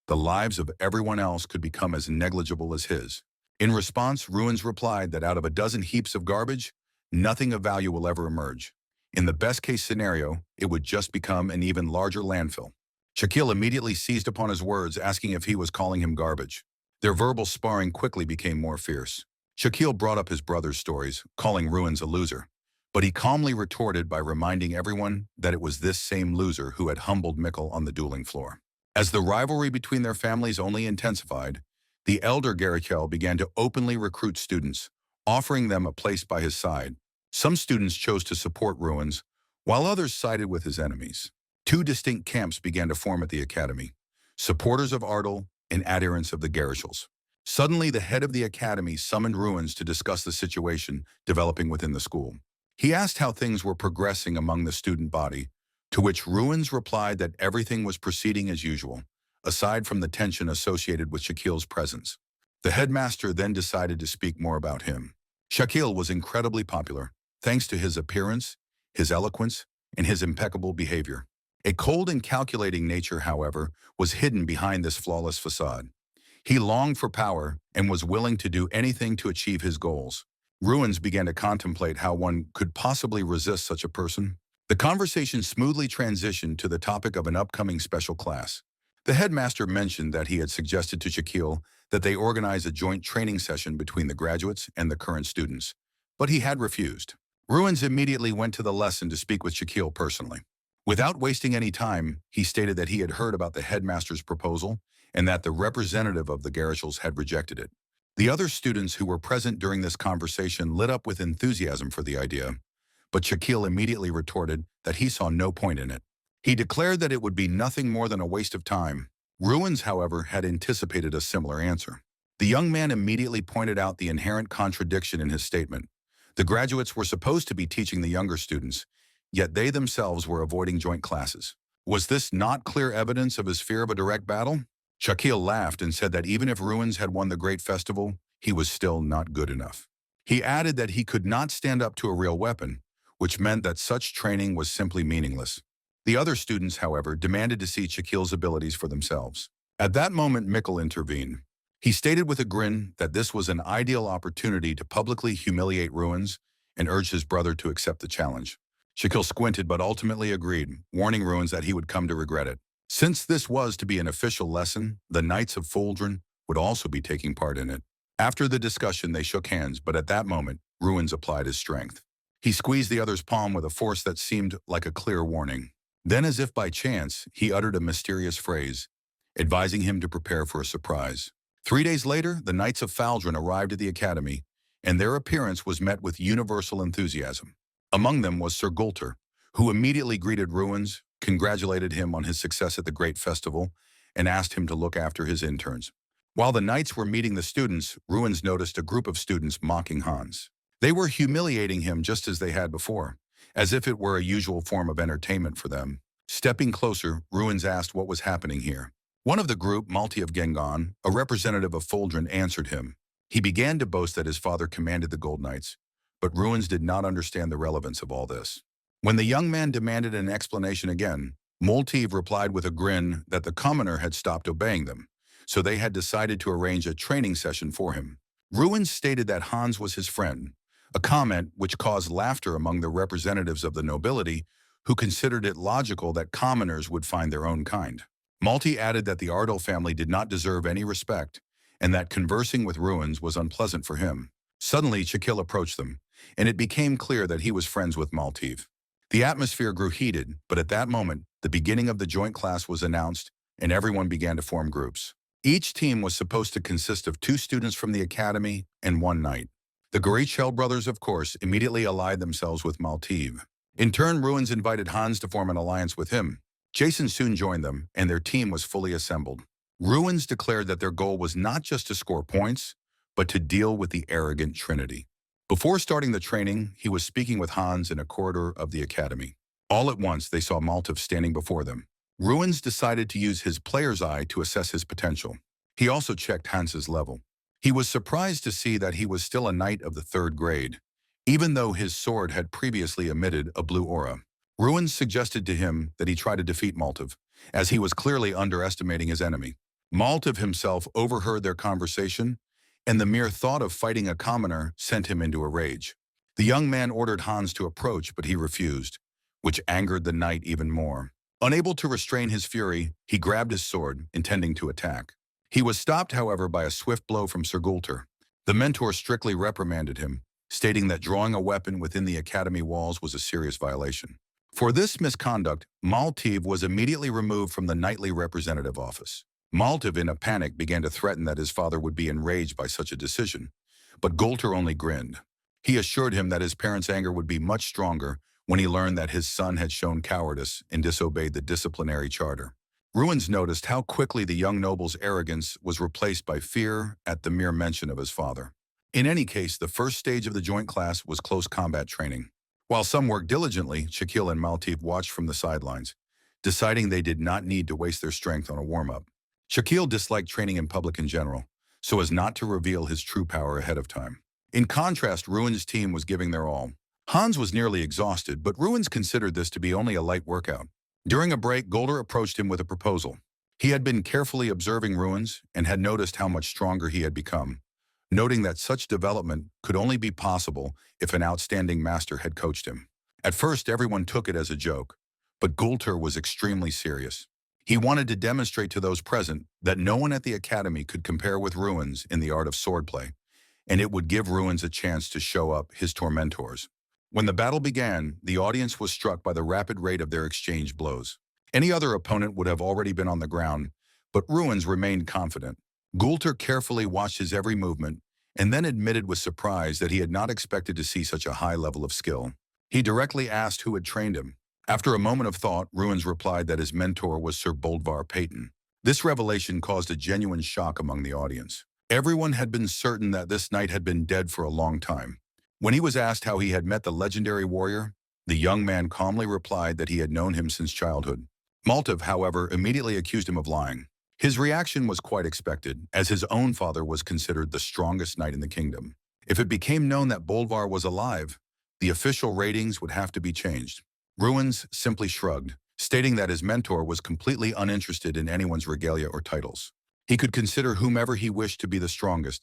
the lives of everyone else could become as negligible as his. In response, Ruins replied that out of a dozen heaps of garbage, nothing of value will ever emerge. In the best-case scenario, it would just become an even larger landfill. Shaquille immediately seized upon his words, asking if he was calling him garbage. Their verbal sparring quickly became more fierce. Shaquille brought up his brother's stories, calling Ruins a loser. But he calmly retorted by reminding everyone that it was this same loser who had humbled Mikkel on the dueling floor. As the rivalry between their families only intensified, the elder Garrickle began to openly recruit students, offering them a place by his side. Some students chose to support Ruins, while others sided with his enemies. Two distinct camps began to form at the academy, supporters of Ardal and adherents of the Garrickles. Suddenly, the head of the academy summoned Ruins to discuss the situation developing within the school. He asked how things were progressing among the student body, to which Ruins replied that everything was proceeding as usual, aside from the tension associated with Shaquille's presence. The headmaster then decided to speak more about him. Shaquille was incredibly popular, thanks to his appearance, his eloquence, and his impeccable behavior. A cold and calculating nature, however, was hidden behind this flawless facade. He longed for power and was willing to do anything to achieve his goals. Ruins began to contemplate how one could possibly resist such a person. The conversation smoothly transitioned to the topic of an upcoming special class. The headmaster mentioned that he had suggested to Shaquille that they organize a joint training session between the graduates and the current students, but he had refused. Ruins immediately went to the lesson to speak with Shaquille personally. Without wasting any time, he stated that he had heard about the headmaster's proposal and that the representative of the Garishals had rejected it. The other students who were present during this conversation lit up with enthusiasm for the idea, but Shaquille immediately retorted that he saw no point in it. He declared that it would be nothing more than a waste of time. Ruins, however, had anticipated a similar answer. The young man immediately pointed out the inherent contradiction in his statement. The graduates were supposed to be teaching the younger students, yet they themselves were avoiding joint classes. Was this not clear evidence of his fear of a direct battle? Shaquille laughed and said that even if Ruins had won the great festival, he was still not good enough. He added that he could not stand up to a real weapon, which meant that such training was simply meaningless. The other students, however, demanded to see Shaquille's abilities for themselves. At that moment, Mikkel intervened. He stated with a grin that this was an ideal opportunity to publicly humiliate Ruins and urged his brother to accept the challenge. Shaquille squinted but ultimately agreed, warning Ruins that he would come to regret it. Since this was to be an official lesson, the Knights of Faldron would also be taking part in it. After the discussion, they shook hands, but at that moment, Ruins applied his strength. He squeezed the other's palm with a force that seemed like a clear warning. Then, as if by chance, he uttered a mysterious phrase, advising him to prepare for a surprise. 3 days later, the Knights of Faldron arrived at the academy, and their appearance was met with universal enthusiasm. Among them was Sir Gulter, who immediately greeted Ruins, congratulated him on his success at the great festival, and asked him to look after his interns. While the knights were meeting the students, Ruins noticed a group of students mocking Hans. They were humiliating him just as they had before, as if it were a usual form of entertainment for them. Stepping closer, Ruins asked what was happening here. One of the group, Malti of Gengon, a representative of Faldron, answered him. He began to boast that his father commanded the Gold Knights, but Ruins did not understand the relevance of all this. When the young man demanded an explanation again, Moltive replied with a grin that the commoner had stopped obeying them, so they had decided to arrange a training session for him. Ruins stated that Hans was his friend, a comment which caused laughter among the representatives of the nobility, who considered it logical that commoners would find their own kind. Malti added that the Ardell family did not deserve any respect, and that conversing with Ruins was unpleasant for him. Suddenly, Shaquille approached them, and it became clear that he was friends with Maltive. The atmosphere grew heated, but at that moment, the beginning of the joint class was announced, and everyone began to form groups. Each team was supposed to consist of 2 students from the academy and 1 knight. The Gorichel brothers, of course, immediately allied themselves with Maltive. In turn, Ruins invited Hans to form an alliance with him. Jason soon joined them, and their team was fully assembled. Ruins declared that their goal was not just to score points, but to deal with the arrogant Trinity. Before starting the training, he was speaking with Hans in a corridor of the academy. All at once, they saw Maltiv standing before them. Ruins decided to use his player's eye to assess his potential. He also checked Hans's level. He was surprised to see that he was still a knight of the 3rd grade, even though his sword had previously emitted a blue aura. Ruins suggested to him that he try to defeat Maltiv, as he was clearly underestimating his enemy. Maltiv himself overheard their conversation, and the mere thought of fighting a commoner sent him into a rage. The young man ordered Hans to approach, but he refused, which angered the knight even more. Unable to restrain his fury, he grabbed his sword, intending to attack. He was stopped, however, by a swift blow from Sir Gulter. The mentor strictly reprimanded him, stating that drawing a weapon within the academy walls was a serious violation. For this misconduct, Maltiv was immediately removed from the knightly representative office. Maltiv, in a panic, began to threaten that his father would be enraged by such a decision, but Gulter only grinned. He assured him that his parents' anger would be much stronger when he learned that his son had shown cowardice and disobeyed the disciplinary charter. Ruins noticed how quickly the young noble's arrogance was replaced by fear at the mere mention of his father. In any case, the first stage of the joint class was close combat training. While some worked diligently, Shaquille and Maltiv watched from the sidelines, deciding they did not need to waste their strength on a warm-up. Shaquille disliked training in public in general, so as not to reveal his true power ahead of time. In contrast, Ruins' team was giving their all. Hans was nearly exhausted, but Ruins considered this to be only a light workout. During a break, Golder approached him with a proposal. He had been carefully observing Ruins and had noticed how much stronger he had become, noting that such development could only be possible if an outstanding master had coached him. At first, everyone took it as a joke, but Gulter was extremely serious. He wanted to demonstrate to those present that no one at the academy could compare with Ruins in the art of swordplay, and it would give Ruins a chance to show up his tormentors. When the battle began, the audience was struck by the rapid rate of their exchange blows. Any other opponent would have already been on the ground, but Ruins remained confident. Gulter carefully watched his every movement and then admitted with surprise that he had not expected to see such a high level of skill. He directly asked who had trained him. After a moment of thought, Ruins replied that his mentor was Sir Boldvar Peyton. This revelation caused a genuine shock among the audience. Everyone had been certain that this knight had been dead for a long time. When he was asked how he had met the legendary warrior, the young man calmly replied that he had known him since childhood. Maltiv, however, immediately accused him of lying. His reaction was quite expected, as his own father was considered the strongest knight in the kingdom. If it became known that Bolvar was alive, the official ratings would have to be changed. Ruins simply shrugged, stating that his mentor was completely uninterested in anyone's regalia or titles. He could consider whomever he wished to be the strongest,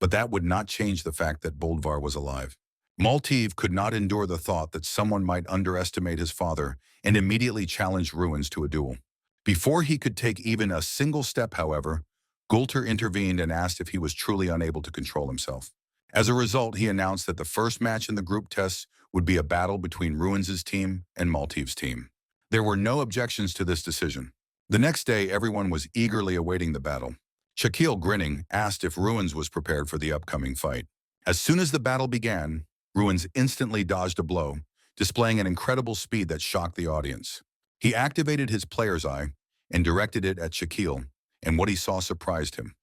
but that would not change the fact that Bolvar was alive. Malteve could not endure the thought that someone might underestimate his father and immediately challenge Ruins to a duel. Before he could take even a single step, however, Gulter intervened and asked if he was truly unable to control himself. As a result, he announced that the first match in the group tests would be a battle between Ruins' team and Malteve's team. There were no objections to this decision. The next day, everyone was eagerly awaiting the battle. Shaquille, grinning, asked if Ruins was prepared for the upcoming fight. As soon as the battle began, Ruins instantly dodged a blow, displaying an incredible speed that shocked the audience. He activated his player's eye and directed it at Shaquille, and what he saw surprised him.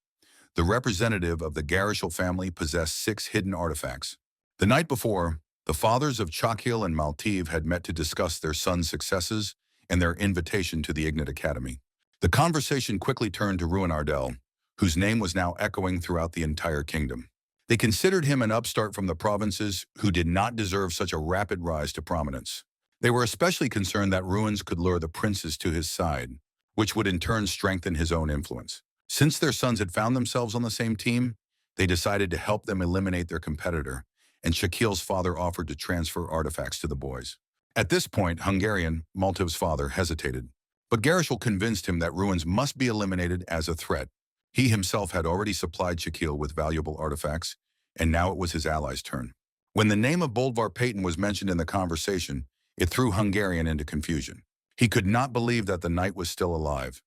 The representative of the Garishal family possessed 6 hidden artifacts. The night before, the fathers of Shaquille and Malteve had met to discuss their son's successes and their invitation to the Ignat Academy. The conversation quickly turned to Ruin Ardell, whose name was now echoing throughout the entire kingdom. They considered him an upstart from the provinces who did not deserve such a rapid rise to prominence. They were especially concerned that Ruins could lure the princes to his side, which would in turn strengthen his own influence. Since their sons had found themselves on the same team, they decided to help them eliminate their competitor, and Shaquille's father offered to transfer artifacts to the boys. At this point, Hungarian, Malteve's father, hesitated, but Garishal convinced him that Ruins must be eliminated as a threat. He himself had already supplied Shaquille with valuable artifacts, and now it was his ally's turn. When the name of Bolvar Payton was mentioned in the conversation, it threw Hungarian into confusion. He could not believe that the knight was still alive.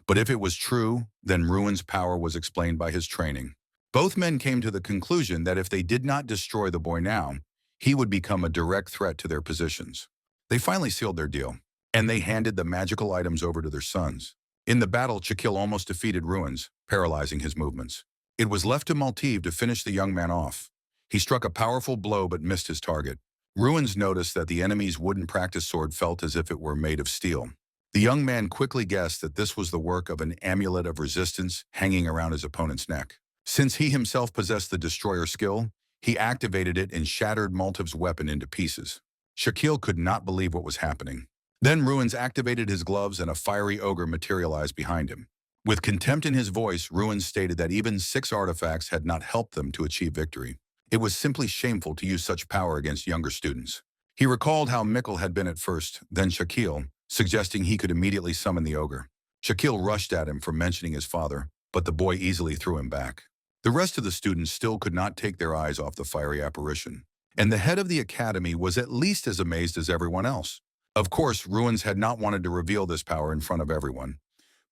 But if it was true, then Ruin's power was explained by his training. Both men came to the conclusion that if they did not destroy the boy now, he would become a direct threat to their positions. They finally sealed their deal, and they handed the magical items over to their sons. In the battle, Shaquille almost defeated Ruins, paralyzing his movements. It was left to Malteve to finish the young man off. He struck a powerful blow but missed his target. Ruins noticed that the enemy's wooden practice sword felt as if it were made of steel. The young man quickly guessed that this was the work of an amulet of resistance hanging around his opponent's neck. Since he himself possessed the destroyer skill, he activated it and shattered Malteve's weapon into pieces. Shaquille could not believe what was happening. Then Ruins activated his gloves and a fiery ogre materialized behind him. With contempt in his voice, Ruins stated that even 6 artifacts had not helped them to achieve victory. It was simply shameful to use such power against younger students. He recalled how Mikkel had been at first, then Shaquille, suggesting he could immediately summon the ogre. Shaquille rushed at him for mentioning his father, but the boy easily threw him back. The rest of the students still could not take their eyes off the fiery apparition, and the head of the academy was at least as amazed as everyone else. Of course, Ruins had not wanted to reveal this power in front of everyone,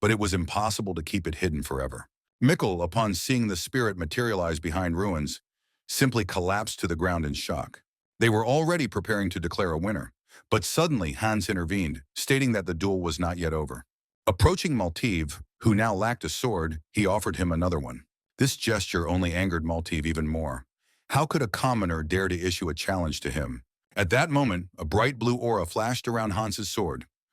but it was impossible to keep it hidden forever. Mikkel, upon seeing the spirit materialize behind Ruins, simply collapsed to the ground in shock. They were already preparing to declare a winner, but suddenly Hans intervened, stating that the duel was not yet over. Approaching Malteve, who now lacked a sword, he offered him another one. This gesture only angered Malteve even more. How could a commoner dare to issue a challenge to him? At that moment, a bright blue aura flashed around Hans's sword.